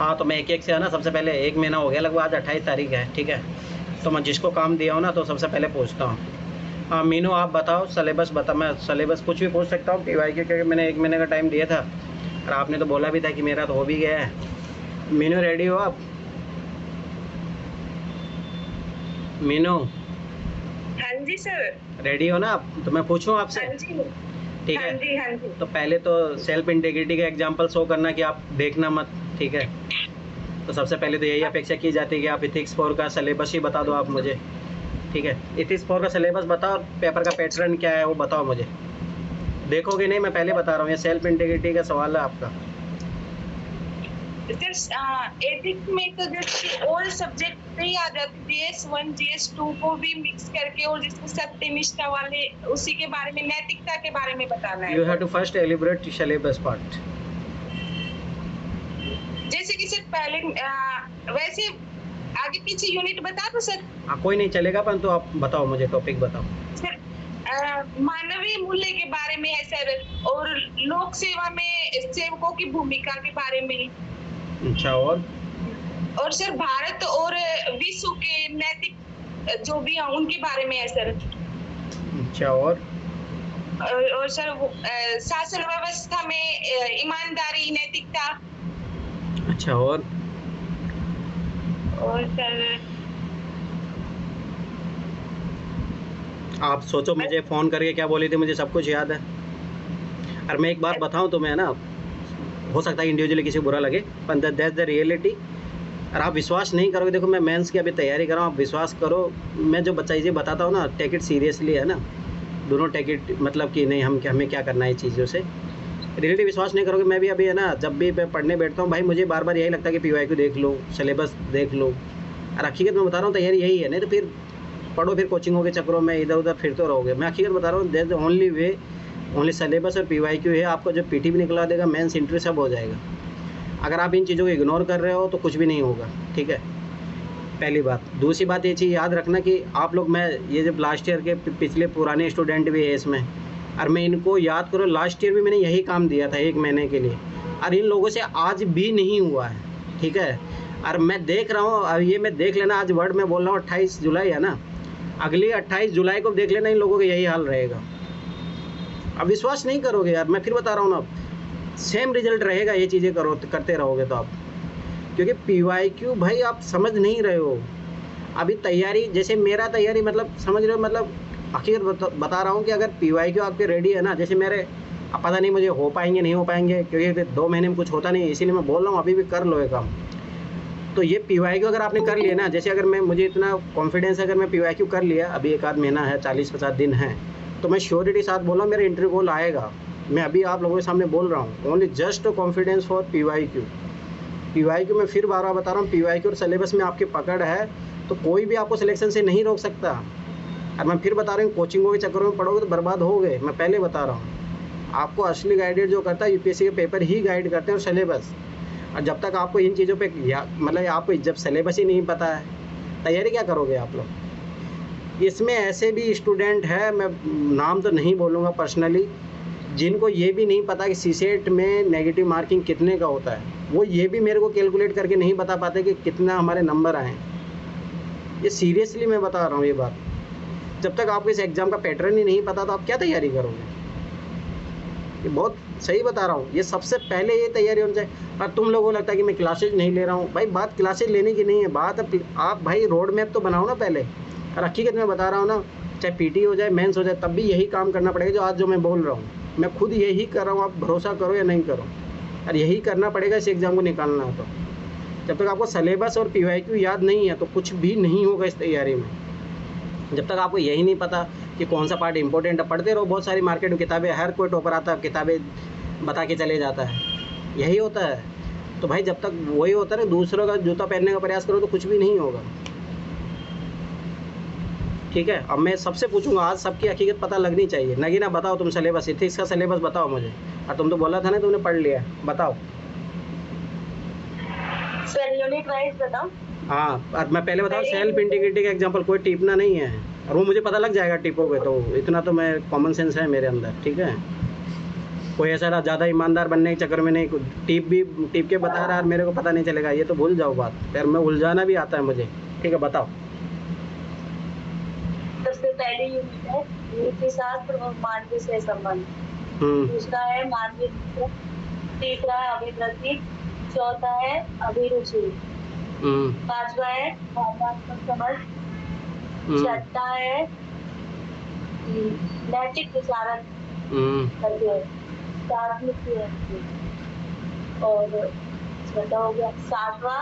हाँ, तो मैं एक एक से है ना, सबसे पहले 1 महीना हो गया लगभग, आज 28 तारीख है, ठीक है। तो मैं जिसको काम दिया हूँ ना, तो सबसे पहले पूछता हूँ। हाँ मीनू, आप बताओ सिलेबस बता। मैं सिलेबस कुछ भी पूछ सकता हूँ PY के, क्योंकि मैंने 1 महीने का टाइम दिया था और आपने तो बोला भी था कि मेरा तो हो भी गया है। मीनू रेडी हो आप? मीनू हाँ जी सर। रेडी हो ना आप? तो मैं पूछूं आपसे? हाँ जी। ठीक हाँ है। जी, हाँ जी। तो पहले तो सेल्फ इंटीग्रिटी का एग्जाम्पल शो करना कि आप देखना मत, ठीक है। तो सबसे पहले तो यही अपेक्षा की जाती है कि आप इथिक्स 4 का सिलेबस ही बता दो आप मुझे, ठीक है। इथिक्स 4 का सिलेबस बताओ, पेपर का पैटर्न क्या है वो बताओ मुझे। देखोगे नहीं, मैं पहले बता रहा हूँ, ये सेल्फ इंटीग्रिटी का सवाल है आपका। एथिक्स में तो जैसे ऑल सब्जेक्ट नहीं आ जाते, GS1 GS2 को भी मिक्स करके, और जिसमें सत्यनिष्ठा वाले उसी के बारे में, नैतिकता के बारे में बताना है। You have to first elaborate syllabus part. जैसे कि सर पहले वैसे आगे पीछे यूनिट बता दो सर। हाँ कोई नहीं चलेगा, परंतु आप बताओ मुझे, टॉपिक बताओ। सर मानवीय मूल्य के बारे में है सर, और लोक सेवा में सेवकों की भूमिका के बारे में। अच्छा, और सर भारत और विश्व के नैतिक जो भी हैं उनके बारे में है सर। अच्छा, और सर शासन व्यवस्था में ईमानदारी, नैतिकता। अच्छा, और सर आप सोचो मुझे फ़ोन करके क्या बोली थी, मुझे सब कुछ याद है। और मैं एक बात बताऊं तुम्हें ना, हो सकता है इंडिविजुअली किसी को बुरा लगे, पर दैट्स द रियलिटी। और आप विश्वास नहीं करोगे, देखो मैं मेंस की अभी तैयारी कर रहा हूँ, आप विश्वास करो, मैं जो चीज़ें बताता हूँ ना, टेक इट सीरियसली, है ना। दोनों टेक इट, मतलब कि नहीं हमें क्या करना है चीज़ों से। रियलिटी विश्वास नहीं करोगे, मैं भी अभी है ना, जब भी मैं पढ़ने बैठता हूँ भाई, मुझे बार बार यही लगता है कि PYQ देख लो, सिलेबस देख लो। और हकीकत में बता रहा हूँ, तैयारी यही है, नहीं तो फिर पढ़ो, फिर कोचिंगों के चक्करों में इधर उधर फिरते रहोगे। मैं हकीकत बता रहा हूँ, that's the only way, only syllabus और PYQ है। आपको जो PT भी निकला देगा, मेंस इंटरव्यू सब हो जाएगा। अगर आप इन चीज़ों को इग्नोर कर रहे हो तो कुछ भी नहीं होगा, ठीक है। पहली बात। दूसरी बात ये चीज़ याद रखना कि आप लोग, मैं ये जब लास्ट ईयर के पिछले पुराने स्टूडेंट भी है इसमें, और मैं इनको याद करो, लास्ट ईयर भी मैंने यही काम दिया था 1 महीने के लिए, और इन लोगों से आज भी नहीं हुआ है, ठीक है। और मैं देख रहा हूँ, अब ये मैं देख लेना, आज वर्ड में बोल रहा हूँ 28 जुलाई है ना, अगली 28 जुलाई को देख लेना, इन लोगों का यही हाल रहेगा। अब विश्वास नहीं करोगे यार, मैं फिर बता रहा हूँ ना, सेम रिजल्ट रहेगा ये चीज़ें करते रहोगे तो आप। क्योंकि PYQ भाई आप समझ नहीं रहे हो अभी। तैयारी जैसे मेरा तैयारी, मतलब समझ रहे हो, मतलब हकीकत बता रहा हूँ कि अगर PYQ आपके रेडी है ना, जैसे मेरे, अब पता नहीं मुझे हो पाएंगे नहीं हो पाएंगे, क्योंकि 2 महीने में कुछ होता नहीं है, इसीलिए मैं बोल रहा हूँ अभी भी कर लो ये काम। तो ये PYQ अगर आपने कर लिया ना, जैसे अगर मैं, मुझे इतना कॉन्फिडेंस है, अगर मैं PYQ कर लिया, अभी 1 आध महीना है, 40-50 दिन है, तो मैं श्योरिटी साथ बोल रहा हूँ मेरा इंटरव्यू कॉल आएगा। मैं अभी आप लोगों के सामने बोल रहा हूँ, only just confidence for PYQ में फिर बार बार बता रहा हूँ, PYQ और सिलेबस में आपकी पकड़ है तो कोई भी आपको सिलेक्शन से नहीं रोक सकता। और मैं फिर बता रहा हूँ, कोचिंगों के चक्करों में पढ़ोगे तो बर्बाद हो गए, मैं पहले बता रहा हूँ। आपको असली गाइडेड जो करता है UPSC के पेपर ही गाइड करते हैं, और सिलेबस। और जब तक आपको इन चीज़ों पे मतलब आपको जब सिलेबस ही नहीं पता है, तैयारी क्या करोगे आप लोग। इसमें ऐसे भी स्टूडेंट है, मैं नाम तो नहीं बोलूँगा पर्सनली, जिनको ये भी नहीं पता कि CSET में नेगेटिव मार्किंग कितने का होता है। वो ये भी मेरे को कैलकुलेट करके नहीं बता पाते कि कितना हमारे नंबर आए। ये सीरियसली मैं बता रहा हूँ ये बात। जब तक आपको इस एग्ज़ाम का पैटर्न ही नहीं पता तो आप क्या तैयारी करोगे। ये बहुत सही बता रहा हूँ, ये सबसे पहले ये तैयारी होनी चाहिए। और तुम लोगों को लगता है कि मैं क्लासेज नहीं ले रहा हूँ, भाई बात क्लासेज लेने की नहीं है, बात आप भाई रोड मैप तो बनाओ ना पहले। और हकीकत में बता रहा हूँ ना, चाहे PT हो जाए, मेंस हो जाए, तब भी यही काम करना पड़ेगा जो आज जो मैं बोल रहा हूँ। मैं खुद यही कर रहा हूँ, आप भरोसा करो या नहीं करो, और यही करना पड़ेगा इस एग्ज़ाम को निकालना है तो। जब तक आपको सिलेबस और PYQ याद नहीं है तो कुछ भी नहीं होगा इस तैयारी में। जब तक आपको यही नहीं पता कि कौन सा पार्ट इंपॉर्टेंट है, पढ़ते रहो, बहुत सारी मार्केट में किताबें, हर कोई टॉपर आता है, किताबें बता के चले जाता है, यही होता है। तो भाई जब तक वही होता है ना, दूसरों का जूता पहनने का प्रयास करो तो कुछ भी नहीं होगा, ठीक है। अब मैं सबसे पूछूंगा, आज सबकी हकीकत पता लगनी चाहिए। नगीना बताओ तुम सिलेबस, इथिक्स का सिलेबस बताओ मुझे। और तुम तो बोला था ना तुमने पढ़ लिया, बताओ। सर यूनिट वाइज बताओ। हाँ, और मैं पहले बताऊँ, सेल्फ इंटीग्रिटी का एग्जाम्पल, कोई टिपना नहीं है, और वो मुझे पता लग जाएगा टिपोगे तो, इतना तो मैं कॉमन सेंस है मेरे अंदर, ठीक है। कोई ऐसा ज़्यादा ईमानदार बनने के चक्कर में नहीं, टिप के बता रहा है मेरे को पता नहीं चलेगा, ये तो भूल जाओ बात। फिर मैं उलझाना भी आता है मुझे। ठीक है, बताओ। सबसे पहले यूनिट है नीतिशास्त्र और मानवीय से संबंध। दूसरा है मानवीय, तीसरा है अभिवृत्ति, चौथा है अभिरुचि, पांचवा है भावनात्मक समझ, छठा है नैतिक विचारण करके, और छठा हो गया सातवां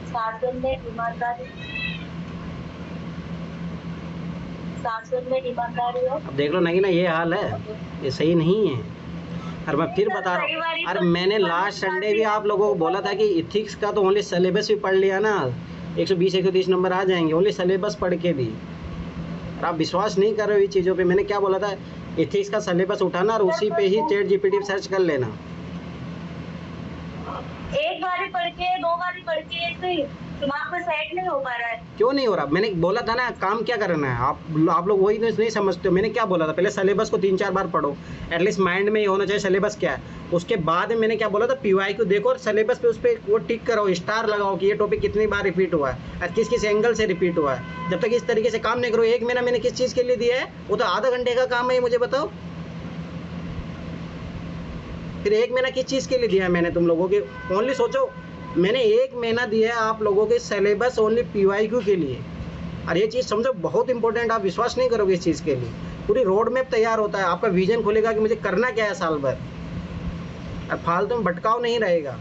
शासन में ईमानदारी, शासन में ईमानदारी है। अब देख लो नहीं ना, ये हाल है, ये सही नहीं है। और मैं फिर बता रहा हूँ, अरे मैंने लास्ट संडे भी आप लोगों को बोला था कि इथिक्स का तो ओनली सिलेबस भी पढ़ लिया ना, 120-130 नंबर आ जाएंगे ओनली सिलेबस पढ़ के भी। आप विश्वास नहीं कर रहे हो ये चीज़ों पे। मैंने क्या बोला था, इथिक्स का सिलेबस उठाना और उसी पे ही चैट जीपीटी सर्च कर लेना। एक बारी पढ़ के, दो बारी पढ़ के दिमाग में सेट नहीं हो पा रहा है। क्यों नहीं हो रहा? मैंने बोला था ना, काम क्या करना है। आप लोग वही नहीं समझते हो। मैंने क्या बोला था, पहले सिलेबस को 3-4 बार पढ़ो, एटलीस्ट माइंड में ये होना चाहिए सिलेबस क्या है। उसके बाद मैंने क्या बोला था, पीवाईक्यू देखो और सिलेबस पे उस पर वो टिक करो, स्टार लगाओ कि ये टॉपिक कितनी बार रिपीट हुआ है और किस किस एंगल से रिपीट हुआ है। जब तक इस तरीके से काम नहीं करो, 1 महीना मैंने किस चीज़ के लिए दिया है, वो तो आधा घंटे का काम है, मुझे बताओ। फिर 1 महीना किस चीज़ के लिए दिया है मैंने तुम लोगों के? ओनली सोचो, मैंने 1 महीना दिया है आप लोगों के सिलेबस ओनली पीवाईक्यू के लिए। और ये चीज़ समझो बहुत इंपॉर्टेंट, आप विश्वास नहीं करोगे इस चीज़ के लिए। पूरी रोड मैप तैयार होता है, आपका विजन खुलेगा कि मुझे करना क्या है साल भर, और फालतू में भटकाव नहीं रहेगा।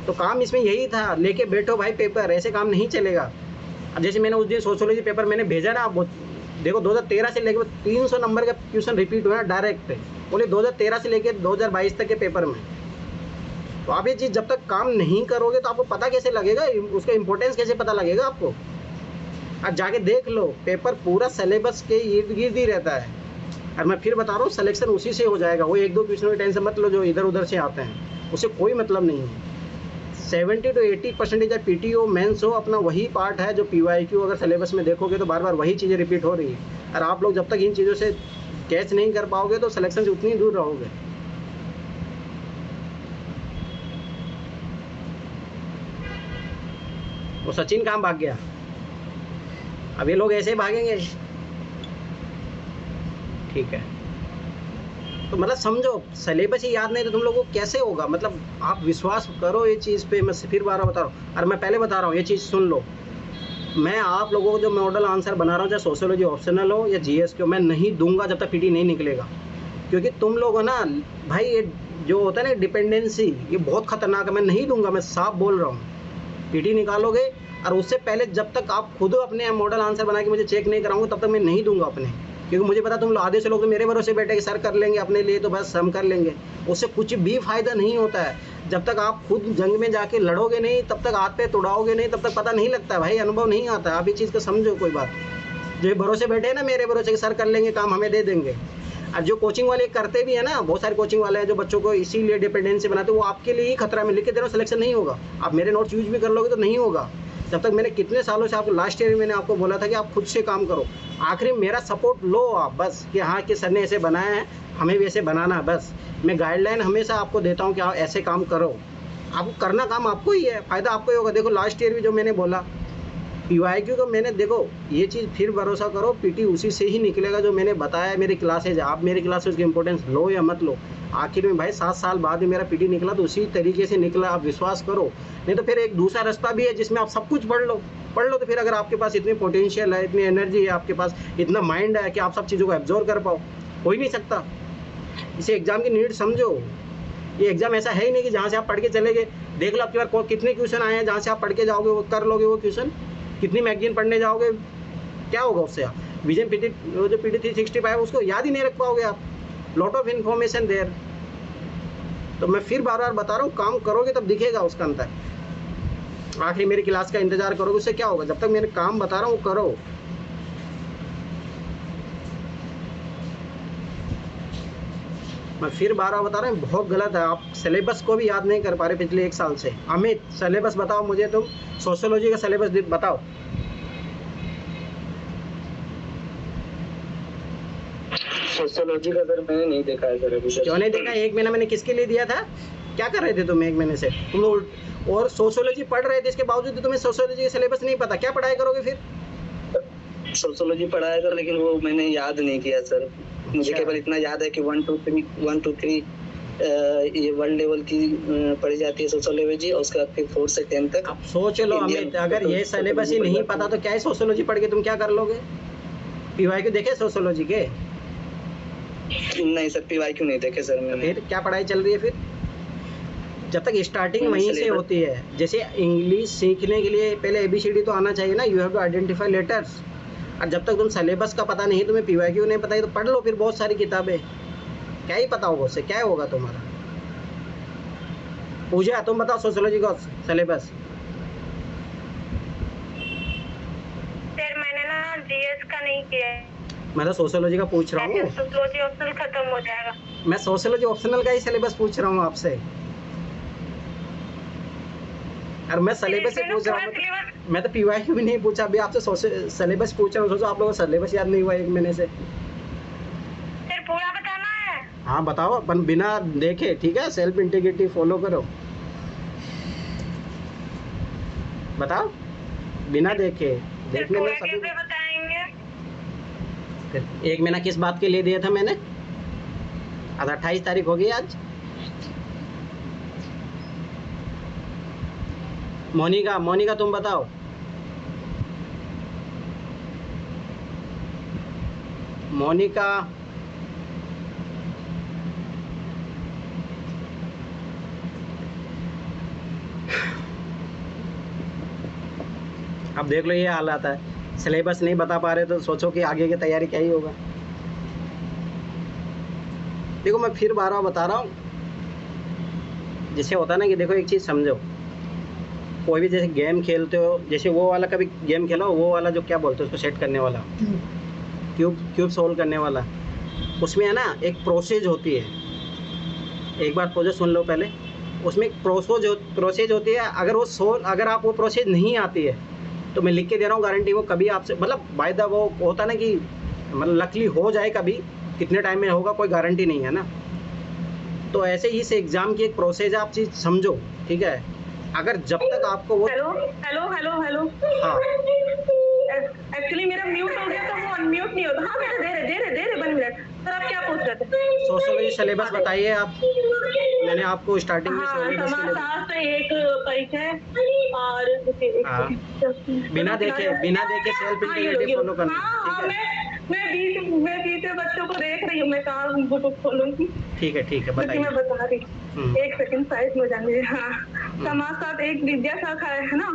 तो काम इसमें यही था, लेके बैठो भाई पेपर, ऐसे काम नहीं चलेगा। अब जैसे मैंने उस दिन सोशियोलॉजी पेपर मैंने भेजा ना, आप देखो 2013 से लेकर 300 नंबर का क्वेश्चन रिपीट हुआ है डायरेक्ट, बोले 2013 से लेकर 2022 तक के पेपर में। तो आप ये चीज़ जब तक काम नहीं करोगे तो आपको पता कैसे लगेगा, उसका इम्पोर्टेंस कैसे पता लगेगा आपको? आप जाके देख लो, पेपर पूरा सिलेबस के इर्द गिर्द ही रहता है। और मैं फिर बता रहा हूँ, सिलेक्शन उसी से हो जाएगा। वो 1-2 क्वेश्चन की टेंशन मत लो जो इधर उधर से आते हैं, उससे कोई मतलब नहीं है। 70 to 80% है पीटी हो, मेंस हो, अपना वही पार्ट है जो पीवाईक्यू। अगर सिलेबस में देखोगे तो बार बार वही चीज़ें रिपीट हो रही है। और आप लोग जब तक इन चीज़ों से कैच नहीं कर पाओगे तो सिलेक्शन से उतनी दूर रहोगे। वो सचिन कहाँ भाग गया? अब ये लोग ऐसे ही भागेंगे? ठीक है, तो मतलब समझो, सिलेबस ही याद नहीं तो तुम लोगों को कैसे होगा? मतलब आप विश्वास करो ये चीज़ पे। मैं फिर बार बता रहा हूँ, और मैं पहले बता रहा हूँ, ये चीज़ सुन लो। मैं आप लोगों को जो मॉडल आंसर बना रहा हूँ, चाहे सोशियोलॉजी ऑप्शनल हो या जीएस के हो, मैं नहीं दूंगा जब तक पीटी नहीं निकलेगा। क्योंकि तुम लोग हो ना भाई, ये जो होता है ना डिपेंडेंसी, ये बहुत खतरनाक है। मैं नहीं दूंगा, मैं साफ बोल रहा हूँ। पीटी निकालोगे, और उससे पहले जब तक आप खुद अपने मॉडल आंसर बना के मुझे चेक नहीं कराऊंगा, तब तक मैं नहीं दूंगा अपने। क्योंकि मुझे पता तुम आधे से लोग तो मेरे भरोसे बैठे कि सर कर लेंगे अपने लिए, तो बस हम कर लेंगे। उससे कुछ भी फायदा नहीं होता है। जब तक आप खुद जंग में जाके लड़ोगे नहीं, तब तक हाथ पे तोड़ाओगे नहीं, तब तक पता नहीं लगता भाई, अनुभव नहीं आता। आप ये चीज़ को समझो। कोई बात जो भरोसे बैठे हैं ना मेरे भरोसे कि सर कर लेंगे काम, हमें दे देंगे। और जो कोचिंग वाले करते भी है ना, बहुत सारे कोचिंग वाले हैं जो बच्चों को इसीलिए डिपेंडेंसी बनाते हैं, वो आपके लिए ही खतरा में। लिख के दे रहा हूं, सिलेक्शन नहीं होगा। आप मेरे नोट्स यूज भी कर लोगे तो नहीं होगा। जब तक मैंने कितने सालों से आपको, लास्ट ईयर में मैंने आपको बोला था कि आप खुद से काम करो। आखिर मेरा सपोर्ट लो आप बस, कि हाँ कि सर ने ऐसे बनाया है, हमें वैसे बनाना है। बस मैं गाइडलाइन हमेशा आपको देता हूँ कि आप ऐसे काम करो। आपको करना काम आपको ही है, फ़ायदा आपको ही होगा। देखो लास्ट ईयर भी जो मैंने बोला पीवाईक्यू को, मैंने देखो ये चीज़ फिर भरोसा करो, पीटी उसी से ही निकलेगा जो मैंने बताया। मेरी क्लासेज, आप मेरी क्लासेज की इंपॉर्टेंस लो या मत लो, आखिर में भाई 7 साल बाद में मेरा पीटी निकला तो उसी तरीके से निकला। आप विश्वास करो। नहीं तो फिर एक दूसरा रास्ता भी है जिसमें आप सब कुछ पढ़ लो। तो फिर अगर आपके पास इतनी पोटेंशियल है, इतनी एनर्जी है, आपके पास इतना माइंड है कि आप सब चीज़ों को एब्जॉर्व कर पाओ, हो ही नहीं सकता। इसे एग्जाम की नीड समझो। ये एग्जाम ऐसा है ही नहीं कि जहाँ से आप पढ़ के चले गए। देख लो आपकी बार कितने क्वेश्चन आए हैं जहाँ से आप पढ़ के जाओगे, वो कर लोगे वो क्वेश्चन। कितनी मैगजीन पढ़ने जाओगे, क्या होगा उससे? आप विजन पीटी जो पीटी 365 उसको याद ही नहीं रख पाओगे आप। Lot of information there. तो मैं फिर बार बार बता रहा हूँ, काम करोगे तब दिखेगा उसका अंतर। आखिर मेरी क्लास का इंतजार करोगे, उससे क्या होगा? जब तक मैंने काम बता रहा हूँ करो। मैं फिर बार बार बता रहा हूँ, बहुत गलत है। आप सिलेबस को भी याद नहीं कर पा रहे पिछले 1 साल से। अमित सिलेबस बताओ मुझे, तुम सोशियोलॉजी का सिलेबस बताओ। सोशियोलॉजी का सर मैंने नहीं देखा है सर अभी तक। क्यों नहीं देखा? 1 महीना मैंने किसके लिए दिया था? क्या कर रहे थे तुम 1 महीने से? तुम लोग और सोशियोलॉजी पढ़ रहे थे, इसके बावजूद तुम्हें सोशियोलॉजी का सिलेबस नहीं पता, क्या पढ़ाई करोगे फिर? सोशियोलॉजी पढ़ाया सर, लेकिन वो मैंने याद नहीं किया सर। मुझे केवल इतना याद है कि 1 2 3 ये वर्ल्ड लेवल की पढ़ी जाती है सोशियोलॉजी, और उसके बाद फिर 4 से 10 तक। अब सोच लो अमित, अगर ये सिलेबस ही नहीं पता तो क्या है सोशियोलॉजी पढ़ के तुम क्या कर लोगे? पीवाईक्यू देखे सोशियोलॉजी के? नहीं सर, पीवाईक्यू नहीं देखे सर मैंने। फिर क्या पढ़ाई चल रही है फिर? जब तक स्टार्टिंग वहीं से होती है, जैसे इंग्लिश सीखने के लिए पहले ABCD तो आना चाहिए ना, you have to identify letters. और जब तक तुम सिलेबस का पता नहीं, तुम्हें पीवाईक्यू नहीं पता है, तो पढ़ लो फिर बहुत सारी किताबें, क्या ही पता होगा उससे, क्या होगा तुम्हारा? पूजा तुम बताओ सोशियोलॉजी का सिलेबस। सर मैंने ना GS का नहीं किया है, मैं तो सोशियोलॉजी का पूछ रहा हूँ। सोशियोलॉजी ऑप्शनल खत्म हो जाएगा। मैं सोशियोलॉजी ऑप्शनल का ही सिलेबस पूछ रहा हूँ आपसे, और मैं सिलेबस से पूछ रहा हूँ। मैं तो पीवाईक्यू भी नहीं पूछा, अभी आपसे सिलेबस पूछ रहा हूँ। सोचो आप लोगों को सिलेबस याद नहीं हुआ 1 महीने से। सर पूरा बताना है? हाँ बताओ, अपन बिना देखे, ठीक है? सेल्फ इंटीग्रिटी फॉलो करो, बताओ बिना देखे। देखने में सभी कैसे बताएंगे? फिर 1 महीना किस बात के लिए दिया था मैंने? आज 28 तारीख हो गई आज। मोनिका तुम बताओ। मोनिका अब देख लो ये हाल आता है, सिलेबस नहीं बता पा रहे तो सोचो कि आगे की तैयारी क्या ही होगा। देखो मैं फिर बार बार बता रहा हूँ, जैसे होता है ना कि देखो एक चीज़ समझो, कोई भी जैसे गेम खेलते हो, जैसे वो वाला कभी गेम खेलो, वो वाला जो क्या बोलते हो उसको सेट करने वाला, क्यूब सोल्व करने वाला, उसमें है ना एक प्रोसेस होती है। एक बार प्रोसेस सुन लो पहले, उसमें एक प्रोसेस होती है। अगर आप वो प्रोसेस नहीं आती है तो मैं लिख के दे रहा हूँ, गारंटी वो कभी आपसे, मतलब बाय द वो होता ना कि मतलब लकली हो जाए, कभी कितने टाइम में होगा कोई गारंटी नहीं है ना। तो ऐसे ही इस एग्ज़ाम की एक प्रोसेस है, आप चीज़ समझो, ठीक है? अगर जब तक आपको वो हेलो हाँ एक्चुअली मेरा म्यूट हो गया था, वो अनम्यूट नहीं होता। हाँ मेरा दे रहे 1 मिनट। सर आप क्या पूछ रहे थे? सोशियोलॉजी सिलेबस बताइए आप। मैंने आपको स्टार्टिंग में सिलेबस के लिए समाजशास्त्र एक परिचय और हाँ, बिना देखे सेल्फ इंटीग्रिटी फॉलो करना, ठीक है? मैं बीच में बच्चों को देख रही हूँ, मैं कहाँ बुक खोलूंगी। ठीक है बताइए। मैं बता रही हूँ, 1 सेकंड साइड में जाने। हाँ, समाजशास्त्र एक विद्या शाखा है ना,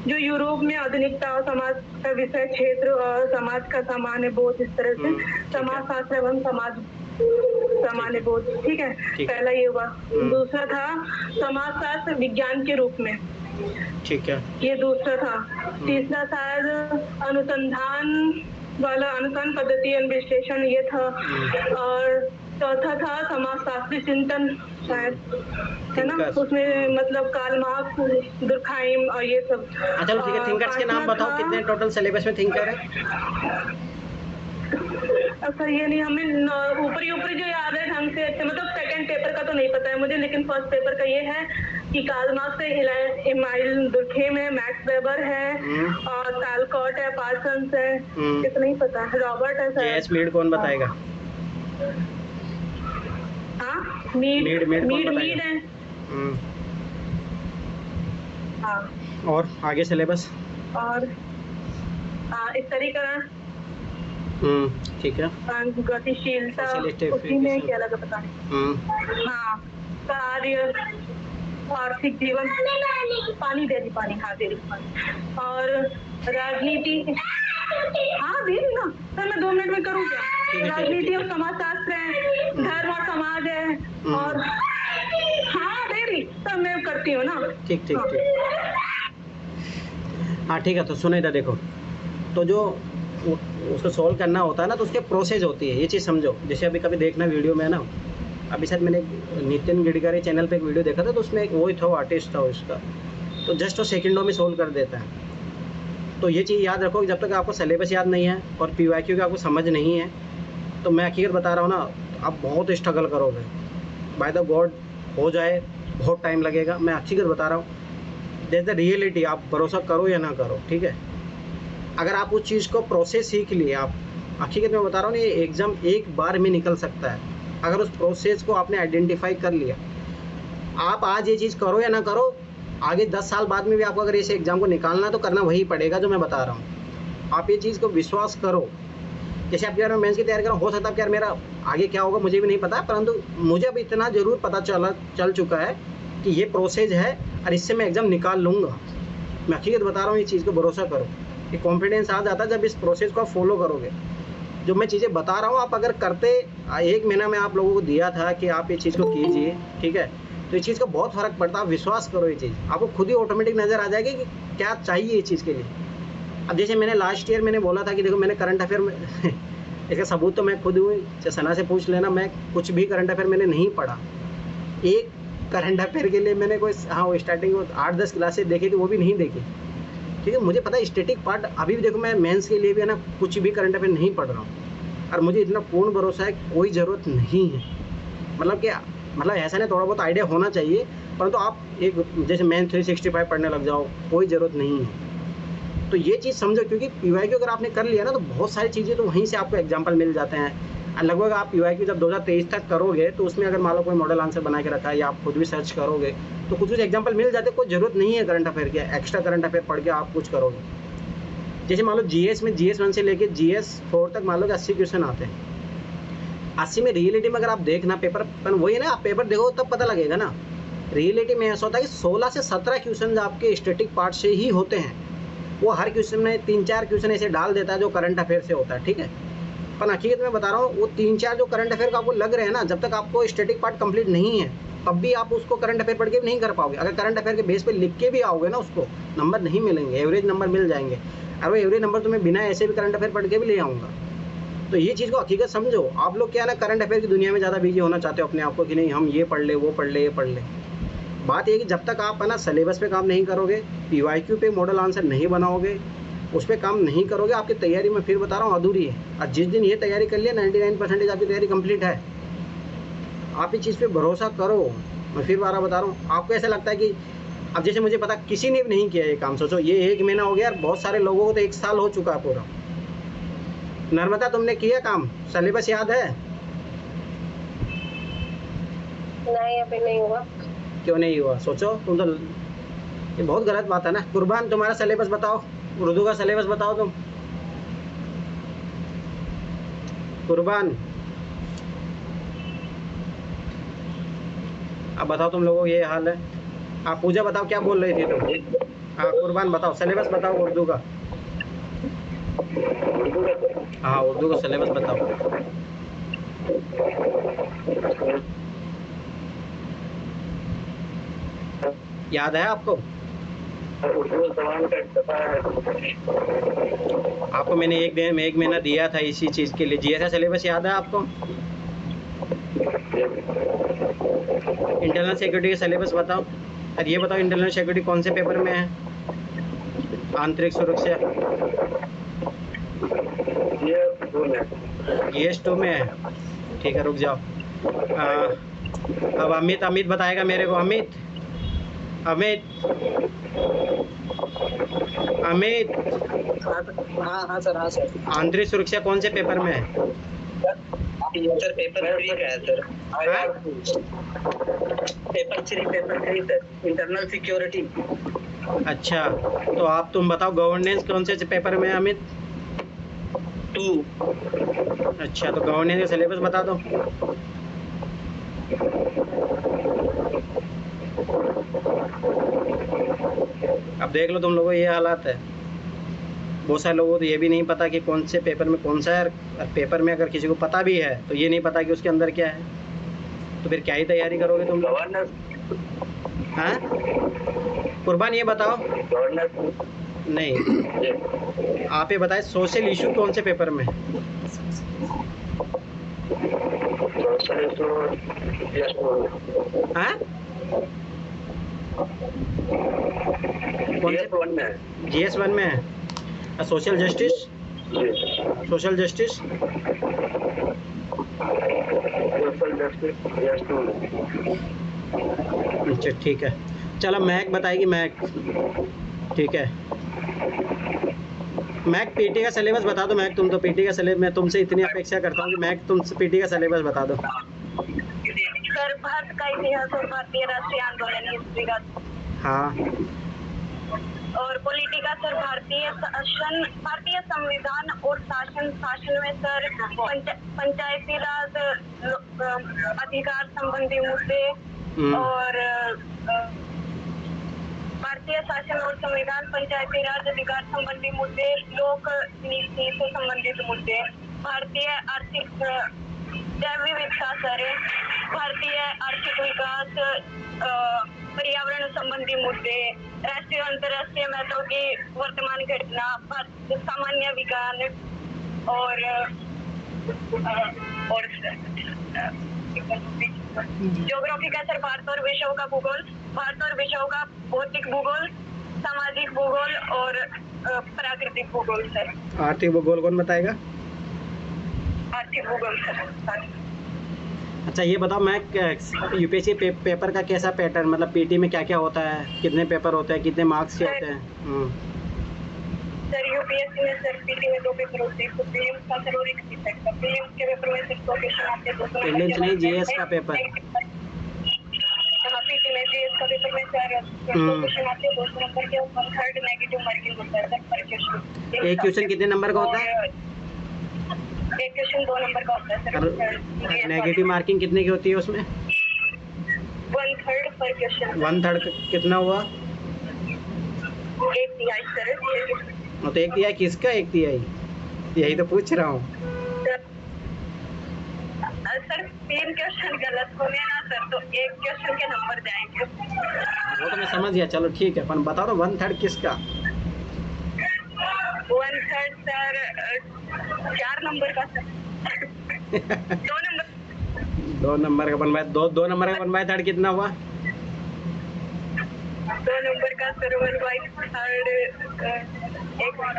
जो यूरोप में आधुनिकता और समाज का विषय क्षेत्र और समाज का सामान्य बोध, इस तरह से समाजशास्त्र एवं सामान्य बोध, ठीक है? पहला ये हुआ। दूसरा था समाजशास्त्र विज्ञान के रूप में, ठीक है, ये दूसरा था। तीसरा शायद अनुसंधान वाला, अनुसंधान पद्धति विश्लेषण, ये था। और चौथा था समाजशास्त्री चिंतन शायद, है ना? उसमें मतलब कार्ल मार्क्स, दुर्खाइम और ये सब। अच्छा ठीक है, थिंकर्स के नाम बताओ, कितने टोटल सिलेबस में थिंकर है? सर ये नहीं, हमें ऊपरी जो याद है ढंग से, अच्छा मतलब सेकंड पेपर का तो नहीं पता है मुझे, लेकिन फर्स्ट पेपर का ये है कि कार्ल मार्क्स है, इमाइल दुर्खेम है, मैक्स वेबर है, और तालकॉट है, पार्सन्स है, इतना ही पता है। रॉबर्ट है सर। जेएस मीड कौन बताएगा? हाँ मीड है। हाँ, और आगे सिलेबस और स्तरीकरण, ठीक है, गतिशीलता, उसी में क्या लगा पता नहीं। हाँ, कार्य, आर्थिक जीवन, पानी दे दी, हाँ दे दी पानी, और राजनीति। हाँ दे दी ना सर, मैं 2 मिनट में करूँ क्या? राजनीति और समाजशास्त्र है, धर्म और समाज है, और हाँ दे दी सर, मैं करती हूँ ना। ठीक हाँ ठीक है। तो सुनो इधर देखो, तो जो उसको सॉल्व करना होता है ना, तो उसके प्रोसेस होती है, ये चीज़ समझो। जैसे अभी कभी देखना वीडियो में ना, अभी शायद मैंने नितिन गडकरी चैनल पे एक वीडियो देखा था, तो उसमें एक वही था, वो आर्टिस्ट था उसका, तो जस्ट वो सेकंडों में सोल्व कर देता है। तो ये चीज़ याद रखो कि जब तक आपको सिलेबस याद नहीं है और पीवाईक्यू की आपको समझ नहीं है, तो मैं हकीकत बता रहा हूँ ना, आप बहुत स्ट्रगल करोगे। बाय द गॉड हो जाए, बहुत टाइम लगेगा, मैं हकीकत बता रहा हूँ। That's the reality. आप भरोसा करो या ना करो, ठीक है। अगर आप उस चीज़ को प्रोसेस सीख लिए, आप हकीकत में बता रहा हूँ ना, ये एग्ज़ाम एक बार में निकल सकता है अगर उस प्रोसेस को आपने आइडेंटिफाई कर लिया। आप आज ये चीज़ करो या ना करो, आगे 10 साल बाद में भी आपको अगर इस एग्ज़ाम को निकालना है तो करना वही पड़ेगा जो मैं बता रहा हूँ। आप ये चीज़ को विश्वास करो। जैसे आप यार मैं मेंस की तैयारी कर रहा हूँ, हो सकता है कि यार मेरा आगे क्या होगा मुझे भी नहीं पता, परंतु मुझे अब इतना ज़रूर पता चल चुका है कि ये प्रोसेस है और इससे मैं एग्ज़ाम निकाल लूँगा। मैं हकीकत बता रहा हूँ, ये चीज़ को भरोसा करो। ये कॉन्फिडेंस आ जाता है जब इस प्रोसेस को आप फॉलो करोगे। जो मैं चीज़ें बता रहा हूँ आप अगर करते, 1 महीना में आप लोगों को दिया था कि आप ये चीज़ को कीजिए, ठीक है, तो इस चीज़ का बहुत फ़र्क पड़ता है। आप विश्वास करो, ये चीज़ आपको खुद ही ऑटोमेटिक नज़र आ जाएगी कि क्या चाहिए इस चीज़ के लिए। अब जैसे मैंने लास्ट ईयर मैंने बोला था कि देखो मैंने करंट अफेयर में इसका सबूत तो मैं खुद हूँ, चाहे सना से पूछ लेना, मैं कुछ भी करंट अफेयर मैंने नहीं पढ़ा। एक करंट अफेयर के लिए मैंने कोई वो स्टार्टिंग 8-10 क्लासेस देखी थी, वो भी नहीं देखी, ठीक है। मुझे पता है स्टैटिक पार्ट, अभी भी देखो मैं मेंस के लिए भी है ना कुछ भी करंट अफेयर नहीं पढ़ रहा हूँ और मुझे इतना पूर्ण भरोसा है कोई ज़रूरत नहीं है। मतलब क्या, मतलब ऐसा नहीं, थोड़ा बहुत आइडिया होना चाहिए, परंतु आप एक जैसे मेंस 365 पढ़ने लग जाओ, कोई ज़रूरत नहीं है। तो ये चीज़ समझो, क्योंकि पीवाईक्यू अगर आपने कर लिया ना तो बहुत सारी चीज़ें तो वहीं से आपको एग्जाम्पल मिल जाते हैं। लगभग आप पीवाईक्यू जब 2023 तक करोगे तो उसमें अगर मान लो कोई मॉडल आंसर बना के रखा है या आप खुद भी सर्च करोगे तो कुछ एग्जाम्पल मिल जाते हैं। कोई ज़रूरत नहीं है करंट अफेयर के, एक्स्ट्रा करंट अफेयर पढ़ के आप कुछ करोगे। जैसे मान लो जीएस में GS 1 से लेके GS 4 तक मान लो 80 क्वेश्चन आते हैं। 80 में रियलिटी में अगर आप देखना पेपर, वही है ना, आप पेपर देखो तब पता लगेगा ना। रियलिटी में ऐसा होता है कि 16 से 17 क्वेश्चन आपके स्टैटिक पार्ट से ही होते हैं। वो हर क्वेश्चन में 3-4 क्वेश्चन ऐसे डाल देता है जो करंट अफेयर से होता है, ठीक है। पर हकीकत में बता रहा हूँ, वो 3-4 जो करंट अफेयर का आपको लग रहे हैं ना, जब तक आपको स्टैटिक पार्ट कंप्लीट नहीं है तब भी आप उसको करंट अफेयर पढ़ के भी नहीं कर पाओगे। अगर करंट अफेयर के बेस पे लिख के भी आओगे ना, उसको नंबर नहीं मिलेंगे, एवरेज नंबर मिल जाएंगे। और वो एवरेज नंबर तो मैं बिना ऐसे भी करंट अफेयर पढ़ के भी ले आऊँगा। तो ये चीज़ को हकीकत समझो। आप लोग क्या ना करंट अफेयर की दुनिया में ज़्यादा बिजी होना चाहते हो अपने आप को, कि नहीं हम ये पढ़ ले, वो पढ़ ले, ये पढ़ ले। बात ये है कि जब तक आप है ना सिलेबस पे काम नहीं करोगे, पीवाईक्यू पे मॉडल आंसर नहीं बनाओगे, उस पर काम नहीं करोगे, आपकी तैयारी मैं फिर बता रहा हूँ अधूरी है। और जिस दिन ये तैयारी कर लिया 99% आपकी तैयारी कंप्लीट है। आप इस चीज़ पे भरोसा करो। मैं फिर बार बता रहा हूँ, आपको ऐसा लगता है कि अब जैसे मुझे पता किसी ने भी नहीं किया ये काम, सोचो ये 1 महीना हो गया और बहुत सारे लोगों को तो 1 साल हो चुका है पूरा। नर्मदा तुमने किया काम, सिलेबस याद है? नहीं अभी नहीं हुआ। क्यों नहीं हुआ? सोचो तुम तो, ये बहुत गलत बात है ना। कुर्बान तुम्हारा सिलेबस बताओ, उर्दू का सिलेबस बताओ तुम। कुर्बान अब बताओ, तुम लोगों को ये हाल है। आप पूजा बताओ क्या बोल रही थी तुम? हाँ कुर्बान बताओ, सिलेबस बताओ उर्दू का। हाँ उर्दू का सिलेबस बताओ। याद है आपको? आपको मैंने 1 महीना दिया था इसी चीज़ के लिए। जीएस का सिलेबस याद है आपको? इंटरनल सिक्योरिटी का सिलेबस बताओ। और ये बताओ इंटरनल सिक्योरिटी कौन से पेपर में है? आंतरिक सुरक्षा GS 2 में है। ठीक है रुक जाओ। अब अमित बताएगा मेरे को। अमित हाँ सर, हाँ सर। आंतरिक सुरक्षा कौन से पेपर में है? सर पेपर 3 का है sir. Paper 3 sir, internal security. अच्छा तो तुम बताओ गवर्नेंस कौन से पेपर में है अमित? 2। अच्छा तो गवर्नेंस का सिलेबस बता दो। अब देख लो तुम लोगों ये हालात है। बहुत सारे लोगों को तो ये भी नहीं पता कि कौन से पेपर में कौन सा है। और पेपर में अगर किसी को पता भी है तो ये नहीं पता कि उसके अंदर क्या है, तो फिर क्या ही तैयारी करोगे तुम लोग? हाँ कुर्बान ये बताओ। नहीं आप ये बताएं सोशल इशू कौन से पेपर में? हाँ कौन से? GS 1 में है। सोशल जस्टिस सोशल जस्टिस, अच्छा ठीक है। चलो महक बताएगी, महक, ठीक है। महक पीटी का सिलेबस बता दो। महक तुम तो पीटी का सिलेबस, मैं तुमसे इतनी अपेक्षा करता हूँ कि महक तुम पीटी का सिलेबस बता दो। सर भारत का इतिहास और भारतीय राष्ट्रीय आंदोलन हिस्ट्री का। हाँ। और पॉलिटिका सर भारतीय संविधान और शासन में सर पंचायती राज अधिकार संबंधी मुद्दे और भारतीय शासन और संविधान, पंचायती राज अधिकार संबंधी मुद्दे, लोक नीति से संबंधित मुद्दे, भारतीय आर्थिक जैव विविधता सर, भारतीय आर्थिक विकास, पर्यावरण संबंधी मुद्दे, राष्ट्रीय और अंतर्राष्ट्रीय महत्व की वर्तमान घटना, सामान्य विज्ञान और ज्योग्राफी का सर भारत और विश्व का भूगोल, भारत और विश्व का भौतिक भूगोल, सामाजिक भूगोल और प्राकृतिक भूगोल सर। आर्थिक भूगोल कौन बताएगा? आर्थिक भूगोल सर। अच्छा ये बताओ, मैं यूपीएससी पेपर का कैसा पैटर्न, मतलब पीटी में क्या क्या होता है, कितने पेपर होते हैं, कितने मार्क्स के होते हैं? सर यूपीएससी में सर पीटी में 2 पेपर होते हैं, प्रीलिम्स का सर और एक सीटेट का। प्रीलिम्स के पेपर में सिर्फ 2 क्वेश्चन आते हैं, 2 प्रीलिम्स नहीं, जीएस का पेपर। हाँ, पीटी में जीएस का पेपर में सर 2 क्वेश्चन आते हैं, 200 नंबर के, और थर्ड नेगेटिव मार्किंग होता है सर पर क्वेश्चन। एक क्वेश्चन कितने नंबर का होता है? एक क्वेश्चन 2 नंबर का होता है सर। नेगेटिव मार्किंग कितने की होती है उसमें? 1/3 पर क्वेश्चन। 1/3 कितना हुआ? 1/3 सर। तो 1/3 किसका 1/3? यही तो पूछ रहा हूँ सर। 3 क्वेश्चन गलत हो गए ना सर, तो 1 क्वेश्चन के नंबर जाएंगे। वो तो मैं समझ गया, चलो ठीक है, पर बताओ तो 1/3 किसका? 1/3 सर 4 नंबर का सर। 2 नंबर। 2 नंबर का 1/3 कितना हुआ? 2 नंबर का सर 1/3 एक मिनट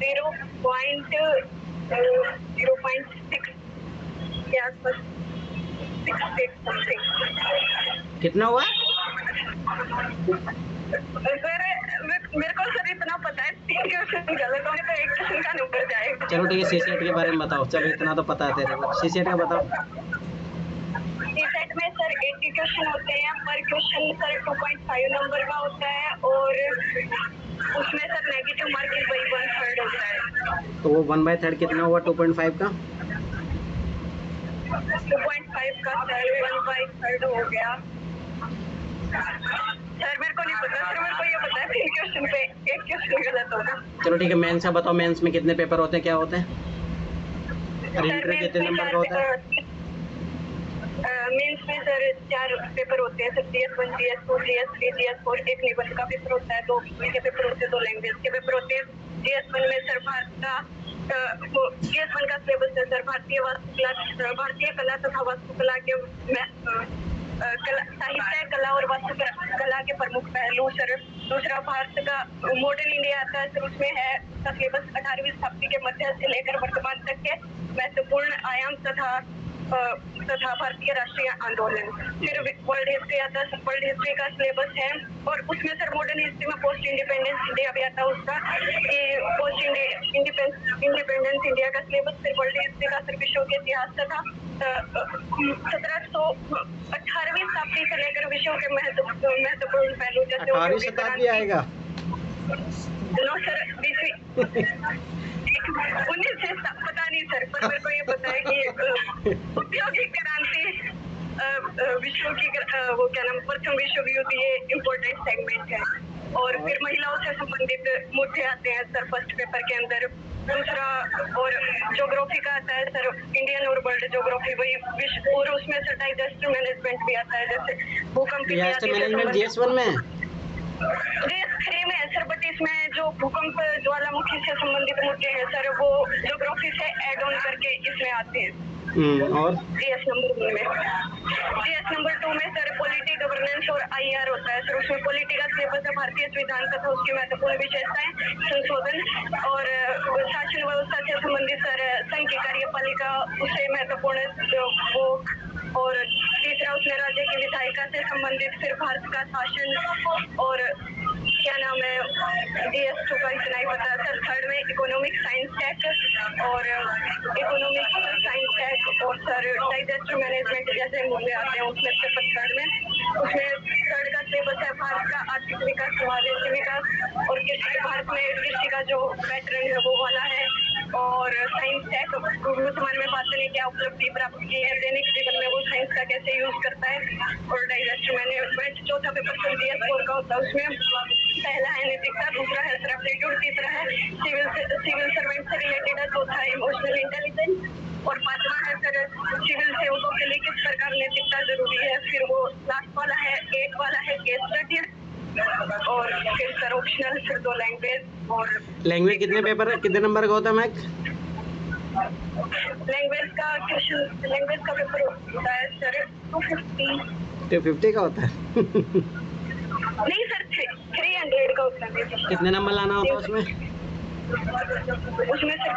0.06 के आसपास 6 कितना हुआ? सर मेरे को सर इतना पता है, 3 क्वेश्चन गलत होने पर 1 क्वेश्चन का नंबर जाएगा। चलो ठीक है, सीसेट के बारे में बताओ। चलो इतना तो पता है तेरे को, सीसेट का बताओ। सीसेट में सर 80 क्वेश्चन होते हैं, पर क्वेश्चन सर 2.5 नंबर का होता है, और उसमें सर नेगेटिव मार्किंग वही 1/3 होता है। तो वो 1/3 कितना हुआ 2.5 का? 2.5 का सर 1/3 हो गया सर। मेरे को नहीं पता सर, मेरे को ये पता है 3 क्वेश्चन पे 1 क्वेश्चन गलत होगा। चलो ठीक है, मेंस का बताओ। मेंस में कितने पेपर होते हैं, क्या होते हैं? इंटर कितने नंबर का होता है? मेंस में सर 4 पेपर होते हैं sir, GS1, GS2, GS3, GS4, एक निबंध का पेपर होता है, 2 के पेपर होते हैं, 2 लैंग्वेज के पेपर होते हैं। GS1 में सर GS1 का सिलेबस है सर भारतीय कला तथा वास्तुकला के साहित्य, कला और वास्तुकला के प्रमुख पहलू सर। दूसरा भारत का मॉडर्न इंडिया आता है सर, उसमें है सिलेबस 18वीं शताब्दी के मध्य से लेकर वर्तमान तक के महत्वपूर्ण आयाम तथा भारतीय राष्ट्रीय आंदोलन। फिर वर्ल्ड हिस्ट्री आता है, वर्ल्ड हिस्ट्री का सिलेबस है, और उसमें सर मॉडर्न हिस्ट्री में पोस्ट इंडिपेंडेंस इंडिया भी आता है उसका, पोस्ट इंडिपेंडेंस इंडिया का सिलेबस। फिर वर्ल्ड हिस्ट्री का सर विश्व के इतिहास तथा 18वीं शताब्दी से लेकर विश्व के महत्वपूर्ण पहलू जैसे 18वीं शताब्दी आएगा? नो सर 19 से पता नहीं सर, पर मेरे को ये पता है कि औद्योगिक क्रांति, विश्व की वो क्या नाम, प्रथम विश्व युद्ध, ये इम्पोर्टेंट सेगमेंट है। और फिर महिलाओं से संबंधित मुद्दे आते हैं सर फर्स्ट पेपर के अंदर। दूसरा और ज्योग्राफी का आता है सर, इंडियन और वर्ल्ड ज्योग्राफी, वही विश्व, और उसमें सर डिजास्टर मैनेजमेंट भी आता है, जैसे भूकंप की मैनेजमेंट GS1 में। GS3 में है सर, बट इसमें जो भूकंप ज्वालामुखी से संबंधित मुद्दे हैं सर, वो ज्योग्राफी से एड ऑन करके इसमें आते हैं। और GS नंबर 2 में, GS नंबर 2 में सर पॉलिटी, गवर्नेंस और IR होता है सर। उसमें पॉलिटी का सिलेबस है, भारतीय संविधान तथा उसकी महत्वपूर्ण विशेषताएं, संशोधन और शासन व्यवस्था से संबंधित सर संघ की कार्यपालिका उससे महत्वपूर्ण वो, और तीसरा उसमें राज्य की विधायिका से संबंधित फिर भारत का शासन और क्या नाम है GS2 का इतना ही पता है सर। थर्ड में इकोनॉमिक साइंस टेक और इकोनॉमिक साइंस टेक और सर डाइजेस्टर मैनेजमेंट जैसे मुद्दे आते हैं उसमें पेपर थर्ड में। उसमें थर्ड का सिलेबस है भारत का आर्थिक विकास, समावेशी विकास और कृषि, भारत में कृषि का जो पैटर्न है वो वाला है। और साइंस टेक वर्तमान में भारत ने क्या उपलब्धि प्राप्त की है, दैनिक जीवन में वो साइंस का कैसे यूज करता है। और डाइजेस्टर मैनेजमेंट चौथा पेपर सर GS4 का होता है। उसमें पहला है नैतिकता, दूसरा है सर एप्टीट्यूड, तीसरा है सिविल सर्वेंट से रिलेटेड है, चौथा है इमोशनल इंटेलिजेंस और पांचवा है सर सिविल सेवकों के लिए किस प्रकार नैतिकता जरूरी है। फिर वो लास्ट वाला है 8 वाला है केस स्टडी और फिर सर ऑप्शनल फिर 2 लैंग्वेज। और लैंग्वेज कितने पेपर कितने नंबर का होता है मैक्स? लैंग्वेज का पेपर होता है सर 250 का होता है। नहीं सर 300 का होता है। कितने नंबर लाना होता है उसमें? उसमें सर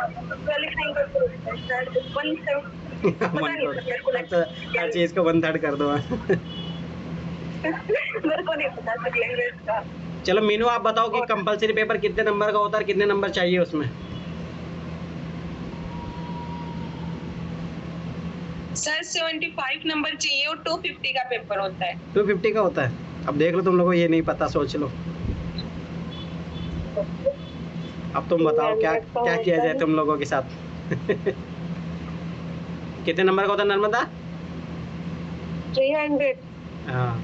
क्वालिफाइंग पेपर होता है सर 1/3। हर चीज को 1/3 कर दो। मेरे को नहीं पता सर लैंग्वेज का। चलो मीनू आप बताओ कि कंपलसरी पेपर कितने नंबर का होता है और कितने नंबर चाहिए उसमें? सर 75 नंबर चाहिए और 250 का पेपर होता है। 250 का होता है। अब देख लो, तुम लोगों को ये नहीं पता, सोच लो। अब तुम बताओ क्या क्या किया जाए तुम लोगों के साथ। कितने नंबर का होता है नर्मदा? 300। हाँ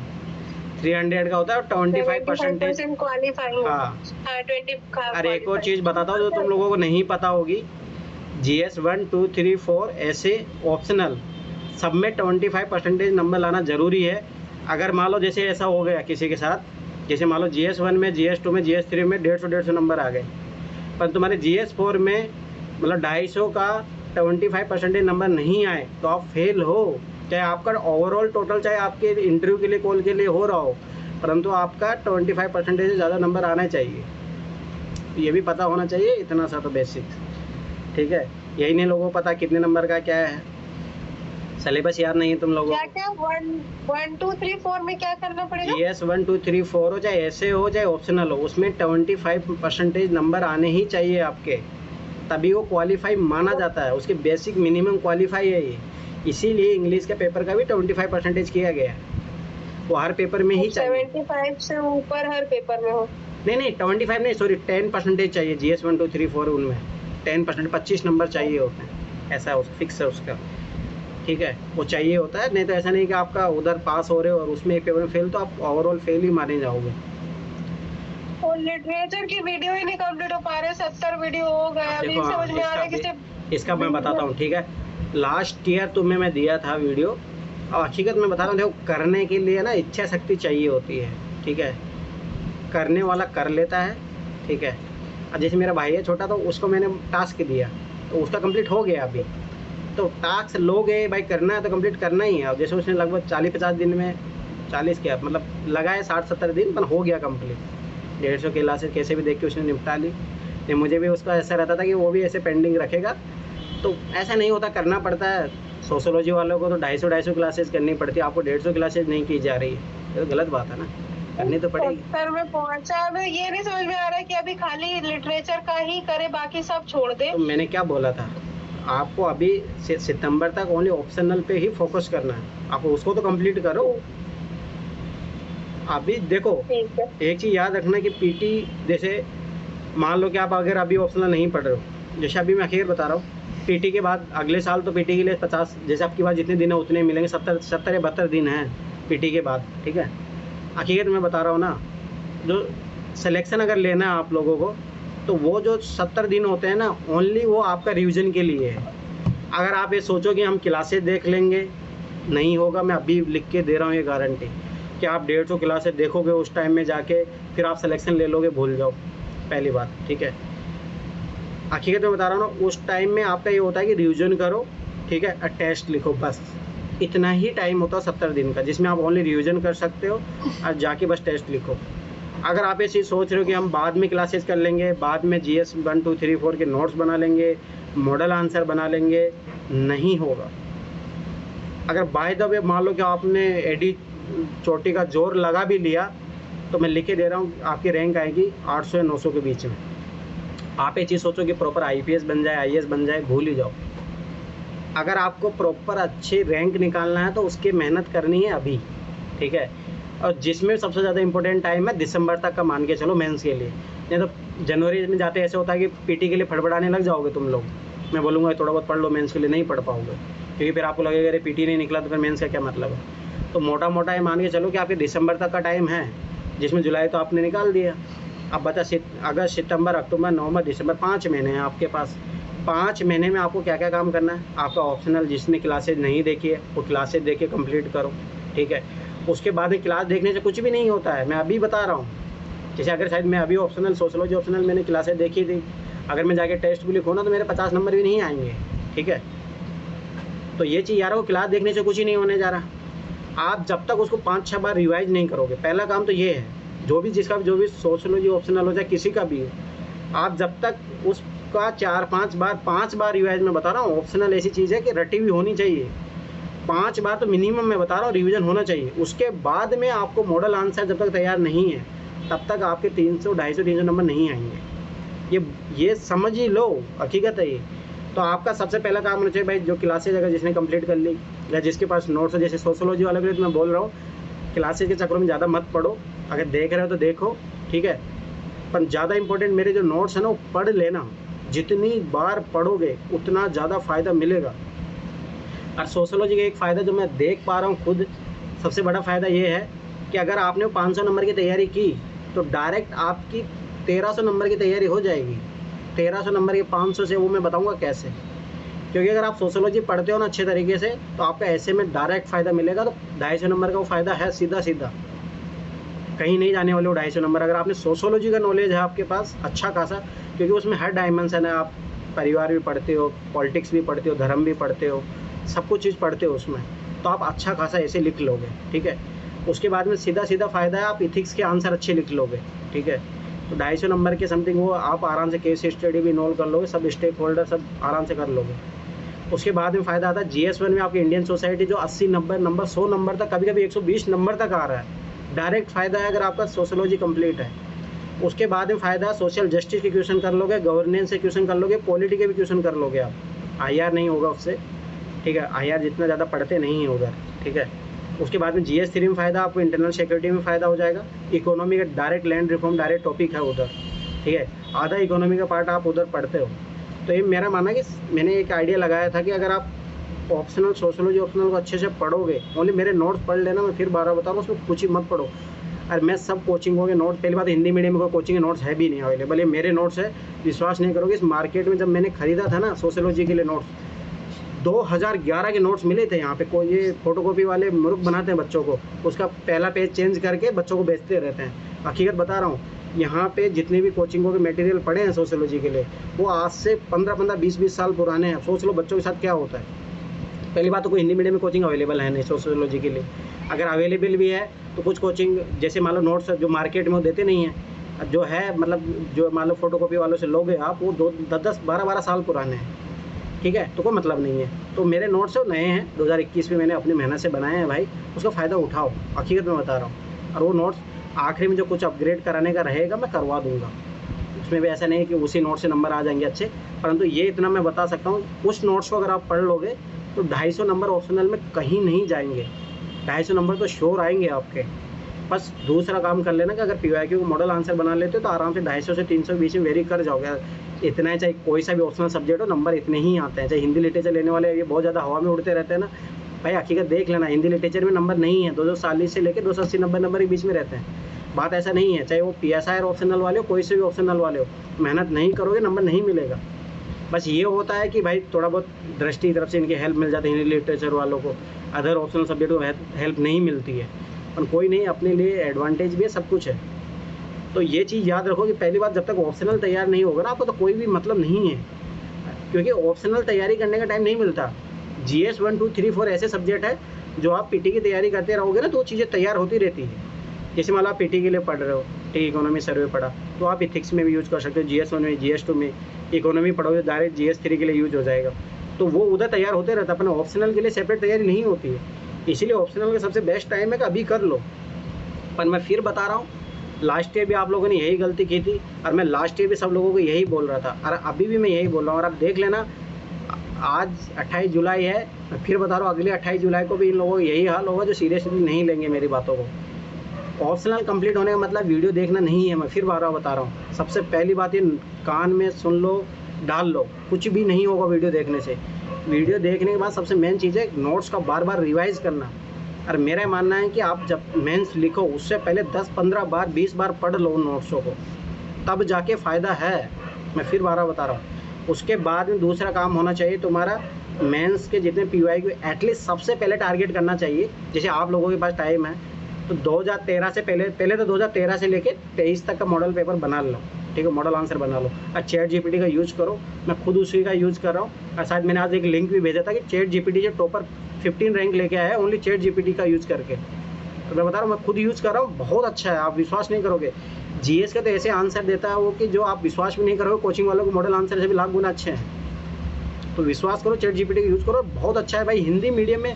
300 का होता है। 25% क्वालिफाइंग। हाँ 20। अरे एक और चीज़ बताता हूँ जो तुम लोगों को नहीं पता होगी। GS 1 2 3 4 ऐसे ऑप्शनल सब में 25% नंबर लाना ज़रूरी है। अगर मान लो जैसे ऐसा हो गया किसी के साथ, जैसे मान लो GS 1 में, GS 2 में, GS 3 में 150 नंबर आ गए, पर तुम्हारे GS 4 में मतलब 250 का 25% नंबर नहीं आए तो आप फेल हो। चाहे आपका ओवरऑल टोटल, चाहे आपके इंटरव्यू के लिए कॉल के लिए हो रहा हो, परंतु आपका 25% से ज़्यादा नंबर आना चाहिए। ये भी पता होना चाहिए इतना सा तो बेसिक, ठीक है। यही नहीं लोगों को पता कितने नंबर का क्या है, सिलेबस याद नहीं है तुम लोगों को। क्या 1 2 3 4 में क्या करना पड़ेगा? GS 1 2 3 4 हो, चाहे ऐसे हो चाहे ऑप्शनल हो, उसमें 25% नंबर आने ही चाहिए आपके, तभी वो क्वालिफाई माना जाता है। उसके बेसिक मिनिमम क्वालिफाई है ये। इसीलिए इंग्लिश के पेपर का भी 25% किया गया है। वो हर पेपर में ही चाहिए। 75 से ऊपर हर पेपर में हो? नहीं 25 नहीं, सॉरी 10% चाहिए। GS 1 2 3 4 उनमें 10% 25 नंबर चाहिए होते हैं, ऐसा फिक्स है उसका, ठीक है। वो चाहिए होता है, नहीं तो ऐसा नहीं कि आपका उधर पास हो रहे हो और उसमें एक पेपर में फेल, तो आप ओवरऑल फेल ही माने जाओगे। और लिटरेचर की वीडियो ही नहीं कंप्लीट हो पा रहे, 70 वीडियो हो गए, अभी देखो समझ में आ रहा है कि इसका मैं बताता हूँ, ठीक है। लास्ट ईयर तुम्हें मैं दिया था वीडियो, और हकीकत में बता रहा हूँ, देखो करने के लिए ना इच्छा शक्ति चाहिए होती है, ठीक है। करने वाला कर लेता है, ठीक है। और जैसे मेरा भाई है छोटा, तो उसको मैंने टास्क दिया तो उसका कंप्लीट हो गया अभी। तो टास्क लोगे भाई, करना है तो कंप्लीट करना ही है। अब जैसे उसने लगभग 40-50 दिन में, 40 क्या मतलब लगाए 60-70 दिन, पर हो गया कंप्लीट। 150 क्लासेस कैसे भी देख के उसने निपटा ली। तो मुझे भी उसका ऐसा रहता था कि वो भी ऐसे पेंडिंग रखेगा, तो ऐसा नहीं होता, करना पड़ता है। सोशोलॉजी वालों को तो 250 क्लासेस करनी पड़ती है, आपको 150 क्लासेस नहीं की जा रही है, ये तो गलत बात है ना, करनी तो पड़ेगी। 70 में पहुंचा, अब ये नहीं समझ में आ रहा है कि अभी खाली लिटरेचर का ही करे, बाकी सब छोड़ दे। तो मैंने क्या बोला था आपको, अभी सितंबर तक ओनली ऑप्शनल पे ही फोकस करना है, आप उसको तो कंप्लीट करो। अभी देखो एक चीज़ याद रखना कि पीटी, जैसे मान लो कि आप अगर अभी ऑप्शनल नहीं पढ़ रहे हो, जैसे अभी मैं आखिर बता रहा हूँ, पीटी के बाद अगले साल तो पीटी के लिए 50, जैसे आपके पास जितने दिन है उतने मिलेंगे, 70 या 72 दिन हैं पीटी के बाद, ठीक है। आखिर मैं बता रहा हूँ ना, जो सिलेक्शन अगर लेना है आप लोगों को, तो वो जो 70 दिन होते हैं ना, ओनली वो आपका रिवीजन के लिए है। अगर आप ये सोचो कि हम क्लासेस देख लेंगे, नहीं होगा, मैं अभी लिख के दे रहा हूँ ये गारंटी। कि आप 150 क्लासेस देखोगे उस टाइम में जाके फिर आप सिलेक्शन ले लोगे, भूल जाओ पहली बात, ठीक है। हकीकत में बता रहा हूँ ना, उस टाइम में आपका ये होता है कि रिवीजन करो, ठीक है, और टेस्ट लिखो, बस इतना ही टाइम होता है 70 दिन का, जिसमें आप ओनली रिवीजन कर सकते हो और जाके बस टेस्ट लिखो। अगर आप ये चीज़ सोच रहे हो कि हम बाद में क्लासेस कर लेंगे, बाद में GS 1 2 3 4 के नोट्स बना लेंगे, मॉडल आंसर बना लेंगे, नहीं होगा। अगर बाय द वे मान लो कि आपने एडी चोटी का जोर लगा भी लिया, तो मैं लिख के दे रहा हूँ आपकी रैंक आएगी 800 या 900 के बीच में। आप ये चीज़ सोचो कि प्रॉपर IPS बन जाए, IAS बन जाए, भूल ही जाओ। अगर आपको प्रॉपर अच्छी रैंक निकालना है तो उसकी मेहनत करनी है अभी, ठीक है। और जिसमें सबसे ज़्यादा इंपॉर्टेंट टाइम है दिसंबर तक का, मान के चलो मेंस के लिए। नहीं तो जनवरी में जाते ऐसे होता है कि PT के लिए फड़फड़ाने लग जाओगे तुम लोग। मैं बोलूँगा थोड़ा बहुत पढ़ लो, मेंस के लिए नहीं पढ़ पाओगे, क्योंकि फिर आपको लगेगा अरे PT नहीं निकला तो फिर मेंस का क्या मतलब है। तो मोटा मोटा ये मान के चलो कि आपके दिसंबर तक का टाइम है, जिसमें जुलाई तो आपने निकाल दिया। अब बचा अगस्त, सितंबर, अक्टूबर, नवंबर, दिसंबर, 5 महीने हैं आपके पास। 5 महीने में आपको क्या क्या काम करना है? आपका ऑप्शनल, जिसने क्लासेज नहीं देखी है वो क्लासेज देख के कंप्लीट करो, ठीक है। उसके बाद में क्लास देखने से कुछ भी नहीं होता है, मैं अभी बता रहा हूँ। जैसे अगर शायद मैं अभी ऑप्शनल, सोशलॉजी ऑप्शनल मैंने क्लासेज देखी थी, अगर मैं जाके टेस्ट भी लिखूँ ना तो मेरे 50 नंबर भी नहीं आएंगे, ठीक है। तो ये चीज़ यार, वो क्लास देखने से कुछ ही नहीं होने जा रहा। आप जब तक उसको 5-6 बार रिवाइज नहीं करोगे, पहला काम तो ये है, जो भी सोशलॉजी ऑप्शनल हो चाहे किसी का भी हो, आप जब तक उसका 5 बार रिवाइज, मैं बता रहा हूँ ऑप्शनल ऐसी चीज़ है कि रटी हुई होनी चाहिए, 5 बार तो मिनिमम मैं बता रहा हूँ रिवीजन होना चाहिए। उसके बाद में आपको मॉडल आंसर जब तक तैयार नहीं है तब तक आपके 300, 250, 300 नंबर नहीं आएंगे। ये समझ ही लो, हकीकत है ये। तो आपका सबसे पहला काम होना चाहिए भाई, जो क्लासेज अगर जिसने कंप्लीट कर ली या जिसके पास नोट्स है, जैसे सोशलॉजी वाले के लिए मैं बोल रहा हूँ, क्लासेज के चक्करों में ज़्यादा मत पढ़ो। अगर देख रहे हो तो देखो, ठीक है, पर ज़्यादा इंपॉर्टेंट मेरे जो नोट्स हैं ना वो पढ़ लेना। जितनी बार पढ़ोगे उतना ज़्यादा फ़ायदा मिलेगा। और सोशलॉजी का एक फ़ायदा जो मैं देख पा रहा हूँ खुद, सबसे बड़ा फ़ायदा ये है कि अगर आपने 500 नंबर की तैयारी की तो डायरेक्ट आपकी 1300 नंबर की तैयारी हो जाएगी। 1300 नंबर के 500 से वो मैं बताऊंगा कैसे। क्योंकि अगर आप सोशलॉजी पढ़ते हो ना अच्छे तरीके से तो आपका ऐसे में डायरेक्ट फ़ायदा मिलेगा। तो 250 नंबर का वो फ़ायदा है, सीधा सीधा, कहीं नहीं जाने वाले वो 250 नंबर। अगर आपने सोशलॉजी का नॉलेज है आपके पास अच्छा खासा, क्योंकि उसमें हर डायमेंशन है, आप परिवार भी पढ़ते हो, पॉलिटिक्स भी पढ़ते हो, धर्म भी पढ़ते हो, सब कुछ चीज़ पढ़ते हो उसमें, तो आप अच्छा खासा ऐसे लिख लोगे, ठीक है। उसके बाद में सीधा सीधा फ़ायदा है, आप इथिक्स के आंसर अच्छे लिख लोगे, ठीक है। तो 250 नंबर के समथिंग वो आप आराम से केस स्टडी भी इन्वॉल्व कर लोगे, सब स्टेक होल्डर सब आराम से कर लोगे। उसके बाद में फ़ायदा आता है GS 1 में आपकी इंडियन सोसाइटी, जो 80 नंबर 100 नंबर तक, कभी कभी 120 नंबर तक आ रहा है। डायरेक्ट फ़ायदा है अगर आपका सोशलॉजी कंप्लीट है। उसके बाद में फ़ायदा सोशल जस्टिस के क्वेश्चन कर लोगे, गवर्नेंस से क्वेश्चन कर लोगे, पॉलिटी के भी क्वेश्चन कर लोगे आप। IR नहीं होगा उससे, ठीक है, IR जितना ज़्यादा पढ़ते नहीं है उधर, ठीक है। उसके बाद में GS 3 में फ़ायदा, आपको इंटरनल सिक्योरिटी में फ़ायदा हो जाएगा। इकोनॉमी का direct land reform direct topic है उधर, ठीक है, आधा इकोनॉमी का पार्ट आप उधर पढ़ते हो। तो ये मेरा मानना है कि मैंने एक आइडिया लगाया था कि अगर आप ऑप्शनल सोशलॉजी ऑप्शनल को अच्छे से पढ़ोगे, ओनली मेरे नोट्स पढ़ लेना, मैं फिर 12 बता रहा हूँ, उसमें कुछ ही मत पढ़ो। और मैं सब कोचिंगों के नोट्स, पहली बात हिंदी मीडियम में कोई कोचिंग के नोट्स है भी नहीं अवेलेबल, ये मेरे नोट्स है, विश्वास नहीं करोगे। इस मार्केट में जब मैंने ख़रीदा था ना सोशलॉजी के लिए नोट्स, 2011 के नोट्स मिले थे यहाँ पे। कोई ये फोटोकॉपी वाले मूर्ख बनाते हैं बच्चों को, उसका पहला पेज चेंज करके बच्चों को बेचते रहते हैं। हकीकत बता रहा हूँ, यहाँ पे जितने भी कोचिंगों के मटेरियल पड़े हैं सोशलॉजी के लिए, वो आज से 15-15, 20-20 साल पुराने हैं। सोच लो बच्चों के साथ क्या होता है। पहली बात तो कोई हिंदी मीडियम में कोचिंग अवेलेबल है नहीं सोशलॉजी के लिए। अगर अवेलेबल भी है तो कुछ कोचिंग जैसे मान लो नोट्स जो मार्केट में वो देते नहीं हैं, जो है मतलब जो मान लो फोटोकॉपी वालों से लोगे आप, वो 10-10, 12-12 साल पुराने हैं, ठीक है, तो कोई मतलब नहीं है। तो मेरे नोट्स नए हैं, 2021 में मैंने अपनी मेहनत से बनाए हैं भाई, उसका फ़ायदा उठाओ, हकीकत में बता रहा हूँ। और वो नोट्स आखिरी में जो कुछ अपग्रेड कराने का रहेगा मैं करवा दूँगा, उसमें भी ऐसा नहीं है कि उसी नोट से नंबर आ जाएंगे अच्छे। परंतु ये इतना मैं बता सकता हूँ, उस नोट्स को अगर आप पढ़ लोगे तो 250 नंबर ऑप्शनल में कहीं नहीं जाएंगे, 250 नंबर तो श्योर आएंगे आपके। बस दूसरा काम कर लेना कि अगर PYQ को मॉडल आंसर बना लेते हो तो आराम से 250 से 300 बीच में वेरी कर जाओगे। इतना है, चाहे कोई सा भी ऑप्शनल सब्जेक्ट हो, नंबर इतने ही आते हैं। चाहे हिंदी लिटरेचर लेने वाले ये बहुत ज़्यादा हवा में उड़ते रहते हैं ना भाई, हकीकत देख लेना, हिंदी लिटरेचर में नंबर नहीं है, 240 से लेकर 280 नंबर के बीच में रहते हैं। बात ऐसा नहीं है, चाहे वो PSI ऑप्शनल वाले हो, कोई से भी ऑप्शनल वाले हो, मेहनत नहीं करोगे नंबर नहीं मिलेगा। बस ये होता है कि भाई थोड़ा बहुत दृष्टि की तरफ से इनकी हेल्प मिल जाती है हिंदी लिटरेचर वालों को, अदर ऑप्शनल सब्जेक्ट को हेल्प नहीं मिलती है। पर कोई नहीं, अपने लिए एडवांटेज भी है, सब कुछ है। तो ये चीज़ याद रखो कि पहली बात, जब तक ऑप्शनल तैयार नहीं होगा ना आपको तो कोई भी मतलब नहीं है, क्योंकि ऑप्शनल तैयारी करने का टाइम नहीं मिलता। GS 1 2 3 4 ऐसे सब्जेक्ट है जो आप पीटी की तैयारी करते रहोगे ना तो चीज़ें तैयार होती रहती है। जैसे मान लो आप पीटी के लिए पढ़ रहे हो, ठीक, इकोनॉमी सर्वे पढ़ा तो आप इथिक्स में भी यूज़ कर सकते हो, GS 1 में, GS 2 में। इकोनॉमी पढ़ोगे डायरेक्ट GS 3 के लिए यूज हो जाएगा, तो वो उधर तैयार होते रहता है। अपने ऑप्शनल के लिए सेपरेट तैयारी नहीं होती है, इसीलिए ऑप्शनल का सबसे बेस्ट टाइम है कि अभी कर लो। पर मैं फिर बता रहा हूँ, लास्ट ईयर भी आप लोगों ने यही गलती की थी और मैं लास्ट ईयर भी सब लोगों को यही बोल रहा था और अभी भी मैं यही बोल रहा हूँ। और आप देख लेना, आज 28 जुलाई है, मैं फिर बता रहा हूँ अगले 28 जुलाई को भी इन लोगों को यही हाल होगा जो सीरियसली नहीं लेंगे मेरी बातों को। ऑप्शनल कंप्लीट होने का मतलब वीडियो देखना नहीं है, मैं फिर बार बता रहा हूँ। सबसे पहली बात ये कान में सुन लो, डाल लो, कुछ भी नहीं होगा वीडियो देखने से। वीडियो देखने के बाद सबसे मेन चीज़ है नोट्स का बार बार रिवाइज करना। और मेरा मानना है कि आप जब मेंस लिखो उससे पहले 10-15 बार 20 बार पढ़ लो उन नोट्सों को, तब जाके फ़ायदा है। मैं फिर बार बता रहा हूँ। उसके बाद में दूसरा काम होना चाहिए तुम्हारा, मेंस के जितने PYQ एटलीस्ट सबसे पहले टारगेट करना चाहिए। जैसे आप लोगों के पास टाइम है तो 2013 से पहले तो 2013 से लेके 23 तक का मॉडल पेपर बना लो, ठीक है, मॉडल आंसर बना लो। और ChatGPT का यूज़ करो, मैं खुद उसी का यूज़ कर रहा हूँ। और शायद मैंने आज एक लिंक भी भेजा था कि ChatGPT जो टॉपर 15 रैंक लेके आया है ओनली ChatGPT का यूज़ करके। तो मैं बता रहा हूँ, मैं खुद यूज़ कर रहा हूँ, बहुत अच्छा है, आप विश्वास नहीं करोगे। GS का तो ऐसे आंसर देता है वो कि जो आप विश्वास भी नहीं करोगे। कोचिंग वालों को मॉडल आंसर से भी लाख गुना अच्छे हैं, तो विश्वास करो, ChatGPT का यूज़ करो, बहुत अच्छा है भाई। हिंदी मीडियम में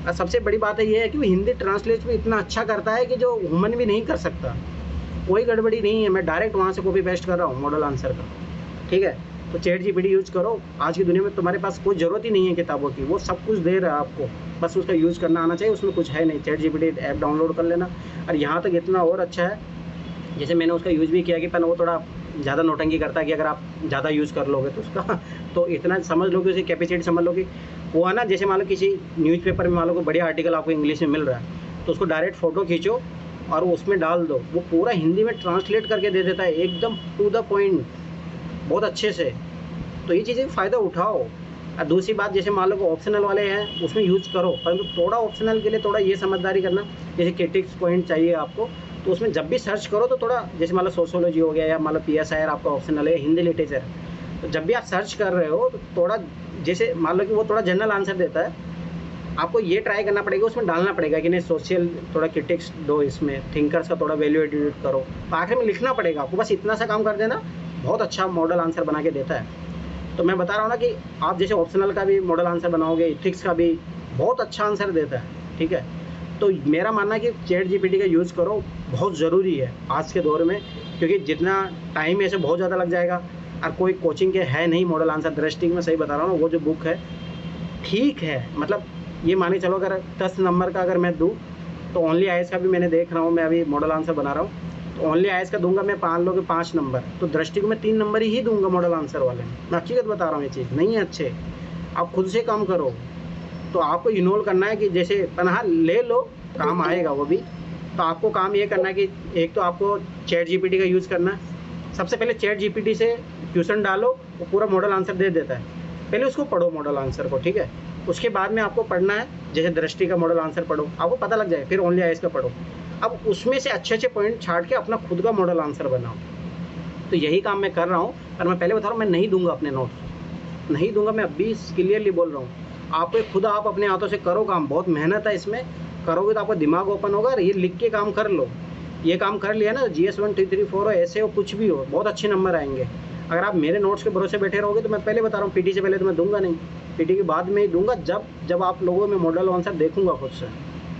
सबसे बड़ी बात है ये है कि वो हिंदी ट्रांसलेट भी इतना अच्छा करता है कि जो ह्यूमन भी नहीं कर सकता, कोई गड़बड़ी नहीं है। मैं डायरेक्ट वहाँ से कॉपी पेस्ट कर रहा हूँ मॉडल आंसर का, ठीक है। तो ChatGPT यूज़ करो। आज की दुनिया में तुम्हारे पास कोई ज़रूरत ही नहीं है किताबों की, वो सब कुछ दे रहा है आपको, बस उसका यूज़ करना आना चाहिए। उसमें कुछ है नहीं, ChatGPT ऐप डाउनलोड कर लेना। और यहाँ तक इतना और अच्छा है, जैसे मैंने उसका यूज़ भी किया कि पर वो थोड़ा ज़्यादा नोटंकी करता है कि अगर आप ज़्यादा यूज़ कर लोगे तो उसका तो इतना समझ लो कि उसकी कैपेसिटी समझ लो कि वो है ना, जैसे मान लो किसी न्यूज़पेपर में मान लो कोई बढ़िया आर्टिकल आपको इंग्लिश में मिल रहा है तो उसको डायरेक्ट फ़ोटो खींचो और उसमें डाल दो, वो पूरा हिंदी में ट्रांसलेट करके दे देता है एकदम टू द पॉइंट, बहुत अच्छे से। तो ये चीज़ें फ़ायदा उठाओ। और दूसरी बात, जैसे मान लो कि ऑप्शनल वाले हैं उसमें यूज़ करो, परंतु थोड़ा ऑप्शनल के लिए थोड़ा ये समझदारी करना, जैसे क्रिटिक्स पॉइंट चाहिए आपको तो उसमें जब भी सर्च करो तो थोड़ा, जैसे मान लो सोशियोलॉजी हो गया या मान लो PSI आपका ऑप्शनल है, हिंदी लिटरेचर, तो जब भी आप सर्च कर रहे हो तो थोड़ा, जैसे मान लो कि वो थोड़ा जनरल आंसर देता है, आपको ये ट्राई करना पड़ेगा, उसमें डालना पड़ेगा कि नहीं सोशल थोड़ा क्रिटिक्स दो, इसमें थिंकर्स का थोड़ा वैल्यू एडिट करो, तो आखिर में लिखना पड़ेगा आपको। बस इतना सा काम कर देना, बहुत अच्छा मॉडल आंसर बना के देता है। तो मैं बता रहा हूँ ना कि आप जैसे ऑप्शनल का भी मॉडल आंसर बनाओगे, इथिक्स का भी बहुत अच्छा आंसर देता है, ठीक है। तो मेरा मानना है कि ChatGPT का यूज़ करो, बहुत ज़रूरी है आज के दौर में, क्योंकि जितना टाइम ऐसे बहुत ज़्यादा लग जाएगा। और कोई कोचिंग के है नहीं मॉडल आंसर, दृष्टि में सही बता रहा हूँ, वो जो बुक है ठीक है, मतलब ये माने चलो अगर 10 नंबर का अगर मैं दूँ तो ओनली IAS का भी मैंने देख रहा हूँ, मैं अभी मॉडल आंसर बना रहा हूँ, तो ओनली IAS का दूंगा मैं 5 लोग 5 नंबर, तो दृष्टि को मैं 3 नंबर ही दूंगा मॉडल आंसर वाले में। मैं हकीकत बता रहा हूँ, ये चीज़ नहीं है अच्छे, आप खुद से काम करो। तो आपको इन्वॉल्व करना है कि जैसे पनाह ले लो, काम आएगा वो भी। तो आपको काम ये करना है कि एक तो आपको ChatGPT का यूज़ करना है। सबसे पहले ChatGPT से क्वेश्चन डालो, वो पूरा मॉडल आंसर दे देता है, पहले उसको पढ़ो मॉडल आंसर को, ठीक है। उसके बाद में आपको पढ़ना है, जैसे दृष्टि का मॉडल आंसर पढ़ो, आपको पता लग जाए, फिर ओनली IAS का पढ़ो। अब उसमें से अच्छे अच्छे पॉइंट छाट के अपना खुद का मॉडल आंसर बनाओ। तो यही काम मैं कर रहा हूँ। और मैं पहले बता रहा हूँ, मैं नहीं दूंगा अपने नोट्स, नहीं दूंगा, मैं अभी क्लियरली बोल रहा हूँ। आप खुद आप अपने हाथों से करो काम, बहुत मेहनत है इसमें, करोगे तो आपका दिमाग ओपन होगा। और ये लिख के काम कर लो, ये काम कर लिया ना, GS 1 2 3 4 हो, ऐसे हो, कुछ भी हो, बहुत अच्छे नंबर आएंगे। अगर आप मेरे नोट्स के भरोसे बैठे रहोगे तो मैं पहले बता रहा हूँ, PT से पहले तो मैं दूंगा नहीं, PT के बाद में ही दूंगा, जब आप लोगों में मॉडल आंसर देखूंगा खुद से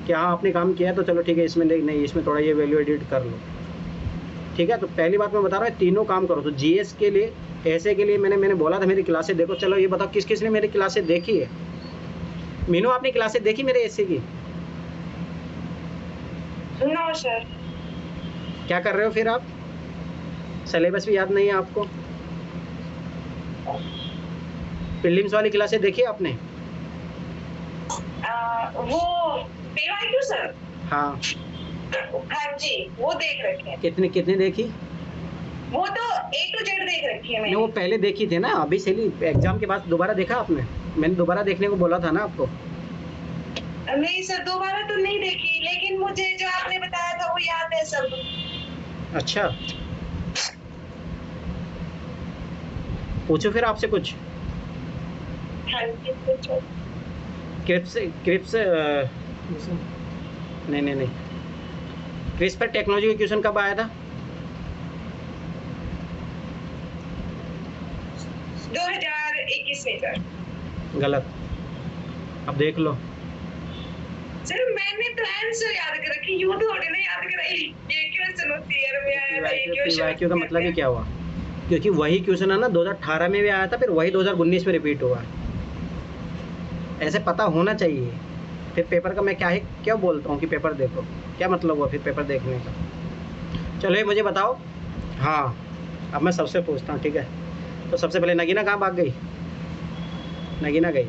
कि हाँ आपने काम किया तो चलो ठीक है, इसमें नहीं, इसमें थोड़ा ये वैल्यू एडिट कर लो, ठीक है। तो पहली बात मैं बता रहा हूँ, तीनों काम करो। तो GS के लिए, ऐसे के लिए मैंने बोला था मेरी क्लासें देखो। चलो ये बताओ किस किस ने मेरी क्लासें देखी है? मीनू, आपने क्लासें देखी मेरे ऐसे की? No sir. क्या कर रहे हो फिर आप? सिलेबस भी याद नहीं है आपको? प्रीलिम्स वाली क्लासें देखी आपने? वो PYQ सर? हाँ जी, वो देख रखे हैं। कितने देखी? वो तो A to Z देख रखी है मैंने। वो पहले देखी थी ना, अभी से एग्जाम के बाद दोबारा देखा आपने? मैंने दोबारा देखने को बोला था ना आपको। नहीं सर, दोबारा तो नहीं देखी, लेकिन मुझे जो आपने बताया था वो याद है सब। अच्छा, पूछो फिर आपसे कुछ। हाँ जी, पूछो। क्रिप्स नहीं, क्रिप्स पर टेक्नोलॉजी का क्वेश्चन कब आया था? 2021 में सर। गलत, अब देख लो। सर मैंने तो आंसर याद कर रखी, यूं थोड़ी ना याद कराई। ये क्वेश्चन होती है यार, मैं आया था ये PYQ का मतलब ही क्या हुआ? क्योंकि वही क्वेश्चन है ना 2018 में भी आया था, फिर वही 2019 में रिपीट हुआ। ऐसे पता होना चाहिए। फिर पेपर का मैं क्या बोलता हूँ कि पेपर देखो, क्या मतलब हुआ फिर पेपर देखने का? चलो ये मुझे बताओ। हाँ, अब मैं सबसे पूछता हूँ, ठीक है? तो सबसे पहले नगीना कहाँ भाग गई? नगीना गई।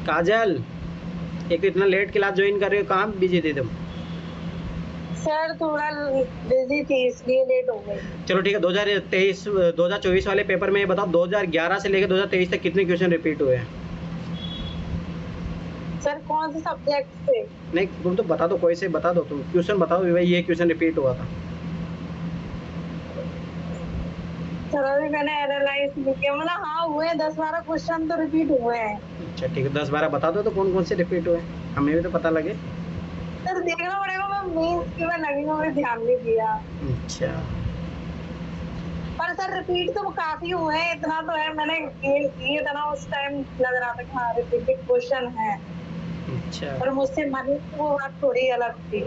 काजल, एक तो इतना लेट क्लास ज्वाइन कर रही हो, कहाँ बिजी थी तुम? सर थोड़ा बिजी थी इसलिए लेट हो गई। चलो ठीक है, 2024 वाले पेपर में ये बताओ 2011 से लेकर 2023 तक कितने क्वेश्चन रिपीट हुए हैं? सर कौन से सब्जेक्ट से? नहीं, तुम तो बता दो, कोई से बता दो, तुम क्वेश्चन बताओ भाई, ये क्वेश्चन रिपीट हुआ था। सर अभी मैंने एनालाइज नहीं किया, मतलब हाँ हुए 10-12 क्वेश्चन तो रिपीट हुए हैं। अच्छा ठीक है, 10-12 बता दो तो कौन कौन से रिपीट हुए, हमें भी तो पता लगे। सर देखना पड़ेगा, मैं मेंस की मैं नगीना में ध्यान नहीं दिया। अच्छा, पर सर रिपीट तो काफी हुए हैं, इतना तो है मैंने किए था ना उस टाइम, लग रहा था कि हाँ रिपीटेड क्वेश्चन है। अच्छा। पर मुझसे मनी वो बात थोड़ी अलग थी।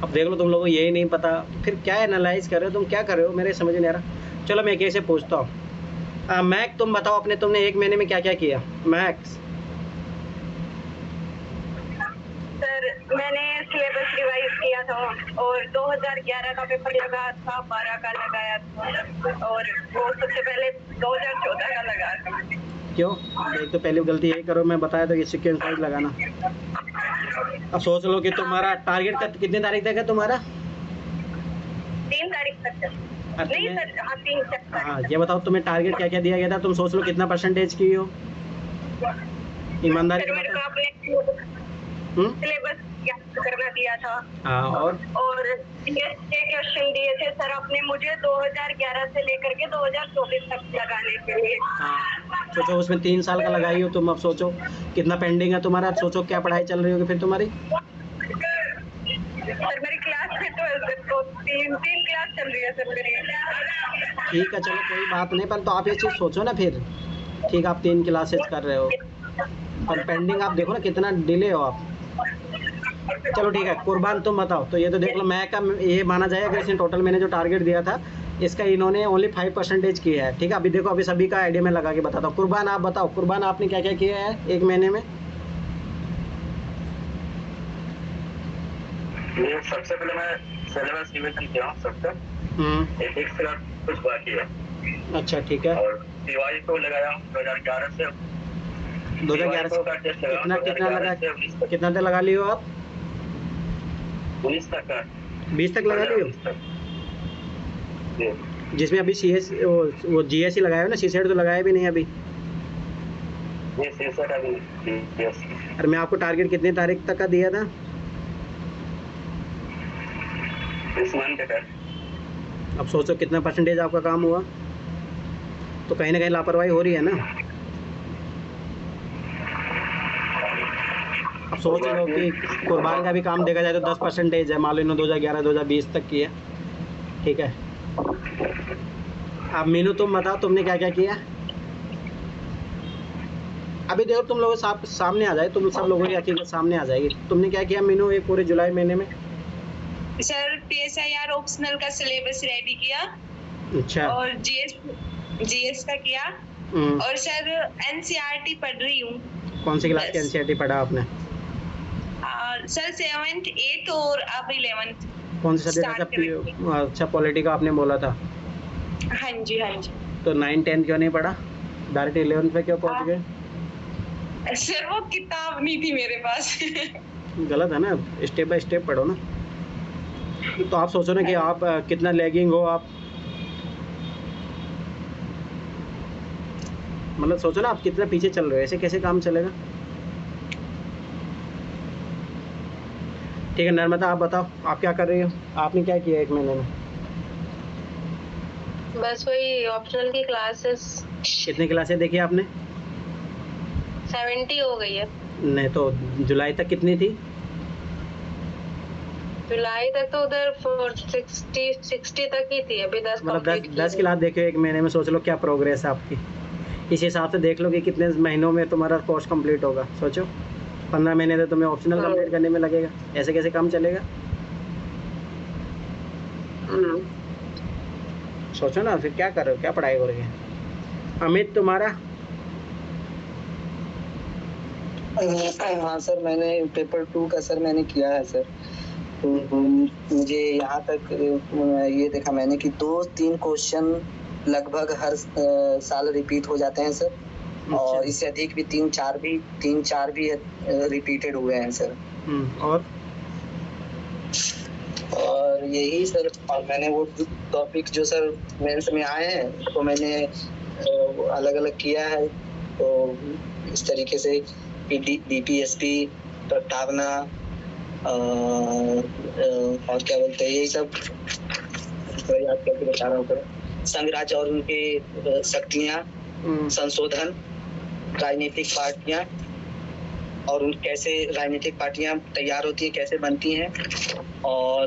अब देख लो, तुम लोगों को यही नहीं पता, फिर क्या एनालाइज कर रहे हो, तुम क्या कर रहे हो, मेरे समझ नहीं आ रहा। चलो मैं कैसे पूछता हूँ। मैक, तुम बताओ अपने, तुमने एक महीने में क्या क्या किया? मैक्स। सर मैंने सिलेबस रिवाइज किया था और 2011 का पेपर लगा था, 12 का लगाया था, और वो सबसे पहले 2014 का लगा था। क्यों? एक तो पहली गलती यही करो, मैं बताया था कि सीक्वेंस वाइज लगाना। अब सोच लो कि तुम्हारा टारगेट कितनी तारीख तक है तुम्हारा? 3 तारीख तक। नहीं सर, हाँ 3 तक। हाँ, ये बताओ तुम्हें टारगेट क्या क्या दिया गया था, तुम सोच लो कितना परसेंटेज की हो, ईमानदारी से बताओ। सिलेबस करना दिया था। हाँ, और क्वेश्चन दिए थे सर आपने मुझे 2011 से लेकर के 2024 तक लगाने के लिए। हाँ, सोचो उसमें 3 साल का लगाई हो तुम, अब सोचो कितना पेंडिंग है तुम्हारा, सोचो क्या पढ़ाई चल रही होगी फिर तुम्हारी। सर मेरी क्लास में तो तीन क्लास चल रही है सर मेरी। ठीक है, चलो कोई बात नहीं, पर तो आप ये चीज़ सोचो ना फिर। ठीक, आप 3 क्लासेस कर रहे हो, पर पेंडिंग आप देखो ना कितना डिले हो आप। चलो ठीक है, कुर्बान तुम बताओ। तो ये तो देख लो, मैं का ये माना जाएगा कि इसने टोटल मैंने जो टारगेट दिया था इसका इन्होंने ओनली 5% किया है। ठीक है, अभी देखो, अभी सभी का आइडिया में लगा के बताता हूँ। कुर्बान आप बताओ, कुर्बान आपने क्या क्या किया है एक महीने में? ये सबसे पहले मैं सिलेबस रिवीजन किया हूँ सबका। एथिक्स का कुछ बाकी है। अच्छा ठीक है। और सीवाई को लगाया हूँ 2011 से। 2011 से कितना तक लगा लियो आप? 19 तक का। 20 तक लगा लियो, जिसमें अभी CS वो GSE लगाया हो ना, CSET तो लगाया भी नहीं अभी। ये सीसेट अभी यस। और मैं आपको टारगेट कितनी तारीख तक का दिया था? इस मंथ का। अब सोचो कितना परसेंटेज आपका काम हुआ, तो कहीं ना कहीं लापरवाही हो रही है ना। अब सोच लो कि कुर्बान का भी काम देखा जाए तो 10% है, मान लो 2011-2020 तक की है। ठीक है, अब मीनू तुम बताओ तुमने क्या क्या किया? अभी देखो तुम लोग सामने आ जाए, तुम सब लोगों की हकीकत सामने आ जाएगी। तुमने क्या किया मीनू ये पूरे जुलाई महीने में? सर PSIR ऑप्शनल का सिलेबस रेडी किया। अच्छा। और GS का किया। और सर NCERT पढ़ रही हूँ। कौन सी क्लास की NCERT पढ़ा आपने? सर 7th 8th और अब 11th। कौन से सब्जेक्ट? अच्छा, पॉलिटी का आपने बोला था। हाँ जी हाँ जी। तो 9 10 क्यों नहीं पढ़ा, डायरेक्ट 11 पे क्यों पहुंच गए? सर वो किताब नहीं थी मेरे पास। गलत है ना, स्टेप बाय स्टेप पढ़ो ना। तो आप सोचो ना कि आप कितना लैगिंग हो आप, मतलब सोचो ना आप कितना पीछे चल रहे हो, ऐसे कैसे काम चलेगा। ठीक है नर्मदा आप बताओ आप क्या कर रही हो, आपने क्या किया 1 महीने में? बस वही ऑप्शनल की क्लासेस। कितनी क्लासें देखी आपने? 70 हो गई है। नहीं तो जुलाई तक कितनी थी? जुलाई तक तो उधर 60 तक ही थी, अभी 10 मतलब कंप्लीट 10 क्लास देखो 1 महीने में, सोच लो क्या प्रोग्रेस है आपकी। इस हिसाब से देख लो कि कितने महीनों में तुम्हारा कोर्स कंप्लीट होगा। सोचो 15 महीने तो तुम्हें ऑप्शनल कंप्लीट करने में लगेगा, ऐसे कैसे काम चलेगा। सोचो ना फिर क्या कर रहे हो, क्या पढ़ाई हो रही है। अमित तुम्हारा? हाँ सर, मैंने पेपर 2 का सर मैंने किया है सर। तो मुझे यहाँ तक ये देखा मैंने कि 2-3 क्वेश्चन लगभग हर साल रिपीट हो जाते हैं सर। और इससे अधिक भी 3-4 भी रिपीटेड हुए हैं सर। और यही सर, और मैंने वो टॉपिक जो सर मेंस में आए हैं तो मैंने अलग अलग किया है। तो इस तरीके से DPSP, प्रस्तावना और क्या बोलते हैं, यही सब याद करके बता रहा हूँ सर। संघराज्य और उनके शक्तियाँ, संशोधन, राजनीतिक पार्टियाँ और कैसे राजनीतिक पार्टियाँ तैयार होती है, कैसे बनती हैं, और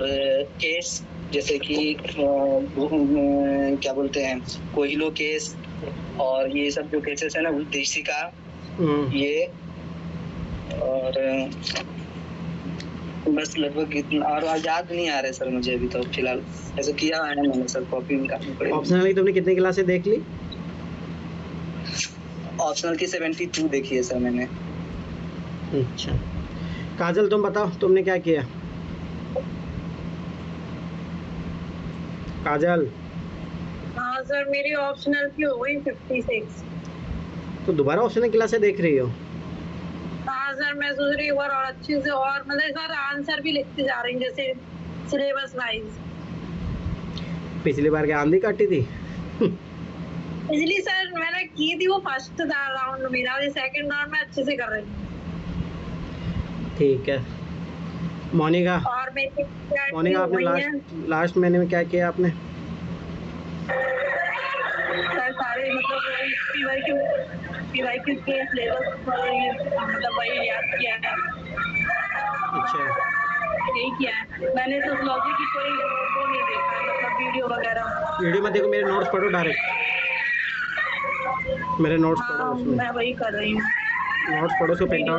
केस जैसे कि क्या बोलते हैं कोहिलो केस और ये सब जो केसेस है ना, उद्देशिका ये, और बस लगभग इतना, और याद नहीं आ रहे सर मुझे अभी तो फिलहाल। ऐसे किया है मैंने सर, कॉपी निकालनी पड़ेगी। ऑप्शनल तुमने कितनी क्लासें देख ली? ऑप्शनल की 72 देखी है सर मैंने। अच्छा काजल तुम बताओ तुमने क्या किया? काजल? हाँ सर मेरी ऑप्शनल की हो गई 56। तो दोबारा ऑप्शनल क्लासें देख रही हो? हाँ सर मैं सोच रही हूँ और अच्छे से, और मतलब सर आंसर भी लिखते जा रही हूँ जैसे सिलेबस वाइज। पिछली बार क्या आंधी काटी थी? पिछली सर मैंने की थी वो फर्स्ट राउंड मेरा, सेकंड राउंड में अच्छे से कर रही हूँ। ठीक है मोनिका? और मोनिका आपने लास्ट महीने में क्या किया आपने? सर सारे मतलब PYQ के सिलेबस मतलब वही याद किया है। अच्छा यही किया है मैंने। सोशियोलॉजी की कोई वो नहीं देखा, मतलब वीडियो वगैरह। वीडियो मत देखो, मेरे नोट्स पढ़ो डायरेक्ट, मेरे नोट्स पढ़ो उसमें। मैं वही कर रही हूँ, नोट्स पढ़ो, उसको प्रिंट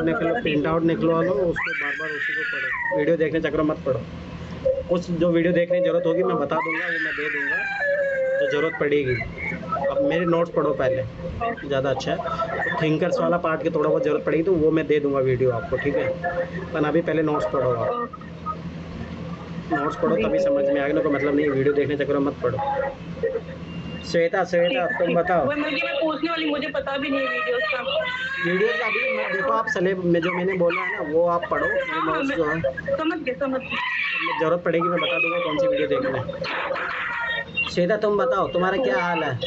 आउट निकलवा लो, उसको बार बार उसी को पढ़ो, वीडियो देखने चक्कर मत पढ़ो। उस जो वीडियो देखने की ज़रूरत होगी मैं बता दूंगा, वो मैं दे दूंगा जो ज़रूरत पड़ेगी। अब मेरे नोट्स पढ़ो पहले, ज़्यादा अच्छा है। तो थिंकर्स वाला पार्ट की थोड़ा बहुत ज़रूरत पड़ेगी तो वो मैं दे दूंगा वीडियो आपको, ठीक है। पर अभी पहले नोट्स पढ़ो, आप नोट्स पढ़ो तभी समझ में आएगा ना, कोई मतलब नहीं वीडियो देखने चक्कर मत पढ़ो। श्वेता तुम बताओ। मैं पूछने वाली, मुझे पता भी नहीं वीडियोस का। वीडियोस अभी मैं देखो, आप सलेब में जो मैंने बोला है ना वो आप पढ़ो, मेरे नोट्स जो है समझ गए। ज़रूरत पड़ेगी मैं बता दूंगा कौन सी वीडियो देखना है। श्वेता तुम बताओ तुम्हारा क्या हाल है?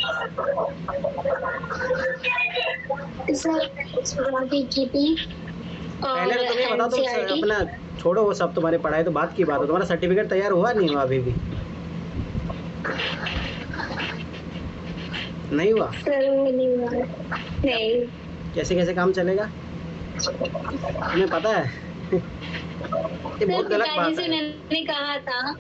पहले तो तुम्हें बता दो अपना, छोड़ो वो सब, तुम्हारी पढ़ाई तो बात की बात है। तुम्हारा सर्टिफिकेट तैयार हुआ नहीं हुआ अभी भी? नहीं हुआ? नहीं। कैसे काम चलेगा तुम्हें पता है? ये बहुत गलत बात है। मैंने कहा था,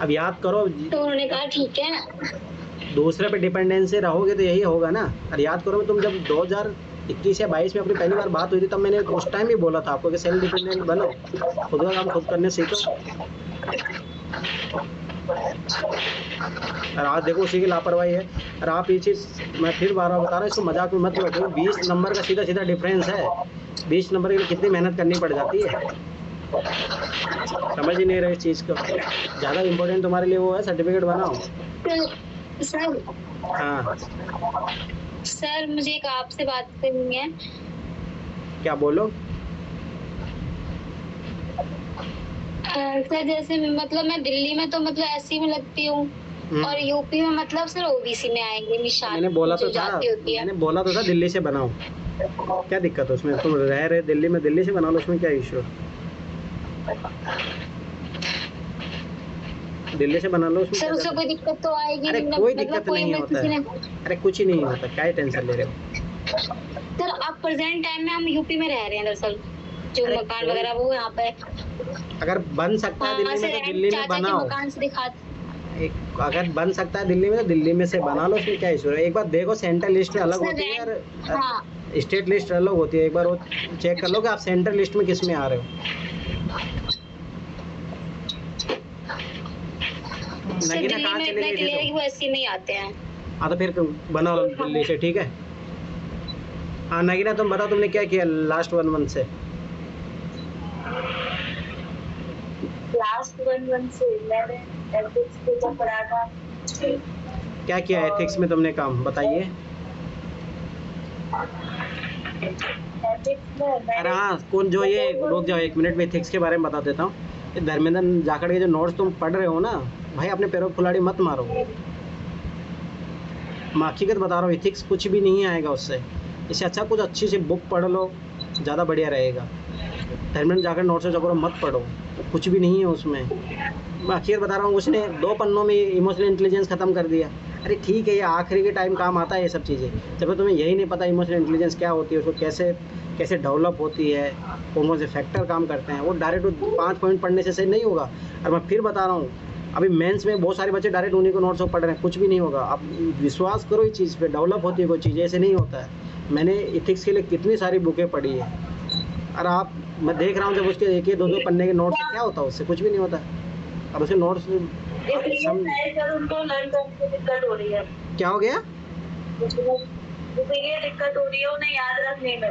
अब याद करो तो उन्होंने कहा ठीक है। दूसरे पे डिपेंडेंसी रहोगे तो यही होगा ना। और याद करो तुम जब 2021 या 22 में अपनी पहली बार बात हुई थी तब मैंने उस टाइम भी बोला था आपको कि सेल्फ डिपेंडेंट बनो, खुद का काम खुद करने सीखो। और आज देखो उसी की लापरवाही है। और आप ये चीज़ मैं फिर बार बता रहा हूँ, इसको मजाक में मत लो। 20 नंबर का सीधा डिफरेंस है, 20 नंबर के लिए कितनी मेहनत करनी पड़ जाती है, समझ ही नहीं रहे इस चीज़ को। ज़्यादा इम्पोर्टेंट तुम्हारे लिए वो है सर्टिफिकेट बनाओ। सर हाँ सर मुझे एक आपसे बात करनी है। क्या बोलो? सर जैसे मतलब मैं दिल्ली में तो मतलब एससी में लगती हूँ और यूपी में मतलब सर ओबीसी में आएंगे निशान। मैंने बोला तो था दिल्ली से बनाओ, क्या दिक्कत है उसमें? तुम रह रहे दिल्ली में, दिल्ली से बना लो, उसमें क्या इशू? दिल्ली से बना लो उसमें सर उससे कोई दिक्कत तो आएगी नहीं। नहीं, कोई दिक्कत नहीं होता है। अरे कुछ ही नहीं होता, क्या टेंशन ले रहे हो? सर आप प्रेजेंट टाइम में हम यूपी में रह रहे हैं दरअसल, जो मकान वगैरह वो यहाँ पे अगर बन सकता है दिल्ली में तो दिल्ली में बनाओ। मकान से दिखा अगर बन सकता है दिल्ली में तो दिल्ली में से बना लो, उसमें क्या इशू है? एक बार देखो, सेंट्रल लिस्ट अलग होती है और स्टेट लिस्ट अलग होती है। एक बार वो चेक कर लो कि आप सेंट्रल लिस्ट में किस में आ रहे हो। नगीना कहाँ चले गई? वो ऐसे नहीं आते हैं। हाँ तो फिर बना लो दिल्ली से, ठीक है। हाँ नगीना तुम बताओ, तुमने क्या किया लास्ट 1 मंथ से? लास्ट 1 मंथ से मैंने एथिक्स को पढ़ा था। क्या किया एथिक्स में तुमने काम, बताइए। अरे हाँ, कौन जो ये रुक जाओ 1 मिनट में एथिक्स के बारे में बता देता हूँ। ये धर्मेंद्र जाखड़ के जो नोट्स तुम पढ़ रहे हो ना भाई, अपने पैरों पर कुल्हाड़ी मत मारो। मैं हकीकत बता रहा हूँ, एथिक्स कुछ भी नहीं आएगा उससे। इससे अच्छा कुछ अच्छी सी बुक पढ़ लो, ज़्यादा बढ़िया रहेगा। धर्मेंद्र जाखड़ नोट्स से मत पढ़ो, कुछ भी नहीं है उसमें। मैं आखिर बता रहा हूँ, उसने 2 पन्नों में इमोशनल इंटेलिजेंस ख़त्म कर दिया। अरे ठीक है, ये आखिरी के टाइम काम आता है ये सब चीज़ें। जब तुम्हें यही नहीं पता इमोशनल इंटेलिजेंस क्या होती है, उसको कैसे डेवलप होती है, कौन से फैक्टर काम करते हैं, वो डायरेक्ट 5 पॉइंट पढ़ने से सही नहीं होगा। और मैं फिर बता रहा हूँ, अभी मेंस में बहुत सारे बच्चे डायरेक्ट उन्हीं को नोट्स पढ़ रहे हैं, कुछ भी नहीं होगा। आप विश्वास करो इस चीज़ पे, डेवलप होती है कोई चीज़, ऐसे नहीं होता है। मैंने एथिक्स के लिए कितनी सारी बुकें पढ़ी है, और मैं देख रहा हूँ जब उसके 1-2 पन्ने के नोट्स से क्या होता है, उससे कुछ भी नहीं होता। अब उसके नोट्स उनको लर्न करने में दिक्कत हो रही है। क्या हो गया? ये दिक्कत हो रही है उन्हें याद रखने में।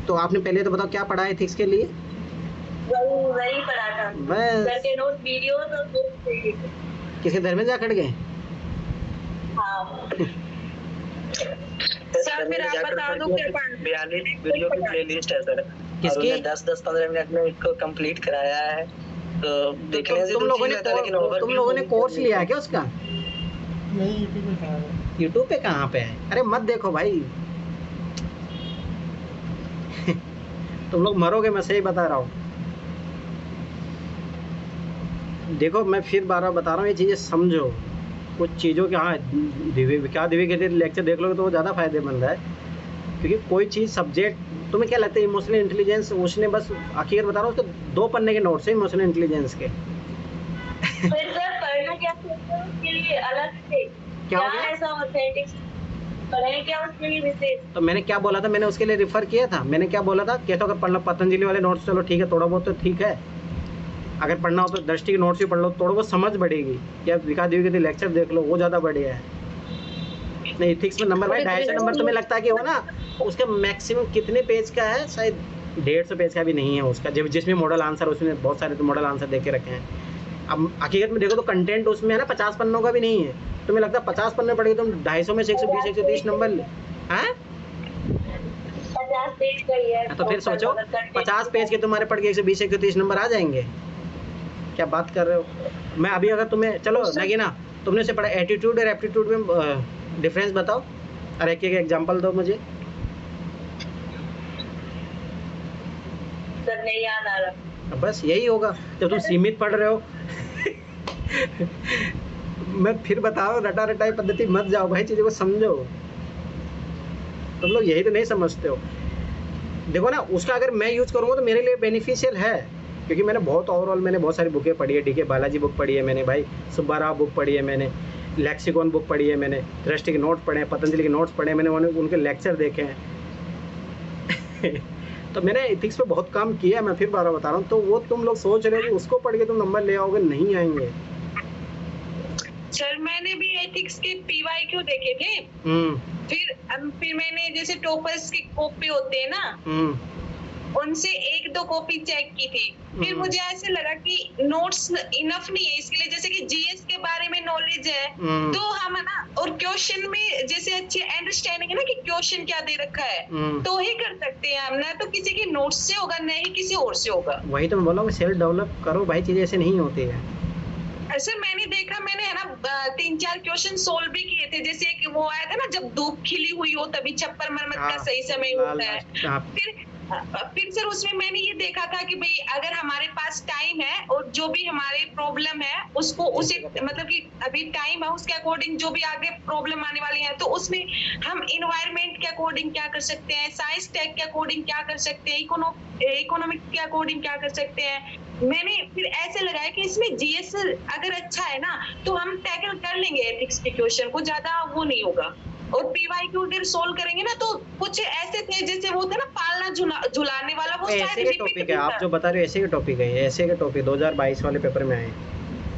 तो आपने पहले तो बताओ क्या पढ़ा है एथिक्स के लिए? वही पढ़ा था बस। नोट वीडियो तो किसके धर्मेंद्र जाखड़ गए? हाँ। सर फिर आप बता दो कि 42 वीडियो की प्लेलिस्ट है सर। किसकी? 10-15 मिनट में इसको कंप्लीट कराया है। तो देखने से तुम लोगों ने कोर्स लिया है क्या उसका? नहीं, यूट्यूब पे कहाँ पे है? अरे मत देखो भाई तुम लोग मरोगे, मैं सही बता रहा हूँ। देखो मैं फिर बार बता रहा हूँ, ये चीज़ें समझो कुछ चीज़ों के। हाँ दिव्य के लेक्चर देख लोगे तो वो ज़्यादा फायदेमंद है, क्योंकि कोई चीज़ सब्जेक्ट तुम्हें क्या लगता है इमोशनल इंटेलिजेंस, उसने बस हकीकत बता रहा हूँ, उसके 2 पन्ने के नोट्स हैं इमोशनल इंटेलिजेंस के। फिर सर पढ़ना क्या उसके लिए अलग से क्या हो गया? ऐसा ऑथेंटिक्स पढ़ेंगे क्या उसके लिए विशेष? तो मैंने क्या बोला था, मैंने उसके लिए रेफर किया था। मैंने क्या बोला था, कहता अगर पढ़ना पतंजलि वाले नोट्स, चलो ठीक है, थोड़ा बहुत तो ठीक है। अगर पढ़ना हो तो दृष्टि के नोट्स ही पढ़ लो, थोड़ा बहुत समझ बढ़ेगी। या विकास देवी के लेक्चर देख लो, वो ज़्यादा बढ़िया है। नहीं एथिक्स में नंबर भाई 250 नंबर तुम्हें लगता है कि हो ना, उसका मैक्सिमम कितने पेज का है? शायद 150 पेज का भी नहीं है उसका, जिसमें मॉडल आंसर, उसने बहुत सारे तो मॉडल आंसर दे के रखे हैं। अब हकीकत में देखो तो कंटेंट उसमें है ना 50 पन्नों का भी नहीं है। तुम्हें लगता है 50 पन्ने पढ़ेगी तुम 250 में से 120-130 नंबर ले? हैं? 50 पेज का ही है। तो फिर सोचो 50 पेज के तुम्हारे पढ़ के 120-130 नंबर आ जाएंगे? क्या बात कर रहे हो? मैं अभी अगर तुम्हें, चलो नगीना तुमने से पढ़ा, एटीट्यूड और एप्टीट्यूड में डिफरेंस बताओ और एक एग्जांपल दो मुझे। सर नहीं याद आ रहा। बस यही होगा जब तुम सीमित पढ़ रहे हो मैं फिर बताओ, रटा रटाई पद्धति मत जाओ भाई, चीज़ों को समझो। तुम लोग यही तो नहीं समझते हो। देखो ना, उसका अगर मैं यूज़ करूँगा तो मेरे लिए बेनिफिशियल है, क्योंकि मैंने बहुत सारी बुकें पढ़ी है। डीके बालाजी बुक पढ़ी है मैंने, भाई सुब्बा राव बुक पढ़ी है मैंने, लेक्सिकॉन बुक पढ़ी है मैंने, दृष्टि के नोट्स पढ़े हैं, पतंजलि के नोट्स पढ़े हैं मैंने, उनके लेक्चर देखे हैं तो मैंने एथिक्स पे बहुत काम किया है। मैं फिर बार बता रहा हूँ। तो वो तुम लोग सोच रहे हो कि उसको पढ़ के तुम नंबर ले आओगे, नहीं आएंगे। सर मैंने भी एथिक्स के PYQ देखे थे। फिर मैंने जैसे टॉपर्स की कॉपी होते हैं ना, उनसे 1-2 कॉपी चेक की थी। फिर मुझे ऐसे लगा कि नोट्स इनफ नहीं है इसके लिए। जैसे कि जीएस के बारे में नॉलेज नॉलेज है तो हम है ना, और क्वेश्चन में जैसे अच्छी अंडरस्टैंडिंग है ना कि क्वेश्चन क्या दे रखा है तो ही कर सकते हैं हम, ना तो किसी की नोट से होगा, ना ही किसी और से होगा। वही तो मैं बोला, सेल्फ डेवलप करो भाई, चीजें ऐसे नहीं होती है। सर मैंने देखा, मैंने है ना 3-4 क्वेश्चन सोल्व भी किए थे। जैसे एक वो आया था ना, जब धूप खिली हुई हो तभी छप्पर मरम्मत का सही समय होता है। फिर सर उसमें मैंने ये देखा था कि भाई अगर हमारे पास टाइम है और जो भी हमारे प्रॉब्लम है उसको उसी मतलब कि अभी टाइम है उसके अकॉर्डिंग जो भी आगे प्रॉब्लम आने वाली है तो उसमें हम इन्वायरमेंट के अकॉर्डिंग क्या कर सकते हैं, साइंस टेक के अकॉर्डिंग क्या कर सकते हैं, इकोनॉमिक के अकॉर्डिंग क्या कर सकते हैं। मैंने फिर ऐसे लगाया कि इसमें जीएस अगर अच्छा है ना तो हम टैकल कर लेंगे एथिक्स के क्वेश्चन को, ज्यादा वो नहीं होगा। और पीवाईक्यू अगर सोल्व करेंगे ना तो कुछ ऐसे थे जैसे वो था ना पालना झुलाने वाला, वो ऐसे के टॉपिक है आप जो बता रहे हो, ऐसे के टॉपिक है, ऐसे के टॉपिक 2022 वाले पेपर में आए,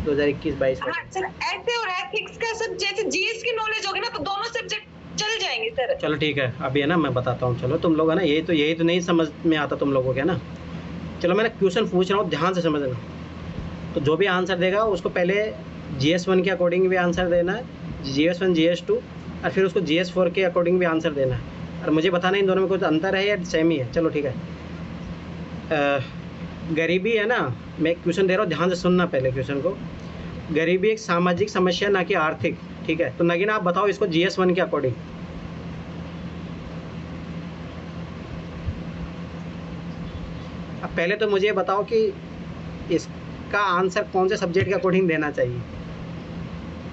2021-22 वाले। हाँ सर, ऐसे और एथिक्स का सब जैसे जीएस की नॉलेज होगी ना तो दोनों सब्जेक्ट चल जाएंगे सर। चलो ठीक है, अभी है ना मैं बताता हूँ। चलो तुम लोग है ना यही तो नहीं समझ में आता तुम लोगों के ना। चलो मैं क्वेश्चन पूछ रहा हूँ, ध्यान से समझना। तो जो भी आंसर देगा उसको पहले GS1 के अकॉर्डिंग भी आंसर देना है, GS1 GS2, और फिर उसको GS4 के अकॉर्डिंग भी आंसर देना है। और मुझे बताना इन दोनों में कुछ अंतर है या सेम ही है। चलो ठीक है। गरीबी है ना, मैं एक क्वेश्चन दे रहा हूँ, ध्यान से सुनना पहले क्वेश्चन को। गरीबी एक सामाजिक समस्या ना कि आर्थिक, ठीक है। तो नगीना आप बताओ इसको GS1 के अकॉर्डिंग। अब पहले तो मुझे बताओ कि इसका आंसर कौन से सब्जेक्ट के अकॉर्डिंग देना चाहिए।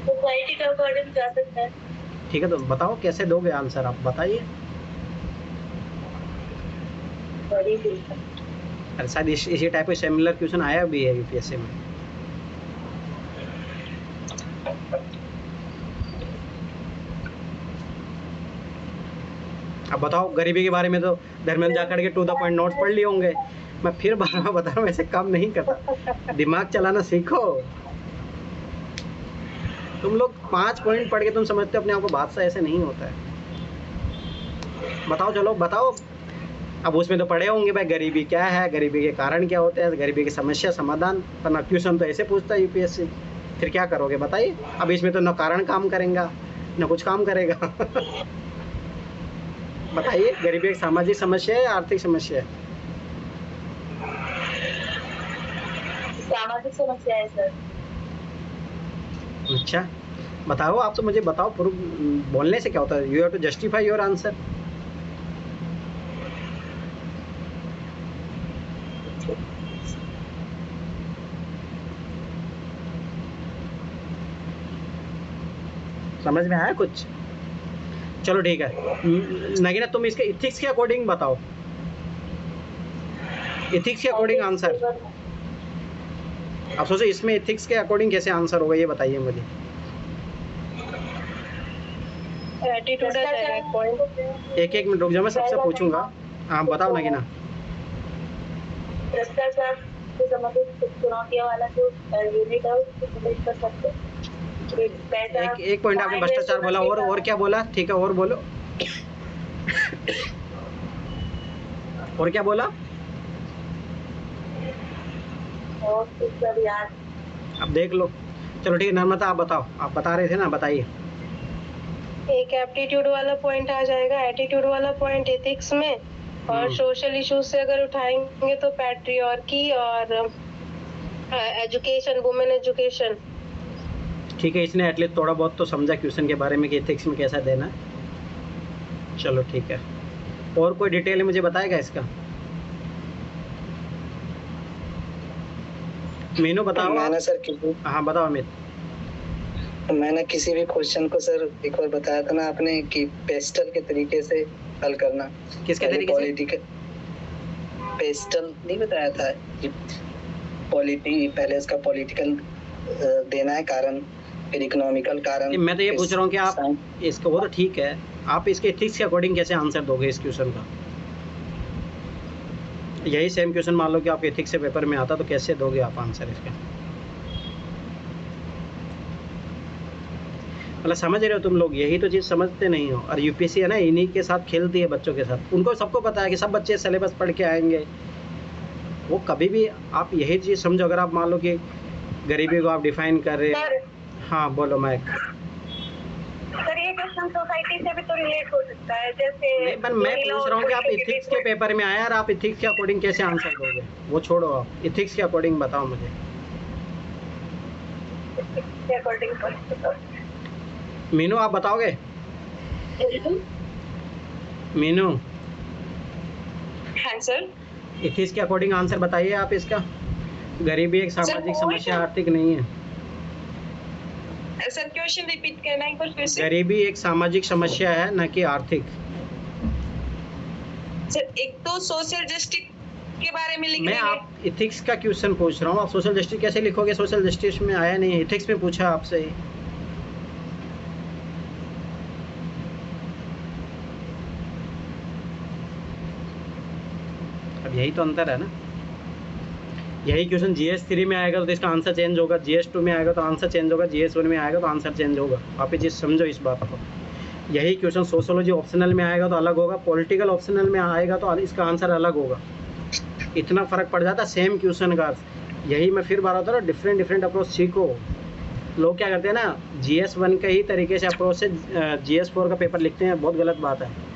सोसाइटी के अकॉर्डिंग जा सकता है। ठीक है, तो बताओ कैसे दोगे आंसर, आप बताइए। अरे शायद इसी टाइप का सिमिलर क्वेश्चन आया भी है यूपीएससी में। अब बताओ, गरीबी के बारे में तो धर्मेंद्र जाखड़ के टू द पॉइंट नोट्स पढ़ लिए होंगे, मैं फिर बार बार बता रहा हूँ, ऐसे काम नहीं करता। दिमाग चलाना सीखो। तुम लोग 5 पॉइंट पढ़ के तुम समझते हो अपने आप को बादशाह, ऐसे नहीं होता है। बताओ, चलो बताओ। अब उसमें तो पढ़े होंगे भाई, गरीबी क्या है, गरीबी के कारण क्या होते हैं, गरीबी की समस्या समाधान, पर ना क्वेश्चन तो ऐसे पूछता है यूपीएससी। फिर क्या करोगे बताइए। अब इसमें तो न कारण काम करेगा न कुछ काम करेगा। बताइए, गरीबी एक सामाजिक समस्या है या आर्थिक समस्या है? सामाजिक समस्या है सर। अच्छा बताओ, आप तो मुझे बताओ, प्रूफ बोलने से क्या होता है? You have to justify your answer. समझ में आया कुछ? चलो ठीक है नगीना, तुम इसके इथिक्स के अकॉर्डिंग बताओ, इथिक्स के अकॉर्डिंग आंसर। अब सोचो इसमें इथिक्स के अकॉर्डिंग कैसे आंसर होगा, ये बताइए मुझे। एटीट्यूड है पॉइंट। एक मिनट रुक जाओ, मैं सबसे पूछूंगा। हाँ बताओ नगीना। भ्रष्टाचार से संबंधित चुनौतियों वाला जो यूनिट है उसको सबमिट कर सकते हैं। एक पॉइंट आपने भ्रष्टाचार बोला, और क्या बोला? ठीक है, और बोलो। और क्या बोला? और सब याद। अब देख लो। चलो ठीक है नर्मदा, आप बताओ, आप बता रहे थे ना, बताइए। एक एप्टीट्यूड वाला पॉइंट आ जाएगा, एटीट्यूड वाला पॉइंट एथिक्स में, और सोशल इश्यूज से अगर उठाएंगे तो पैट्रियार्की और एजुकेशन, वुमेन एजुकेशन। ठीक है, इसने एटलीस्ट थोड़ा बहुत तो समझा क्वेश्चन के बारे में कि एथिक्स में कैसा देना है। चलो ठीक है, और कोई डिटेल मुझे बताएगा इसका? मीनू बताओ। मैंने सर हाँ बताओ अमित। मैंने किसी भी क्वेश्चन को सर एक बार बताया था ना आपने कि पेस्टल के तरीके से हल करना। किसके तरीके से? पेस्टल नहीं बताया था कि पहले इसका पॉलिटिकल देना है कारण, फिर इकोनॉमिकल कारण। मैं तो ये पूछ रहा हूँ कि आप इसको, वो तो ठीक है, आप इसके एथिक्स के अकॉर्डिंग कैसे आंसर दोगे इस क्वेश्चन का? यही सेम क्वेश्चन मान लो कि आप एथिक्स से पेपर में आता तो कैसे दोगे आप आंसर इसका? मतलब समझ रहे हो तुम लोग, यही तो चीज़ समझते नहीं हो। और यूपीएससी है ना, इन्हीं के साथ खेलती है बच्चों के साथ। उनको सबको पता है कि सब बच्चे सिलेबस पढ़ के आएंगे। वो कभी भी आप यही चीज़ समझो, अगर आप मान लो कि गरीबी को आप डिफाइन कर रहे हो। हाँ बोलो माइक। सर ये क्वेश्चन सोसाइटी से भी तो रिलेट हो सकता है, जैसे नहीं पर मैं पूछ रहा हूँ कि आप इथिक्स के पेपर में आया और आप इथिक्स के अकॉर्डिंग कैसे आंसर दोगे, वो छोड़ो, आप इथिक्स के अकॉर्डिंग बताओ मुझे। के अकॉर्डिंग मीनू आप बताओगे? मीनू हाँ सर, इथिक्स के अकॉर्डिंग आंसर बताइए आप इसका। गरीबी एक सामाजिक समस्या, आर्थिक नहीं है। सर क्वेश्चन रिपीट करना एक बार फिर से। गरीबी एक सामाजिक समस्या है, न कि आर्थिक। सर एक तो सोशल जस्टिस के बारे में लिख मैं रहे हैं। आप इथिक्स का क्वेश्चन पूछ रहा हूँ, आप सोशल जस्टिस कैसे लिखोगे? सोशल जस्टिस में आया नहीं, इथिक्स में पूछा आपसे ही। अब यही तो अंतर है ना। यही क्वेश्चन GS 3 में आएगा तो इसका आंसर चेंज होगा, GS 2 में आएगा तो आंसर चेंज होगा, GS 1 में आएगा तो आंसर चेंज होगा। आप ये चीज़ समझो इस बात को। यही क्वेश्चन सोशोलॉजी ऑप्शनल में आएगा तो अलग होगा, पॉलिटिकल ऑप्शनल में आएगा तो इसका आंसर अलग होगा। इतना फ़र्क पड़ जाता है सेम क्वेश्चन का। यही मैं फिर बार होता है, डिफरेंट अप्रोच सीखो। लोग क्या करते हैं ना, GS 1 के ही तरीके से अप्रोच से GS 4 का पेपर लिखते हैं, बहुत गलत बात है।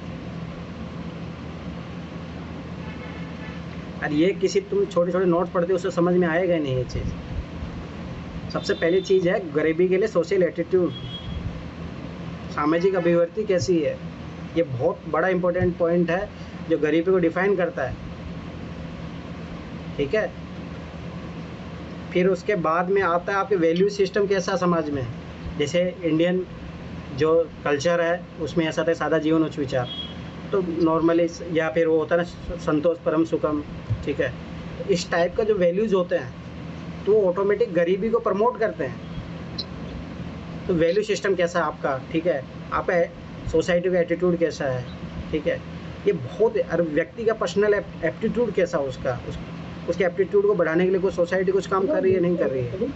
और ये किसी तुम छोटे छोटे नोट्स पढ़ते हो उससे समझ में आएगा नहीं ये चीज़। सबसे पहली चीज़ है गरीबी के लिए सोशल एटीट्यूड, सामाजिक अभिव्यक्ति कैसी है। ये बहुत बड़ा इंपॉर्टेंट पॉइंट है जो गरीबी को डिफाइन करता है, ठीक है। फिर उसके बाद में आता है आपके वैल्यू सिस्टम कैसा समाज में। जैसे इंडियन जो कल्चर है उसमें ऐसा था सादा जीवन उच्च विचार, तो नॉर्मली, या फिर वो होता है ना संतोष परम सुखम, ठीक है। तो इस टाइप का जो वैल्यूज़ होते हैं तो वो ऑटोमेटिक गरीबी को प्रमोट करते हैं। तो वैल्यू सिस्टम कैसा है आपका, ठीक है, आपका सोसाइटी का एटीट्यूड कैसा है, ठीक है। ये बहुत, और व्यक्ति का पर्सनल एप्टीट्यूड कैसा उसका, उसके एप्टीट्यूड को बढ़ाने के लिए कोई सोसाइटी कुछ काम कर रही है नहीं कर रही है।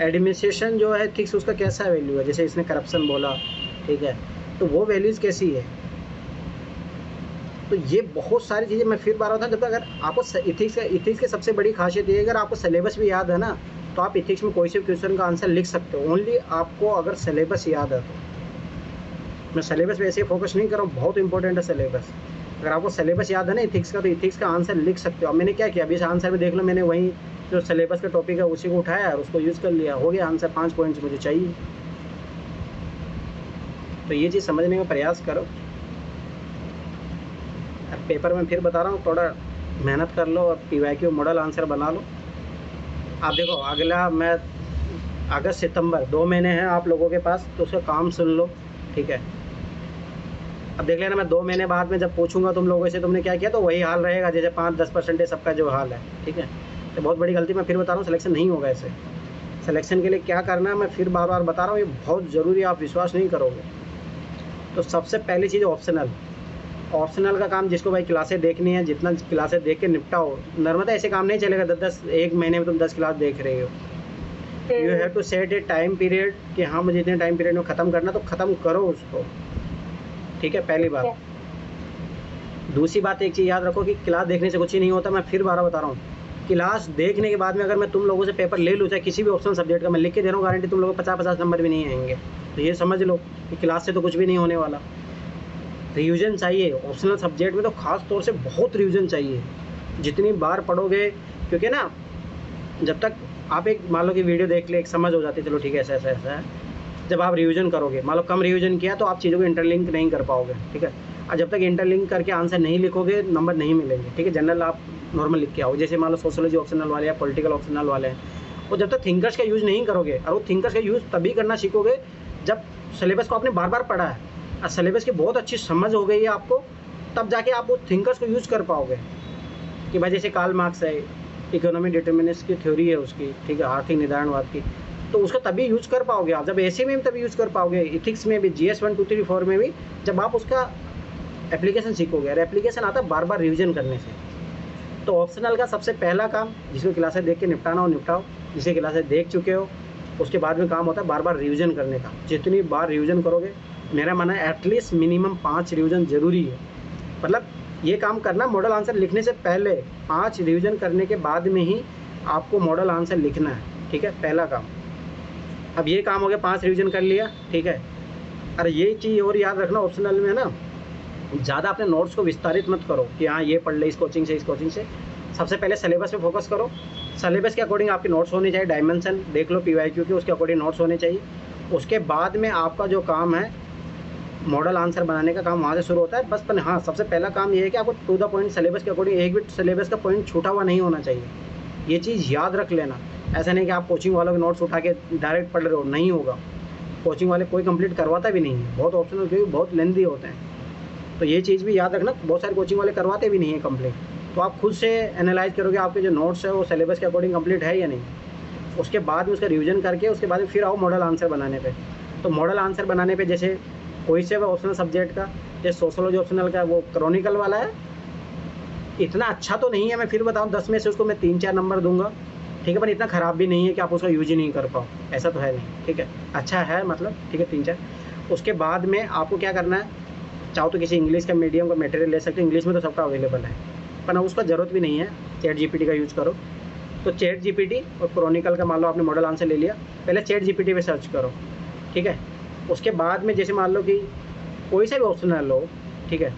एडमिनिस्ट्रेशन जो है ठीक उसका कैसा वैल्यू है, जैसे इसने करप्शन बोला, ठीक है, तो वो वैल्यूज़ कैसी है। तो ये बहुत सारी चीज़ें मैं फिर बार होता है। जब अगर आपको इथिक्स की सबसे बड़ी खासियत ये है, अगर आपको सिलेबस भी याद है ना तो आप इथिक्स में कोई से क्वेश्चन का आंसर लिख सकते हो, ओनली आपको अगर सिलेबस याद है तो। मैं सिलेबस पे ऐसे फोकस नहीं कर रहा हूँ, बहुत इंपॉर्टेंट है सिलेबस। अगर आपको सिलेबस याद है ना इथिक्स का, तो इथिक्स का आंसर लिख सकते हो। अब मैंने क्या किया, अभी इस आंसर में देख लो, मैंने वहीं जो सिलेबस का टॉपिक है उसी को उठाया और उसको यूज़ कर लिया, हो गया आंसर। 5 पॉइंट्स मुझे चाहिए। तो ये चीज़ समझने का प्रयास करो। पेपर में फिर बता रहा हूँ, थोड़ा मेहनत कर लो और PYQ मॉडल आंसर बना लो। आप देखो अगला मैं अगस्त सितंबर 2 महीने हैं आप लोगों के पास, तो उसका काम सुन लो, ठीक है। अब देख लेना, मैं 2 महीने बाद में जब पूछूंगा तुम लोगों से तुमने क्या किया, तो वही हाल रहेगा जैसे 5-10% सबका जो हाल है, ठीक है। तो बहुत बड़ी गलती मैं फिर बता रहा हूँ, सिलेक्शन नहीं होगा ऐसे। सिलेक्शन के लिए क्या करना है मैं फिर बार बार बता रहा हूँ, ये बहुत ज़रूरी है, आप विश्वास नहीं करोगे। तो सबसे पहली चीज़ ऑप्शनल का काम, जिसको भाई क्लासें देखनी है जितना क्लासें देख के निपटाओ। नर्मदा ऐसे काम नहीं चलेगा 10 एक महीने में तुम 10 क्लास देख रहे हो। You have to set a time period कि हाँ मुझे इतने टाइम पीरियड में ख़त्म करना, तो ख़त्म करो उसको, ठीक है, पहली बात। दूसरी बात, एक चीज़ याद रखो कि क्लास देखने से कुछ ही नहीं होता। मैं फिर बार बता रहा हूँ, क्लास देखने के बाद में अगर मैं तुम लोगों से पेपर ले लूँ, चाहे किसी भी ऑप्शनल सब्जेक्ट का, मैं लिख के दे रहा हूँ, गारंटी तुम लोगों को 50-50 नंबर भी नहीं आएंगे। तो ये समझ लो कि क्लास से तो कुछ भी नहीं होने वाला। रिवीजन चाहिए ऑप्शनल सब्जेक्ट में, तो ख़ास तौर से बहुत रिवीजन चाहिए। जितनी बार पढ़ोगे, क्योंकि ना जब तक आप एक मान लो कि वीडियो देख ले, एक समझ हो जाती है, चलो ठीक है ऐसा ऐसा ऐसा है। जब आप रिवीजन करोगे, मान लो कम रिवीजन किया तो आप चीज़ों को इंटरलिंक नहीं कर पाओगे, ठीक है। और जब तक इंटरलिंक करके आंसर नहीं लिखोगे नंबर नहीं मिलेंगे, ठीक है। जनरल आप नॉर्मल लिख के आओ, जैसे मान लो सोशोलॉजी ऑप्शनल वाले या पॉलिटिकल ऑप्शनल वाले हैं, और जब तक थिंकर्स का यूज़ नहीं करोगे, और वो थिंकर्स का यूज़ तभी करना सीखोगे जब सिलेबस को आपने बार बार पढ़ा है और सिलेबस की बहुत अच्छी समझ हो गई है आपको, तब जाके आप वो थिंकर्स को यूज़ कर पाओगे। कि भाई जैसे कार्ल मार्क्स है, इकोनॉमिक डिटर्मिनेंट्स की थ्योरी है उसकी, ठीक है, आर्थिक निर्धारणवाद की, तो उसका तभी यूज़ कर पाओगे आप। जब ऐसे में तभी यूज़ कर पाओगे, इथिक्स में भी, GS 1, 2, 3, 4 में भी, जब आप उसका एप्लीकेशन सीखोगे। और एप्लीकेशन आता है बार बार रिवीजन करने से। तो ऑप्शनल का सबसे पहला काम, जिसको क्लासें देख के निपटाना हो निपटाओ, जिसे क्लासें देख चुके हो उसके बाद में काम होता है बार बार रिवीजन करने का। जितनी बार रिवीजन करोगे, मेरा मानना है एटलीस्ट मिनिमम 5 रिवीजन ज़रूरी है। मतलब ये काम करना, मॉडल आंसर लिखने से पहले 5 रिवीजन करने के बाद में ही आपको मॉडल आंसर लिखना है, ठीक है, पहला काम। अब ये काम हो गया, 5 रिवीजन कर लिया, ठीक है। अरे ये चीज़ और याद रखना ऑप्शनल में ना, ज़्यादा अपने नोट्स को विस्तारित मत करो कि हाँ ये पढ़ ले इस कोचिंग से, इस कोचिंग से। सबसे पहले सिलेबस पे फोकस करो। सिलेबस के अकॉर्डिंग आपके नोट्स होने चाहिए, डायमेंशन देख लो PYQ के, उसके अकॉर्डिंग नोट्स होने चाहिए। उसके बाद में आपका जो काम है मॉडल आंसर बनाने का काम वहाँ से शुरू होता है बस। पर हाँ, सबसे पहला काम ये है कि आपको टू द पॉइंट सिलेबस के अकॉर्डिंग एक भी सिलेबस का पॉइंट छूटा हुआ नहीं होना चाहिए। ये चीज़ याद रख लेना। ऐसा नहीं कि आप कोचिंग वालों के नोट्स उठा के डायरेक्ट पढ़ रहे हो, नहीं होगा। कोचिंग वाले कोई कंप्लीट करवाता भी नहीं है, बहुत ऑप्शनल क्योंकि बहुत लेंथी होते हैं। तो ये चीज़ भी याद रखना, बहुत सारे कोचिंग वाले करवाते भी नहीं है कंप्लीट। तो आप खुद से एनालाइज करोगे आपके जो नोट्स है वो सिलेबस के अकॉर्डिंग कंप्लीट है या नहीं। उसके बाद में उसका रिवीजन करके उसके बाद में फिर आओ मॉडल आंसर बनाने पे। तो मॉडल आंसर बनाने पे जैसे कोई से ऑप्शनल सब्जेक्ट का, जैसे सोशोलॉजी ऑप्शनल का वो क्रॉनिकल वाला है, इतना अच्छा तो नहीं है, मैं फिर बताऊँ 10 में से उसको मैं 3-4 नंबर दूंगा, ठीक है। पर इतना ख़राब भी नहीं है कि आप उसका यूज ही नहीं कर पाओ, ऐसा तो है नहीं, ठीक है। अच्छा है मतलब, ठीक है, 3-4। उसके बाद में आपको क्या करना है, चाहो तो किसी इंग्लिश का मीडियम का मटेरियल ले सकते हो, इंग्लिश में तो सबका अवेलेबल है, पर ना उसका ज़रूरत भी नहीं है, ChatGPT का यूज़ करो। तो ChatGPT और क्रॉनिकल का मान लो आपने मॉडल आंसर ले लिया, पहले ChatGPT पे सर्च करो, ठीक है। उसके बाद में जैसे मान लो कि कोई सा भी ऑप्शनल लो, ठीक है,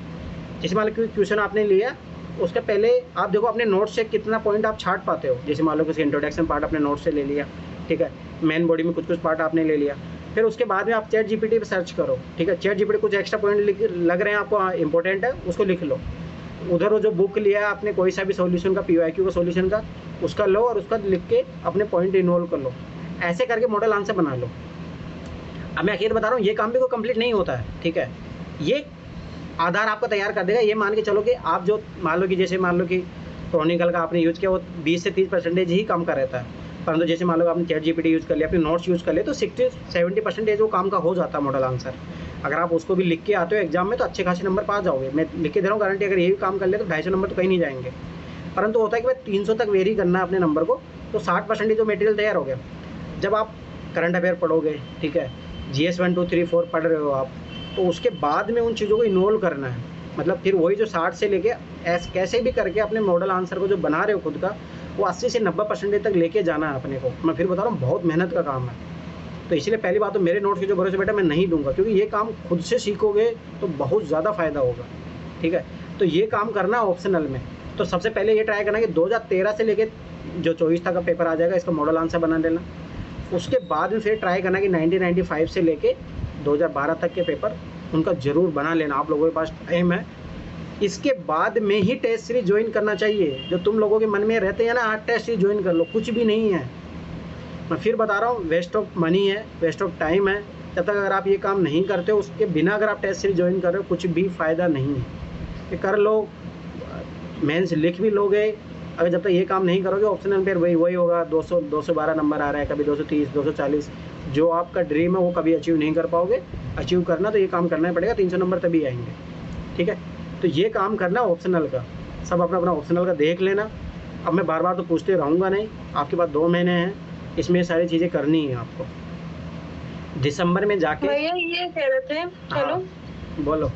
जैसे मान लो कि क्वेश्चन आपने लिया, उसके पहले आप देखो अपने नोट से कितना पॉइंट आप छाट पाते हो। जैसे मान लो कि इंट्रोडक्शन पार्ट अपने नोट से ले लिया, ठीक है, मेन बॉडी में कुछ पार्ट आपने ले लिया, फिर उसके बाद में आप ChatGPT पे सर्च करो, ठीक है। ChatGPT कुछ एक्स्ट्रा पॉइंट लग रहे हैं आपको इंपॉर्टेंट है, उसको लिख लो। उधर वो जो बुक लिया है आपने कोई सा भी सॉल्यूशन का, PYQ का सॉल्यूशन का, उसका लो और उसका लिख के अपने पॉइंट इन्वॉल्व कर लो। ऐसे करके मॉडल आंसर बना लो। अब मैं अकेले बता रहा हूँ, ये काम भी कोई कंप्लीट नहीं होता है, ठीक है। ये आधार आपका तैयार कर देगा। ये मान के चलो कि आप जो मान लो कि जैसे मान लो कि क्रॉनिकल का आपने यूज़ किया वो 20 से 30% ही काम का रहता है, परंतु जैसे मान लो आपने ChatGPT यूज़ कर लिया, अपने नोट्स यूज़ कर लिया, तो 60-70% वो काम का हो जाता है मॉडल आंसर। अगर आप उसको भी लिख के आते हो एग्जाम में तो अच्छे खासे नंबर पा जाओगे। मैं लिख के दे रहा हूँ गारंटी, अगर ये भी काम कर ले तो 250 नंबर तो कहीं नहीं जाएंगे। परंतु होता है कि भाई 300 तक वेरी करना है अपने नंबर को, तो 60% जो मटेरियल तैयार हो गया। जब आप करंट अफेयर पढ़ोगे, ठीक है, GS 1 2 3 4 पढ़ रहे हो आप, तो उसके बाद में उन चीज़ों को इन्वॉल्व करना है। मतलब फिर वही जो 60 से लेके कैसे भी करके अपने मॉडल आंसर को जो बना रहे हो खुद का, वो 80 से 90% तक लेके जाना है अपने को। मैं फिर बता रहा हूँ, बहुत मेहनत का काम है। तो इसलिए पहली बात तो मेरे नोट्स के जो भरोसे बेटा मैं नहीं दूंगा, क्योंकि ये काम खुद से सीखोगे तो बहुत ज़्यादा फ़ायदा होगा, ठीक है। तो ये काम करना ऑप्शनल में। तो सबसे पहले ये ट्राई करना कि 2013 से लेके जो 24 तक का पेपर आ जाएगा इसका मॉडल आंसर बना लेना। उसके बाद में फिर ट्राई करना कि 1995 से लेके 2012 तक के पेपर उनका ज़रूर बना लेना। आप लोगों के पास टाइम है। इसके बाद में ही टेस्ट सीरीज ज्वाइन करना चाहिए। जो तुम लोगों के मन में रहते हैं ना, हाँ टेस्ट सीरीज ज्वाइन कर लो, कुछ भी नहीं है। मैं फिर बता रहा हूँ, वेस्ट ऑफ मनी है, वेस्ट ऑफ टाइम है। जब तक अगर आप ये काम नहीं करते हो, उसके बिना अगर आप टेस्ट सीरीज ज्वाइन कर रहे हो, कुछ भी फ़ायदा नहीं है। ये कर लो, मेंस लिख भी लोगे। अगर जब तक ये काम नहीं करोगे ऑप्शनल पे वही होगा, 200 212 नंबर आ रहा है, कभी 230 240। जो आपका ड्रीम है वो कभी अचीव नहीं कर पाओगे। अचीव करना तो ये काम करना ही पड़ेगा, 300 नंबर तभी आएंगे, ठीक है। तो ये काम करना ऑप्शनल का, सब अपना अपना ऑप्शनल का देख लेना। अब मैं बार बार तो पूछते रहूँगा नहीं, आपके पास 2 महीने हैं, इसमें सारी चीज़ें करनी है आपको। दिसंबर में जाके भैया ये कह रहे थे, चलो बोलो,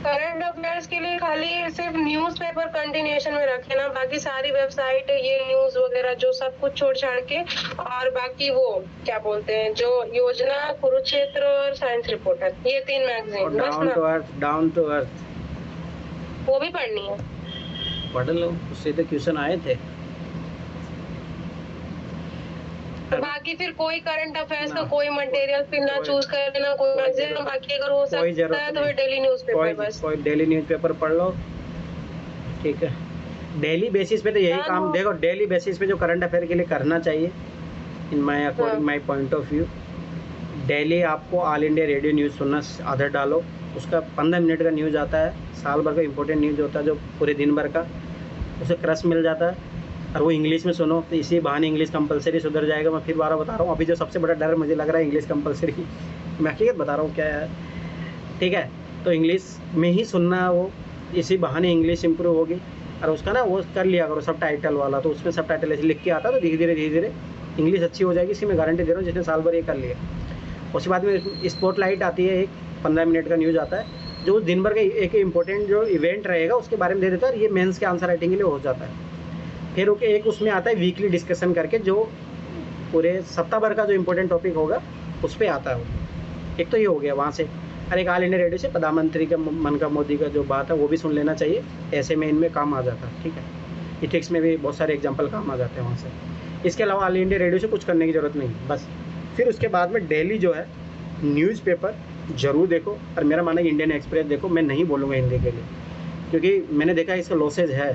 करंट अफेयर्स के लिए खाली सिर्फ न्यूज़पेपर कंटिन्यूएशन में रखे ना, बाकी सारी वेबसाइट ये न्यूज़ वगैरह जो सब कुछ छोड़ छाड़ के, और बाकी वो क्या बोलते हैं जो योजना, कुरुक्षेत्र और साइंस रिपोर्टर, ये 3 मैगजीन बस ना। डाउन टू अर्थ वो भी पढ़नी है, पढ़ लो, उससे तो क्वेश्चन आए थे। तो बाकी फिर कोई करंट अफेयर्स का कोई मटेरियल फिर ना चूज कर लेना, कोई मैगजीन। बाकी अगर हो सकता है तो फिर डेली न्यूज़पेपर, बस कोई डेली न्यूज़पेपर पढ़ लो, ठीक है। डेली बेसिस पे तो यही काम, देखो डेली बेसिस पे जो करंट अफेयर के लिए करना चाहिए, in my according my point of view, daily आपको ऑल इंडिया रेडियो न्यूज़ सुनना आदत डालो। उसका 15 मिनट का न्यूज़ आता है, साल भर का इंपॉर्टेंट न्यूज़ होता है जो पूरे दिन भर का, उसे क्रश मिल जाता है। और वो इंग्लिश में सुनो, तो इसी बहाने इंग्लिश कंपलसरी सुधर जाएगा। मैं फिर बार बता रहा हूँ, अभी जो सबसे बड़ा डर मुझे लग रहा है इंग्लिश कंपलसरी, मैं हकीकत बता रहा हूँ क्या है, ठीक है। तो इंग्लिश में ही सुनना, वो इसी बहाने इंग्लिश इंप्रूव होगी। और उसका ना वो कर लिया करो सब टाइटल वाला, तो उसमें सब टाइटल ऐसे लिख के आता है, तो धीरे धीरे इंग्लिश अच्छी हो जाएगी। इसकी मैं गारंटी दे रहा हूँ, जिसने साल भर ये कर लिया। उसके बाद में स्पॉटलाइट आती है, एक 15 मिनट का न्यूज़ आता है, जो उस दिन भर का एक इम्पोर्टेंट जो इवेंट रहेगा उसके बारे में दे देता है। ये मेंस के आंसर राइटिंग के लिए हो जाता है। फिर एक उसमें आता है वीकली डिस्कशन करके, जो पूरे सप्ताह भर का जो इम्पोर्टेंट टॉपिक होगा उस पर आता है वो। एक तो ये हो गया वहाँ से। और एक ऑल इंडिया रेडियो से प्रधानमंत्री का मन का मोदी का जो बात है वो भी सुन लेना चाहिए, ऐसे में इनमें काम आ जाता है, ठीक है। इथिक्स में भी बहुत सारे एग्जाम्पल काम आ जाते हैं वहाँ से। इसके अलावा ऑल इंडिया रेडियो से कुछ करने की ज़रूरत नहीं बस। फिर उसके बाद में डेली जो है न्यूज़पेपर ज़रूर देखो, और मेरा मानना है इंडियन एक्सप्रेस देखो। मैं नहीं बोलूँगा हिंदी के लिए, क्योंकि मैंने देखा इसका लॉसेज है।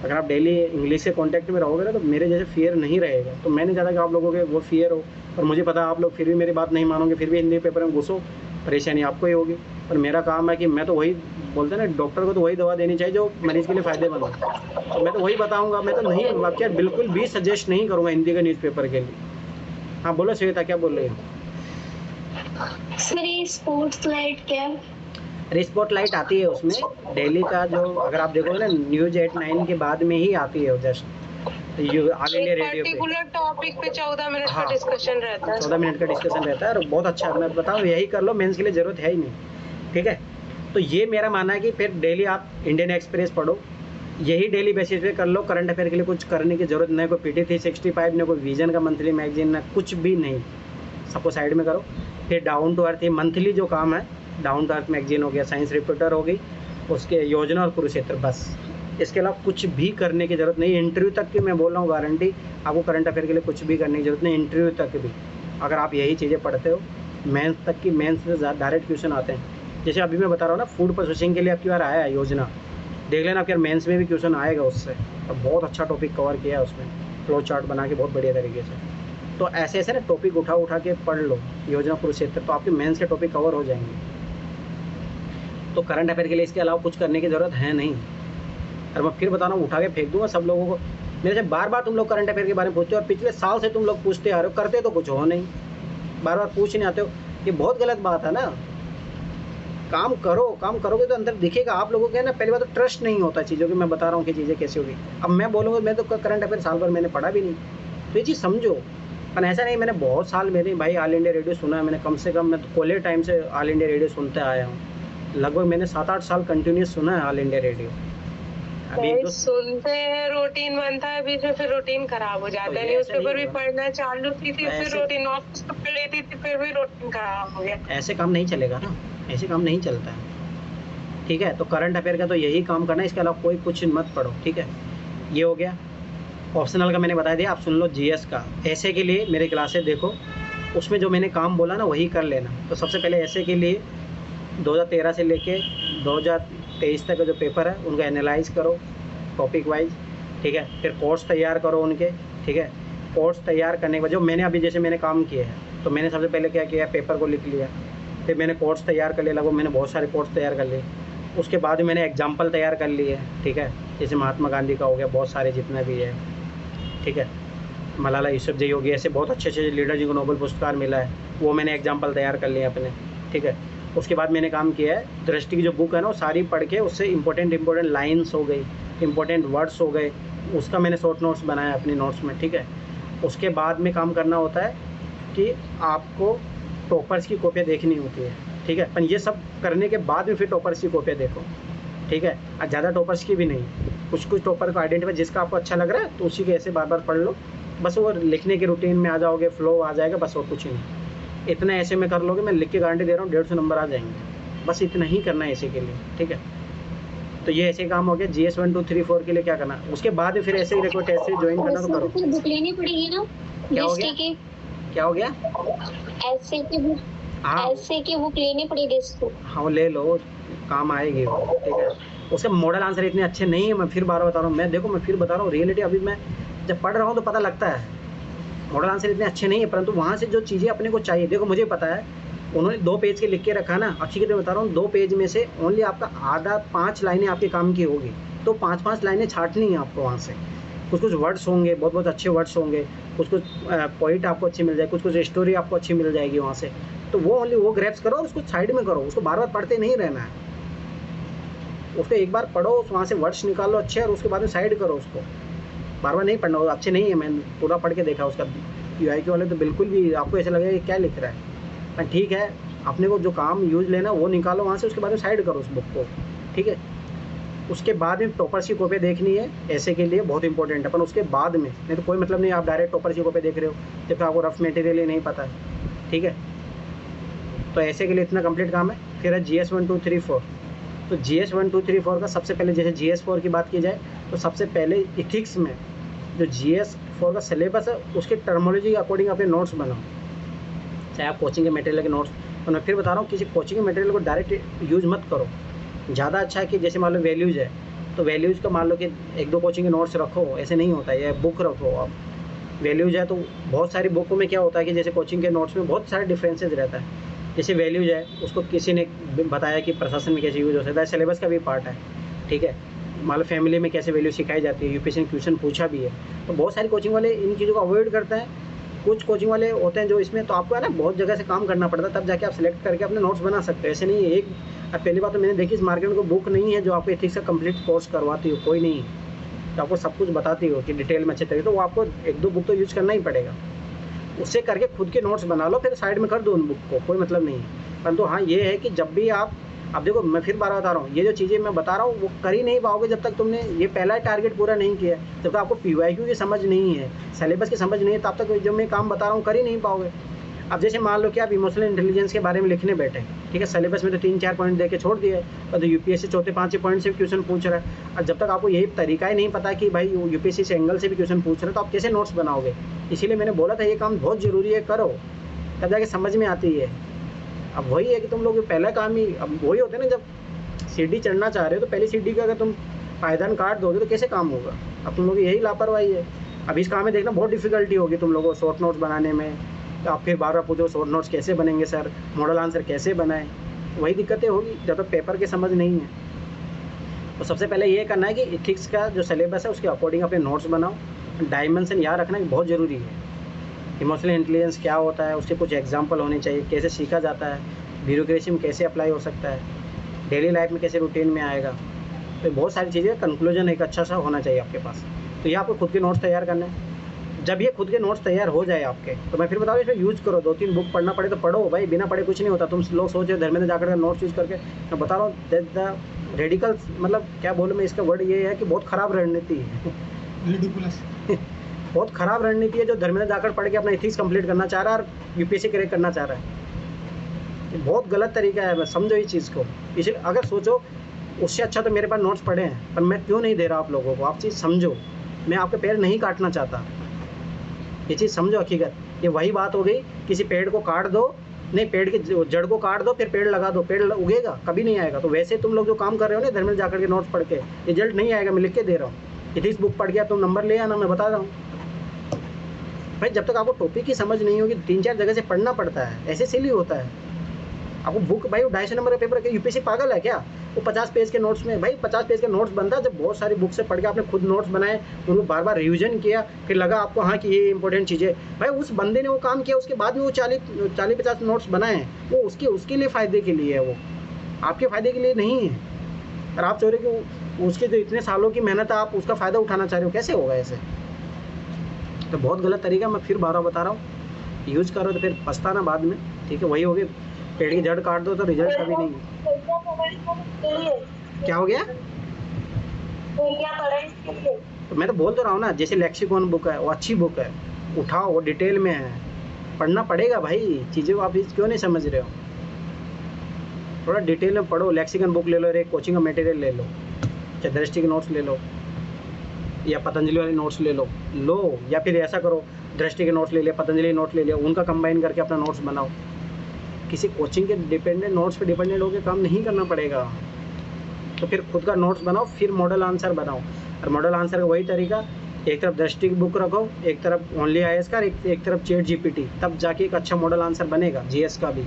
अगर आप डेली इंग्लिश से कांटेक्ट में रहोगे ना तो मेरे जैसे फियर नहीं रहेगा। तो मैं नहीं चाहता कि आप लोगों के वो फियर हो, और मुझे पता आप लोग फिर भी मेरी बात नहीं मानोगे, फिर भी हिंदी पेपर में घुसो, परेशानी आपको ही होगी। पर मेरा काम है कि मैं तो वही बोलते हैं ना, डॉक्टर को तो वही दवा देनी चाहिए जो मरीज़ के लिए फ़ायदेमंद हो। तो मैं तो वही बताऊँगा, मैं तो नहीं वाकई बिल्कुल भी सजेस्ट नहीं करूँगा हिंदी के न्यूज़पेपर के लिए। हाँ बोलो श्वेता, क्या बोल रही हो? सर ये स्पोर्ट्स लाइट क्या है? स्पॉटलाइट आती है उसमें डेली का, जो अगर आप देखोगे ना न्यूज़ 8-9 के बाद में ही आती है जस्ट ऑल इंडिया रेडियो पे। पर्टिकुलर टॉपिक पे 14 मिनट का डिस्कशन रहता है। 14 मिनट का डिस्कशन रहता है और बहुत अच्छा है। मैं बताऊँ यही कर लो, मेंस के लिए ज़रूरत है ही नहीं, ठीक है। तो ये मेरा मानना है कि फिर डेली आप इंडियन एक्सप्रेस पढ़ो, यही डेली बेसिस पे कर लो। करंट अफेयर के लिए कुछ करने की ज़रूरत नहीं, कोई PT 365, ना कोई विजन का मंथली मैगजीन, ना कुछ भी नहीं, सबको साइड में करो। फिर डाउन टू अर्थ, ये मंथली जो काम है, डाउन टू अर्थ मैगजीन हो गया, साइंस रिपोर्टर हो गई, उसके योजना और कुरुक्षेत्र, बस। इसके अलावा कुछ भी करने की ज़रूरत नहीं। इंटरव्यू तक की मैं बोल रहा हूँ गारंटी, आपको करंट अफेयर के लिए कुछ भी करने की ज़रूरत नहीं। इंटरव्यू तक भी अगर आप यही चीज़ें पढ़ते हो, मेंस तक की, मेंस से डायरेक्ट क्वेश्चन आते हैं। जैसे अभी मैं बता रहा हूँ ना, फूड प्रोसेसिंग के लिए आपकी बार आया है योजना, देख लेना आपके मेंस में भी क्वेश्चन आएगा उससे। और बहुत अच्छा टॉपिक कवर किया है उसमें, फ्लो चार्ट बना के बहुत बढ़िया तरीके से। तो ऐसे ऐसे ना टॉपिक उठा के पढ़ लो, योजना कुरुक्षेत्र, तो आपके मेंस के टॉपिक कवर हो जाएंगे। तो करंट अफेयर के लिए इसके अलावा कुछ करने की ज़रूरत है नहीं। और मैं फिर बता रहा हूँ, उठा के फेंक दूंगा सब लोगों को। मेरे से बार बार तुम लोग करंट अफेयर के बारे में पूछते हो, और पिछले साल से तुम लोग पूछते आ रहे हो, करते तो कुछ हो नहीं, बार बार पूछ नहीं आते हो। ये बहुत गलत बात है ना। काम करो, काम करोगे तो अंदर दिखेगा। आप लोगों के ना पहली बात तो ट्रस्ट नहीं होता चीज़ों की। मैं बता रहा हूँ कि चीज़ें कैसी होगी। अब मैं बोलूँगा, मैं तो करंट अफेयर साल भर मैंने पढ़ा भी नहीं, तो ये चीज़ समझो। पर ऐसा नहीं, मैंने बहुत साल मेरे भाई ऑल इंडिया रेडियो सुना है। मैंने कम से कम, मैं तो कॉलेज टाइम से ऑल इंडिया रेडियो सुनते आया हूँ। लगभग मैंने 7-8 साल कंटिन्यूस सुना है ऑल इंडिया रेडियो। अभी तो सुनते हैं, रूटीन बनता है, बीच में फिर रूटीन खराब हो जाता है। न्यूज़पेपर भी पढ़ना चालू की थी, फिर रूटीन ऑफिस पढ़ लेती थी, फिर भी रूटीन खराब हो गया। ऐसे काम नहीं चलेगा ना, ऐसे काम नहीं चलता है, ठीक है। तो करंट अफेयर का तो यही काम करना है, इसके अलावा कोई कुछ मत पढ़ो, ठीक है। ये हो गया। ऑप्शनल का मैंने बता दिया, आप सुन लो। GS का, ऐसे के लिए मेरे क्लासेस देखो, उसमें जो मैंने काम बोला ना वही कर लेना। तो सबसे पहले ऐसे के लिए 2013 से लेके 2023 तक का जो पेपर है उनका एनालाइज करो टॉपिक वाइज, ठीक है। फिर कोर्स तैयार करो उनके, ठीक है। कोर्स तैयार करने के बाद जो मैंने अभी जैसे मैंने काम किया है, तो मैंने सबसे पहले क्या किया, पेपर को लिख लिया, फिर मैंने कोर्स तैयार कर लिया। लगभग मैंने बहुत सारे कोर्स तैयार कर लिए। उसके बाद मैंने एग्जाम्पल तैयार कर लिए, ठीक है। जैसे महात्मा गांधी का हो गया, बहुत सारे जितना भी है, ठीक है। मलाला यूसुफजई होगी, ऐसे बहुत अच्छे अच्छे लीडर जिनको नोबेल पुरस्कार मिला है, वो मैंने एग्जाम्पल तैयार कर लिए अपने, ठीक है। उसके बाद मैंने काम किया है, दृष्टि की जो बुक है ना वो सारी पढ़ के उससे इंपॉर्टेंट लाइन्स हो गई, इंपॉर्टेंट वर्ड्स हो गए, उसका मैंने शॉर्ट नोट्स बनाया अपनी नोट्स में, ठीक है। उसके बाद में काम करना होता है कि आपको टॉपर्स की कॉपियाँ देखनी होती है, ठीक है। पर ये सब करने के बाद में फिर टॉपर्स की कॉपियाँ देखो, ठीक है। और ज़्यादा टॉपर्स की भी नहीं, कुछ कुछ टॉपर को आइडेंटिफाई, जिसका आपको अच्छा लग रहा है तो उसी के ऐसे बार बार पढ़ लो, बस वो लिखने के रूटीन में आ जाओगे, फ्लो आ जाएगा, बस और कुछ नहीं। इतना ऐसे में कर लोगे, मैं लिख के गारंटी दे रहा हूँ 150 नंबर आ जाएंगे। बस इतना ही करना है ऐसे के लिए, ठीक है। तो ये ऐसे काम हो गया। GS 1 2 3 4 के लिए क्या करना, उसके बाद फिर ऐसे ही देखो, टेस्ट सीरीज ज्वाइन करना तो करो। बुक लेनी पड़ेगी ना, क्या हो गया, क्या हो गया, ऐसे की बुक, हाँ ऐसे की बुक लेनी पड़ेगी इसको। हाँ ले लो, काम आएगी वो, ठीक है। उसके मॉडल आंसर इतने अच्छे नहीं है, मैं फिर बार बता रहा हूँ। मैं देखो, मैं फिर बता रहा हूँ, रियलिटी अभी मैं जब पढ़ रहा हूँ तो पता लगता है मॉडल आंसर इतने अच्छे नहीं है, परंतु वहाँ से जो चीज़ें अपने को चाहिए, देखो मुझे पता है उन्होंने 2 पेज के लिख के रखा ना, अच्छी की तरह बता रहा हूँ, 2 पेज में से ओनली आपका आधा 5 लाइनें आपके काम की होगी, तो 5-5 लाइनें छाटनी है आपको वहाँ से। कुछ कुछ वर्ड्स होंगे, बहुत बहुत अच्छे वर्ड्स होंगे, कुछ कुछ पॉइंट आपको अच्छी मिल जाएगी, कुछ कुछ स्टोरी आपको अच्छी मिल जाएगी वहाँ से। तो वो ओनली वो ग्रैब्स करो और उसको साइड में करो, उसको बार बार पढ़ते नहीं रहना है। उसको एक बार पढ़ो, वहाँ से वर्ड्स निकालो अच्छे, और उसके बाद में साइड करो उसको, बार बार नहीं पढ़ना। वो अच्छे नहीं है, मैंने पूरा पढ़ के देखा उसका। UIQ वाले तो बिल्कुल भी आपको ऐसा लगेगा कि क्या लिख रहा है। पर ठीक है, अपने को जो काम यूज लेना वो निकालो वहाँ से, उसके बाद में साइड करो उस बुक को, ठीक है। उसके बाद में टॉपर्स की कॉपी देखनी है, ऐसे के लिए बहुत इंपॉर्टेंट है। पर उसके बाद में नहीं तो कोई मतलब नहीं आप डायरेक्ट टॉपर्स की कॉपी देख रहे हो जब आपको रफ मटेरियल ही नहीं पता है, ठीक है। तो ऐसे के लिए इतना कंप्लीट काम है। फिर है GS 1 2 3 4। तो GS 1 2 3 4 का सबसे पहले जैसे GS 4 की बात की जाए तो सबसे पहले इथिक्स में जो GS 4 का सिलेबस है उसकी टर्मोलॉजी के अकॉर्डिंग अपने नोट्स बनाओ, चाहे आप कोचिंग के मटेरियल के नोट्स। तो मैं फिर बता रहा हूँ, किसी कोचिंग के मटेरियल को डायरेक्ट यूज़ मत करो। ज़्यादा अच्छा है कि जैसे मान लो वैल्यूज़ है तो वैल्यूज़ का मान लो कि 1-2 कोचिंग के नोट्स रखो, ऐसे नहीं होता है। या बुक रखो आप, वैल्यूज़ है तो बहुत सारी बुकों में क्या होता है कि जैसे कोचिंग के नोट्स में बहुत सारे डिफरेंसेस रहता है। जैसे वैल्यूज़ है उसको किसी ने बताया कि प्रशासन में कैसे यूज़ हो सकता है, सिलेबस का भी पार्ट है, ठीक है। मान लो फैमिली में कैसे वैल्यू सिखाई जाती है, यूपीएससी ने क्वेश्चन पूछा भी है। तो बहुत सारी कोचिंग वाले इन चीज़ों को अवॉइड करते हैं। कुछ कोचिंग वाले होते हैं जो इसमें, तो आपको है ना बहुत जगह से काम करना पड़ता है, तब जाके आप सिलेक्ट करके अपने नोट्स बना सकते हो। ऐसे नहीं है एक। अब पहली बात तो मैंने देखी इस मार्केट में कोई बुक नहीं है जो आपको एथिक्स का कंप्लीट कोर्स करवाती हो, कोई नहीं है तो आपको सब कुछ बताती हो कि डिटेल में अच्छे तरीके। तो वो आपको 1-2 बुक तो यूज़ करना ही पड़ेगा। उससे करके खुद के नोट्स बना लो, फिर साइड में कर दो उन बुक को, कोई मतलब नहीं है। परंतु हाँ ये है कि जब भी आप, अब देखो मैं फिर बार बता रहा हूँ, ये जो चीज़ें मैं बता रहा हूँ वो कर ही नहीं पाओगे जब तक तुमने ये पहला टारगेट पूरा नहीं किया। जब तक आपको PYQ की समझ नहीं है, सिलेबस की समझ नहीं है, तब तक जो मैं काम बता रहा हूँ कर ही नहीं पाओगे। अब जैसे मान लो कि आप इमोशनल इंटेलिजेंस के बारे में लिखने बैठे, ठीक है, सिलेबस में तो 3-4 पॉइंट दे के छोड़ दिया है, और तो यूपीएससी 4-5 पॉइंट से क्वेश्चन पूछ रहा है। और जब तक आपको यही तरीका ही नहीं पता कि भाई यूपीएससी से एंगल से भी क्वेश्चन पूछ रहे हैं, तो आप कैसे नोट्स बनाओगे। इसीलिए मैंने बोला था ये काम बहुत ज़रूरी है, करो तब जाके समझ में आती है। अब वही है कि तुम लोग पहला काम ही, अब वही होते हैं ना, जब सीढ़ी चढ़ना चाह रहे हो तो पहली सीढ़ी का अगर तुम पायदान काट दोगे तो कैसे काम होगा। अब तुम लोग यही लापरवाही है। अब इस काम में देखना बहुत डिफिकल्टी होगी तुम लोगों को शॉर्ट नोट्स बनाने में। तो आप फिर बार बार पूछो शॉर्ट नोट्स कैसे बनेंगे सर, मॉडल आंसर कैसे बनाएं, वही दिक्कतें होगी जब तक पेपर की समझ नहीं है। तो सबसे पहले ये करना है कि इथिक्स का जो सिलेबस है उसके अकॉर्डिंग अपने नोट्स बनाओ। डायमेंशन याद रखना कि बहुत ज़रूरी है। इमोशनल इंटेलिजेंस क्या होता है, उसके कुछ एग्जाम्पल होने चाहिए, कैसे सीखा जाता है, ब्यूरोक्रेसी में कैसे अप्लाई हो सकता है, डेली लाइफ में कैसे रूटीन में आएगा। तो बहुत सारी चीज़ें, कंक्लूजन एक अच्छा सा होना चाहिए आपके पास। तो ये आपको खुद के नोट्स तैयार करने हैं। जब ये खुद के नोट्स तैयार हो जाए आपके, तो मैं फिर बताऊँ इसमें यूज़ करो। 2-3 बुक पढ़ना पड़े तो पढ़ो भाई, बिना पढ़े कुछ नहीं होता। तुम लोग सोचो धर्मेंद्र जाकर का नोट्स यूज़ करके, मैं बता रहा हूँ द रेडिकल, मतलब क्या बोलूँ मैं, इसका वर्ड ये है कि बहुत ख़राब रणनीति है। बहुत ख़राब रणनीति है जो धर्मेंद्र जाकर पढ़ के अपना इथिक्स कंप्लीट करना चाह रहा है और यूपीएससी क्रैक करना चाह रहा है। बहुत गलत तरीका है। मैं समझो इस चीज़ को। इसलिए अगर सोचो उससे अच्छा तो मेरे पास नोट्स पड़े हैं, पर मैं क्यों नहीं दे रहा आप लोगों को। आप चीज़ समझो, मैं आपके पैर नहीं काटना चाहता। ये चीज़ समझो हकीकत। ये वही बात हो गई, किसी पेड़ को काट दो, नहीं पेड़ की जड़ को काट दो फिर पेड़ लगा दो, पेड़ उगेगा? कभी नहीं आएगा। तो वैसे तुम लोग जो काम कर रहे हो ना धर्मेंद्र जाकर के नोट्स पढ़ के, रिजल्ट नहीं आएगा। मैं लिख के दे रहा हूँ। इथिक्स बुक पढ़ गया तुम नंबर ले आना, मैं बता रहा हूँ भाई। जब तक आपको टॉपिक की समझ नहीं होगी 3-4 जगह से पढ़ना पड़ता है, ऐसे सिली होता है। आपको बुक भाई 250 नंबर का पेपर है, यूपीएससी पागल है क्या? वो 50 पेज के नोट्स में, भाई 50 पेज के नोट्स बनता है जब बहुत सारी बुक से पढ़ के आपने खुद नोट्स बनाए, उनको बार बार रिवीजन किया, फिर लगा आपको हाँ कि ये इंपॉर्टेंट चीज़ें। भाई उस बंदे ने वो काम किया, उसके बाद में वो 40-50 नोट्स बनाए हैं, वो उसके लिए फ़ायदे के लिए है, वो आपके फ़ायदे के लिए नहीं है। और आप चाह रहे कि उसके जो इतने सालों की मेहनत है आप उसका फ़ायदा उठाना चाह रहे हो, कैसे होगा ऐसे? तो बहुत गलत तरीका। मैं फिर 12 बता रहा हूँ, यूज़ करो तो फिर पछताना बाद में, ठीक है। वही हो गया, पेड़ की जड़ काट दो तो रिजल्ट कभी नहीं। क्या हो गया? तो मैं तो बोल तो रहा हूँ ना, जैसे लेक्सिकॉन बुक है वो अच्छी बुक है, उठाओ, वो डिटेल में है, पढ़ना पड़ेगा भाई चीज़ें। आप क्यों नहीं समझ रहे हो? थोड़ा डिटेल में पढ़ो। लेक्सिकन बुक ले लो, एक कोचिंग का मटेरियल ले लो, चाहे दृष्टि के नोट्स ले लो या पतंजलि वाले नोट्स ले लो, या फिर ऐसा करो दृष्टि के नोट्स ले लिया, पतंजलि नोट्स ले लिया, उनका कंबाइन करके अपना नोट्स बनाओ। किसी कोचिंग के डिपेंडेंट नोट्स पे डिपेंडेंट होकर काम नहीं करना पड़ेगा। तो फिर खुद का नोट्स बनाओ, फिर मॉडल आंसर बनाओ। और मॉडल आंसर का वही तरीका, एक तरफ दृष्टि की बुक रखो, एक तरफ ओनली IAS का, एक तरफ चैट GPT, तब जाके एक अच्छा मॉडल आंसर बनेगा GS का भी।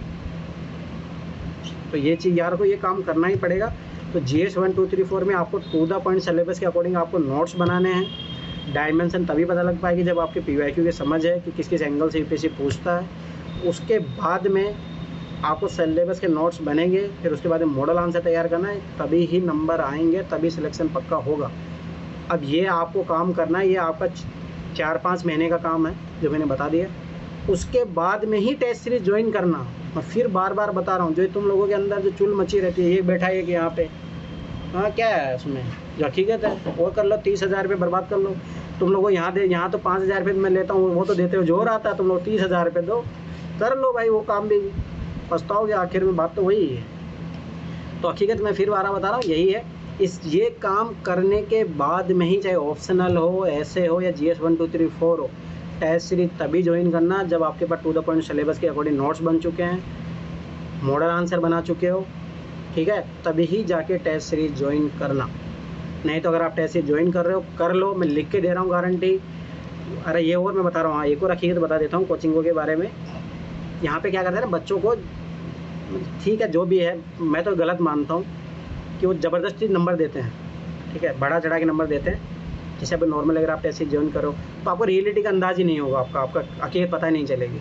तो ये चीज़ यार को ये काम करना ही पड़ेगा। तो GS 1 2 3 4 में आपको टू द पॉइंट सिलेबस के अकॉर्डिंग आपको नोट्स बनाने हैं। डायमेंशन तभी पता लग पाएगी जब आपके PYQ की समझ है कि किस किस एंगल से यूपीएससी पूछता है। उसके बाद में आपको सिलेबस के नोट्स बनेंगे, फिर उसके बाद में मॉडल आंसर तैयार करना है, तभी ही नंबर आएंगे, तभी सिलेक्शन पक्का होगा। अब ये आपको काम करना है, ये आपका 4-5 महीने का काम है जो मैंने बता दिया। उसके बाद में ही टेस्ट सीरीज ज्वाइन करना। मैं फिर बार बार बता रहा हूँ, जो तुम लोगों के अंदर जो चुल मची रहती है, एक बैठा है कि यहाँ पे, हाँ क्या है उसमें जो हकीकत है वो कर लो, 30,000 रुपये बर्बाद कर लो। तुम लोगों यहाँ तो 5,000 रुपये मैं लेता हूँ, वो तो देते हो जोर आता है, तुम लोग 30,000 रुपये दो, कर लो भाई वो काम भी, पछताओगे आखिर में, बात तो वही है। तो हकीकत मैं फिर बारह बता रहा हूँ, यही है। ये काम करने के बाद में ही, चाहे ऑप्शनल हो, ऐसे हो, या GS 1 2 3 4 हो, टेस्ट सीरीज तभी ज्वाइन करना जब आपके पास टू द पॉइंट सिलेबस के अकॉर्डिंग नोट्स बन चुके हैं, मॉडल आंसर बना चुके हो, ठीक है, तभी ही जाके टेस्ट सीरीज ज्वाइन करना। नहीं तो अगर आप टेस्ट सीरीज ज्वाइन कर रहे हो, कर लो, मैं लिख के दे रहा हूँ गारंटी। अरे ये और मैं बता रहा हूँ, हाँ एक और हकीकत बता देता हूँ कोचिंगों के बारे में। यहाँ पे क्या करते हैं ना, बच्चों को, ठीक है जो भी है, मैं तो गलत मानता हूँ कि वो ज़बरदस्ती नंबर देते हैं, ठीक है, बढ़ा चढ़ा के नंबर देते हैं। जैसे अब नॉर्मल अगर आप टेस्ट सीरीज ज्वाइन करो तो आपको रियलिटी का अंदाज़ ही नहीं होगा, आपका हकीकत पता ही नहीं चलेगी।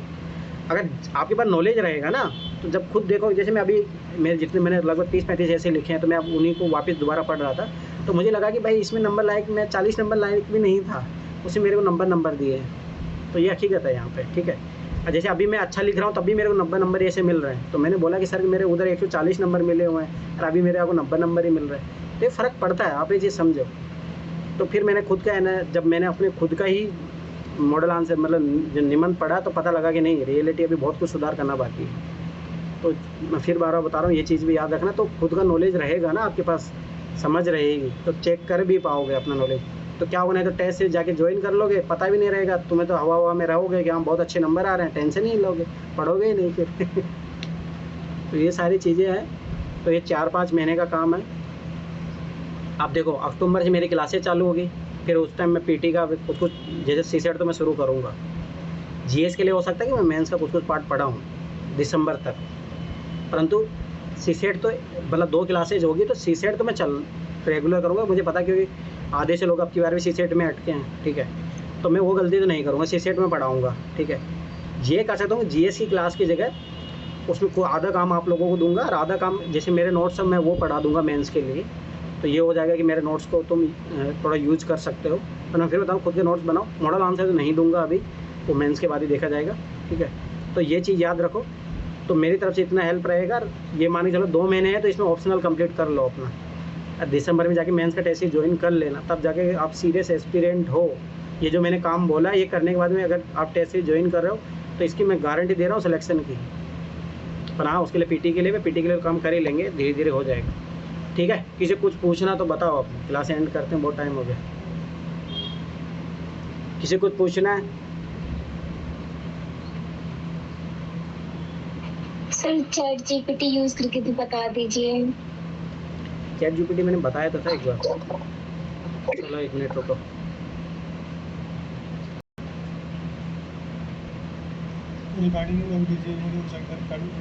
अगर आपके पास नॉलेज रहेगा ना, तो जब खुद देखो, जैसे मैं अभी मैंने लगभग 30-35 ऐसे लिखे हैं, तो मैं अब उन्हीं को वापस दोबारा पढ़ रहा था, तो मुझे लगा कि भाई इसमें नंबर लायक, मैं 40 नंबर लायक भी नहीं था, उसने मेरे को नंबर दिए हैं। तो ये हकीकत है यहाँ पे, ठीक है। और जैसे अभी मैं अच्छा लिख रहा हूँ तब भी मेरे को 90 नंबर ऐसे मिल रहे हैं, तो मैंने बोला कि सर मेरे उधर 140 नंबर मिले हुए हैं और अभी मेरे आपको 90 नंबर ही मिल रहे हैं। तो ये फ़र्क पड़ता है, आप ये चीज़ समझो। तो फिर मैंने खुद का है ना, जब मैंने अपने खुद का ही मॉडल आंसर मतलब जो निबंध पढ़ा, तो पता लगा कि नहीं, रियलिटी अभी बहुत कुछ सुधार करना बाकी है। तो मैं फिर बार बता रहा हूँ, ये चीज़ भी याद रखना। तो खुद का नॉलेज रहेगा ना आपके पास, समझ रहेगी, तो चेक कर भी पाओगे अपना नॉलेज। तो क्या होना है, तो टेस्ट से जाके ज्वाइन कर लोगे, पता भी नहीं रहेगा तुम्हें, तो हवा में रहोगे कि हाँ बहुत अच्छे नंबर आ रहे हैं, टेंशन ही लोगे, पढ़ोगे ही नहीं फिर। तो ये सारी चीज़ें हैं। तो ये 4-5 महीने का काम है। आप देखो अक्टूबर से मेरी क्लासें चालू होगी, फिर उस टाइम मैं पीटी का कुछ जैसे सीसेट तो मैं शुरू करूँगा। जीएस के लिए हो सकता है कि मैं मेंस का कुछ पार्ट पढ़ा हूँ दिसंबर तक, परंतु सीसेट तो मतलब 2 क्लासेज होगी, तो सीसेट तो मैं रेगुलर करूँगा। मुझे पता, क्योंकि आधे से लोग अब की बार भी सीसेट में अटके हैं, ठीक है, तो मैं वो गलती तो नहीं करूँगा, सीसेट में पढ़ाऊँगा, ठीक है। ये कर सकता हूँ जीएस की क्लास की जगह, उसमें कोई आधा काम आप लोगों को दूंगा और आधा काम जैसे मेरे नोट्स सब मैं वो पढ़ा दूंगा मेंस के लिए। तो ये हो जाएगा कि मेरे नोट्स को तुम थोड़ा यूज़ कर सकते हो। तो मैं फिर बताऊँ, खुद के नोट्स बनाओ। मॉडल आंसर तो नहीं दूंगा अभी, वो मेंस के बाद ही देखा जाएगा, ठीक है। तो ये चीज़ याद रखो। तो मेरी तरफ से इतना हेल्प रहेगा। ये मान के चलो 2 महीने हैं, तो इसमें ऑप्शनल कंप्लीट कर लो अपना। दिसंबर में जाके मेंस का टेस्ट ज्वाइन कर लेना, तब जाके आप सीरियस एस्पिरेंट हो। ये जो मैंने काम बोला, ये करने के बाद में अगर आप टेस्ट ज्वाइन कर रहे हो, तो इसकी मैं गारंटी दे रहा हूँ सिलेक्शन की। पर हाँ, उसके लिए पीटी के लिए काम कर ही लेंगे, धीरे धीरे हो जाएगा, ठीक है। किसी कुछ पूछना तो बताओ, आप क्लास एंड करते हैं, बहुत टाइम हो गया। किसी कुछ पूछना है? सर चैट जीपीटी यूज करके भी बता दीजिए। चैट जीपीटी मैंने बताया तो था एक बार। चलो 1 मिनट रुको। रिकॉर्डिंग रोक दीजिए, मुझे हो सकता है रिकॉर्डिंग।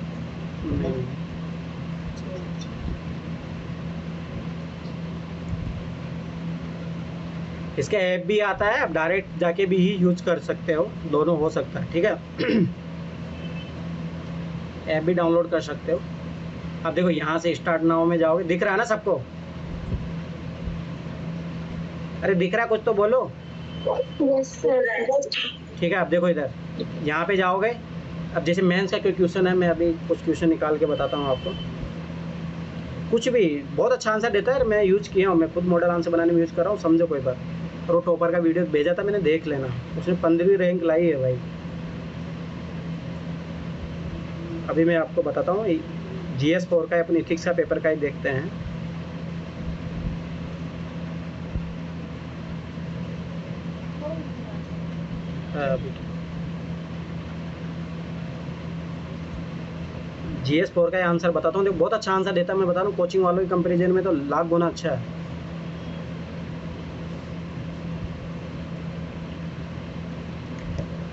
इसका ऐप भी आता है, आप डायरेक्ट जाके भी ही यूज कर सकते हो, दोनों हो सकता है, ठीक है। ऐप भी डाउनलोड कर सकते हो। अब देखो यहाँ से स्टार्ट नाउ में जाओगे, दिख रहा है ना सबको? अरे दिख रहा है, कुछ तो बोलो। Yes sir. ठीक है, अब देखो इधर यहाँ पे जाओगे। अब जैसे मेंस का कोई क्वेश्चन है, मैं अभी कुछ क्वेश्चन निकाल के बताता हूँ आपको। कुछ भी बहुत अच्छा आंसर देता है, मैं यूज किया हूँ, मैं खुद मॉडल आंसर बनाने में यूज कर रहा हूँ, समझो कोई बात। और वो टॉपर का वीडियो भेजा था मैंने, देख लेना, उसने 15वीं रैंक लाई है भाई। अभी मैं आपको बताता हूँ, GS 4 का अपने इथिक्स का पेपर का ही देखते हैं। GS 4 का आंसर बताता हूँ, देखो बहुत अच्छा आंसर देता है, मैं बता रहा हूँ, कोचिंग वालों के कंपैरिजन में तो लाख गुना अच्छा है।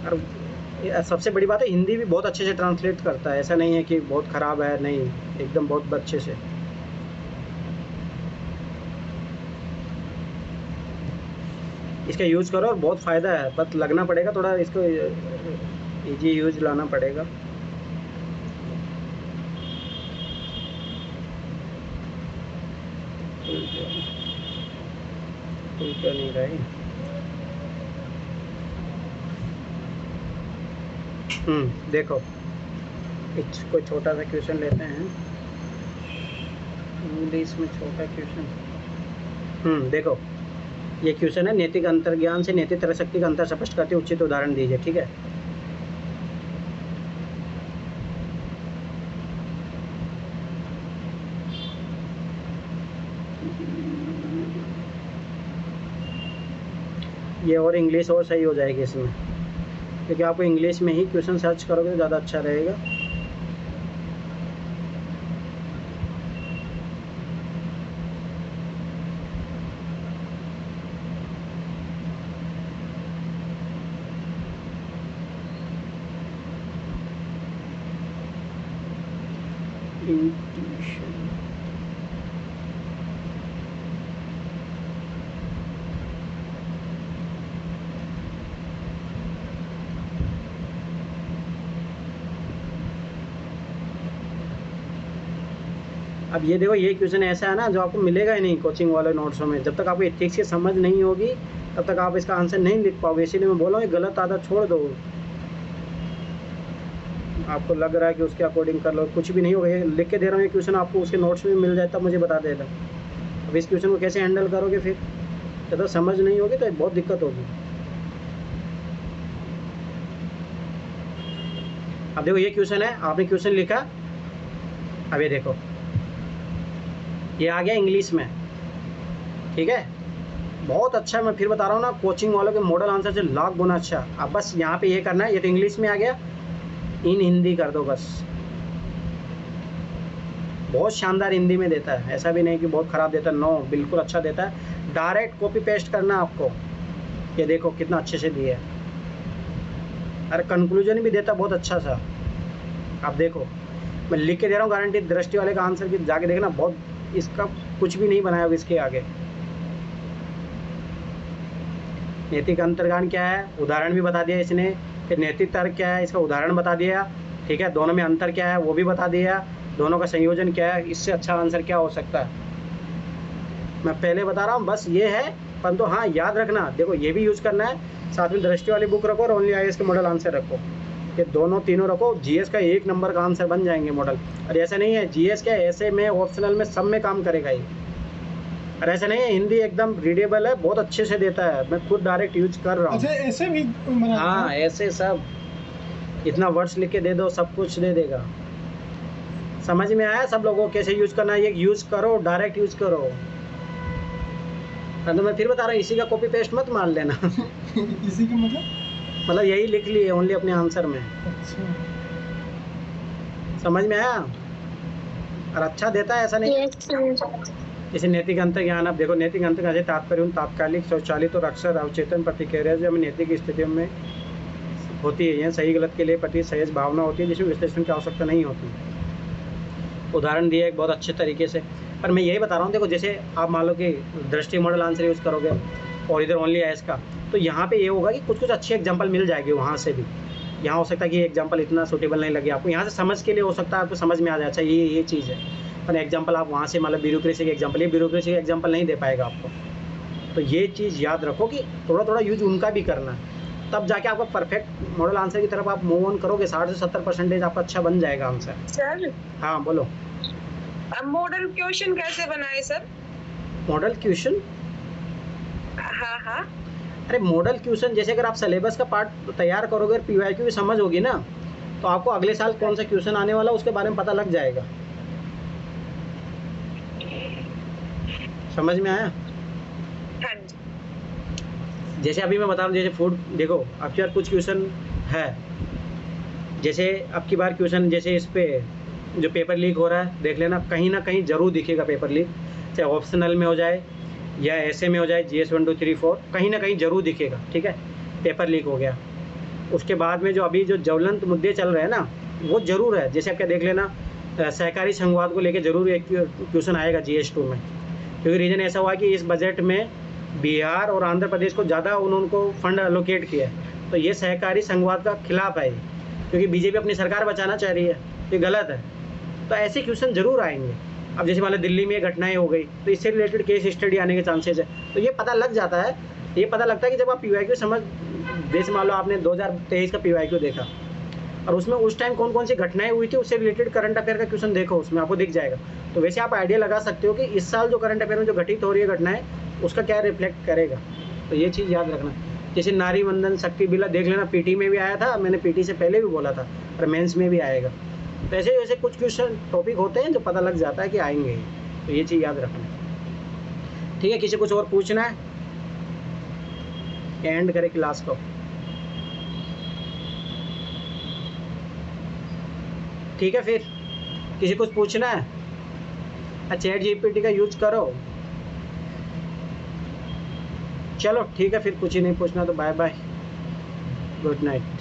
और सबसे बड़ी बात है, हिंदी भी बहुत अच्छे से ट्रांसलेट करता है, ऐसा नहीं है कि बहुत ख़राब है, नहीं, एकदम बहुत अच्छे से। इसका यूज़ करो, बहुत फ़ायदा है, बस लगना पड़ेगा थोड़ा, इसको इजी यूज लाना पड़ेगा। क्यों नहीं रही? देखो कोई छोटा सा क्वेश्चन लेते हैं, इंग्लिश में छोटा क्वेश्चन। देखो ये क्वेश्चन है, नैतिक अंतर्ज्ञान से नैतिक तरह शक्ति का अंतर स्पष्ट करते उचित उदाहरण दीजिए, ठीक है। ये और इंग्लिश और सही हो जाएगी इसमें, क्योंकि आपको इंग्लिश में ही क्वेश्चन सर्च करोगे तो ज़्यादा अच्छा रहेगा। अब ये देखो, ये क्वेश्चन ऐसा है ना जो आपको मिलेगा ही नहीं कोचिंग वाले नोट्सों में। जब तक आपको एथिक्स की समझ नहीं होगी तब तक आप इसका आंसर नहीं लिख पाओगे। इसीलिए मैं बोल रहा हूँ गलत आदत छोड़ दो। आपको लग रहा है कि उसके अकॉर्डिंग कर लो, कुछ भी नहीं होगा। ये लिख के दे रहा हूँ, ये क्वेश्चन आपको उसके नोट्स में मिल जाए तब मुझे बता देना। अब इस क्वेश्चन को कैसे हैंडल करोगे फिर, जब समझ नहीं होगी तो बहुत दिक्कत होगी। अब देखो, ये क्वेश्चन है, आपने क्वेश्चन लिखा। अब ये देखो, ये आ गया इंग्लिश में, ठीक है, बहुत अच्छा। मैं फिर बता रहा हूँ ना, कोचिंग वालों के मॉडल आंसर से लाख गुना अच्छा। अब बस यहाँ पे ये करना है, ये तो इंग्लिश में आ गया, इन हिंदी कर दो बस। बहुत शानदार हिंदी में देता है, ऐसा भी नहीं कि बहुत ख़राब देता है, नो, बिल्कुल अच्छा देता है। डायरेक्ट कॉपी पेस्ट करना है आपको। ये देखो कितना अच्छे से दिया है। अरे कंक्लूजन भी देता बहुत अच्छा सा। आप देखो, मैं लिख के दे रहा हूँ, गारंटी। दृष्टि वाले का आंसर की जाके देखना, बहुत इसका कुछ भी नहीं बनाया इसके आगे। नैतिक अंतर्ज्ञान क्या है, उदाहरण भी बता दिया इसने। फिर नैतिक तर्क क्या है, इसका उदाहरण बता दिया, ठीक है। दोनों में अंतर क्या है वो भी बता दिया, दोनों का संयोजन क्या है, इससे अच्छा आंसर क्या हो सकता है। मैं पहले बता रहा हूँ, बस ये है। परंतु हाँ, याद रखना, देखो ये भी यूज़ करना है, साथ में दृष्टि वाली बुक रखो और ओनली IAS के मॉडल आंसर रखो। ये दोनों तीनों रखो, GS का 1 नंबर का आंसर बन जाएंगे मॉडल। और ऐसा नहीं है, GS क्या ऐसे में, ऑप्शनल में, सब में काम करेगा ये। और ऐसा नहीं है, हिंदी एकदम रीडेबल है, बहुत अच्छे से देता है। मैं खुद डायरेक्ट यूज कर रहा हूँ। अच्छा, ऐसे भी हाँ, ऐसे सब, इतना वर्ड्स लिख के दे दो, सब कुछ दे देगा। समझ में आया सब लोगों को कैसे यूज करना है? ये यूज करो, डायरेक्ट यूज करो। तो मैं फिर बता रहा हूँ, इसी का कॉपी पेस्ट मत मान लेना। इसी का मतलब यही लिख लिए ओनली अपने आंसर में। अच्छा, समझ में आया? और अच्छा देता है, ऐसा नहीं। जैसे नैतिक अंतर्ज्ञान, आप देखो, नैतिक अंतर्ज्ञान से तात्पर्य उन तात्कालिक, स्वचालित और अक्सर अवचेतन प्रतिक्रिया जो हमें नैतिक स्थितियों में होती है, यह सही गलत के लिए प्रति सहज भावना होती है, जिसमें विश्लेषण की आवश्यकता नहीं होती। उदाहरण दिया एक बहुत अच्छे तरीके से। पर मैं यही बता रहा हूँ, देखो जैसे आप मान लो कि दृष्टि मॉडल आंसर यूज़ करोगे और इधर ओनली IAS का, तो यहाँ पे ये होगा कि कुछ कुछ अच्छी एग्जांपल मिल जाएगी वहाँ से भी। यहाँ हो सकता है कि एग्जांपल इतना सूटेबल नहीं लगे आपको, यहाँ से समझ के लिए हो सकता है आपको समझ में आ जाए, अच्छा ये चीज़ है। पर एग्जांपल आप वहाँ से मतलब ब्यूरोक्रेसी के एग्जांपल, ये ब्यूरोक्रेसी के एग्जांपल नहीं दे पाएगा आपको। तो ये चीज़ याद रखो कि थोड़ा थोड़ा यूज उनका भी करना है, तब जाके आपका परफेक्ट मॉडल आंसर की तरफ आप मूव ऑन करोगे। 60 से 70% आपका अच्छा बन जाएगा आंसर। सर, हाँ बोलो। मॉडल क्वेश्चन कैसे बनाए सर? Model question? हाँ। अरे मॉडल क्वेश्चन, जैसे अगर आप सिलेबस का पार्ट तैयार करोगे और PYQ भी समझ होगी ना, तो आपको अगले साल कौन सा क्वेश्चन आने वाला उसके बारे में पता लग जाएगा। समझ में आया? हाँ जी। जैसे अभी मैं बता रहा हूँ, जैसे फूड, देखो आपके पास कुछ क्वेश्चन है, जैसे अब की बार क्वेश्चन, जैसे इस पे जो पेपर लीक हो रहा है, देख लेना, कहीं ना कहीं जरूर दिखेगा पेपर लीक, चाहे ऑप्शनल में हो जाए या ऐसे में हो जाए, GS 1 2 3 4, कहीं ना कहीं जरूर दिखेगा, ठीक है, पेपर लीक हो गया। उसके बाद में जो अभी जो ज्वलंत मुद्दे चल रहे हैं ना, वो जरूर है। जैसे आपका देख लेना, सहकारी संघवाद को लेकर जरूर एक क्वेश्चन आएगा GS 2 में, क्योंकि रीज़न ऐसा हुआ कि इस बजट में बिहार और आंध्र प्रदेश को ज़्यादा उनको फंड एलोकेट किया है, तो ये सहकारी संघवाद का खिलाफ है, क्योंकि BJP अपनी सरकार बचाना चाह रही है, ये गलत है। तो ऐसे क्वेश्चन जरूर आएंगे। अब जैसे मान लो दिल्ली में घटनाएं हो गई, तो इससे रिलेटेड केस स्टडी आने के चांसेस है। तो ये पता लग जाता है, ये पता लगता है कि जब आप PYQ समझ, जैसे मान लो आपने 2023 का PYQ देखा और उसमें उस टाइम कौन कौन सी घटनाएं हुई थी, उससे रिलेटेड करंट अफेयर का क्वेश्चन देखो, उसमें आपको दिख जाएगा। तो वैसे आप आइडिया लगा सकते हो कि इस साल जो करंट अफेयर में जो घटित हो रही है घटनाएं, उसका क्या रिफ्लेक्ट करेगा। तो ये चीज़ याद रखना। जैसे नारी वंदन शक्ति बिल देख लेना, PT में भी आया था, मैंने PT से पहले भी बोला था, और मेंस में भी आएगा। तो ऐसे ऐसे कुछ क्वेश्चन टॉपिक होते हैं जो पता लग जाता है कि आएंगे, तो ये चीज़ याद रखना। ठीक है, किसी कुछ और पूछना है? एंड करे क्लास को। ठीक है, फिर किसी कुछ पूछना है? चैट जीपीटी का यूज करो। चलो ठीक है, फिर कुछ ही नहीं पूछना तो बाय बाय, गुड नाइट।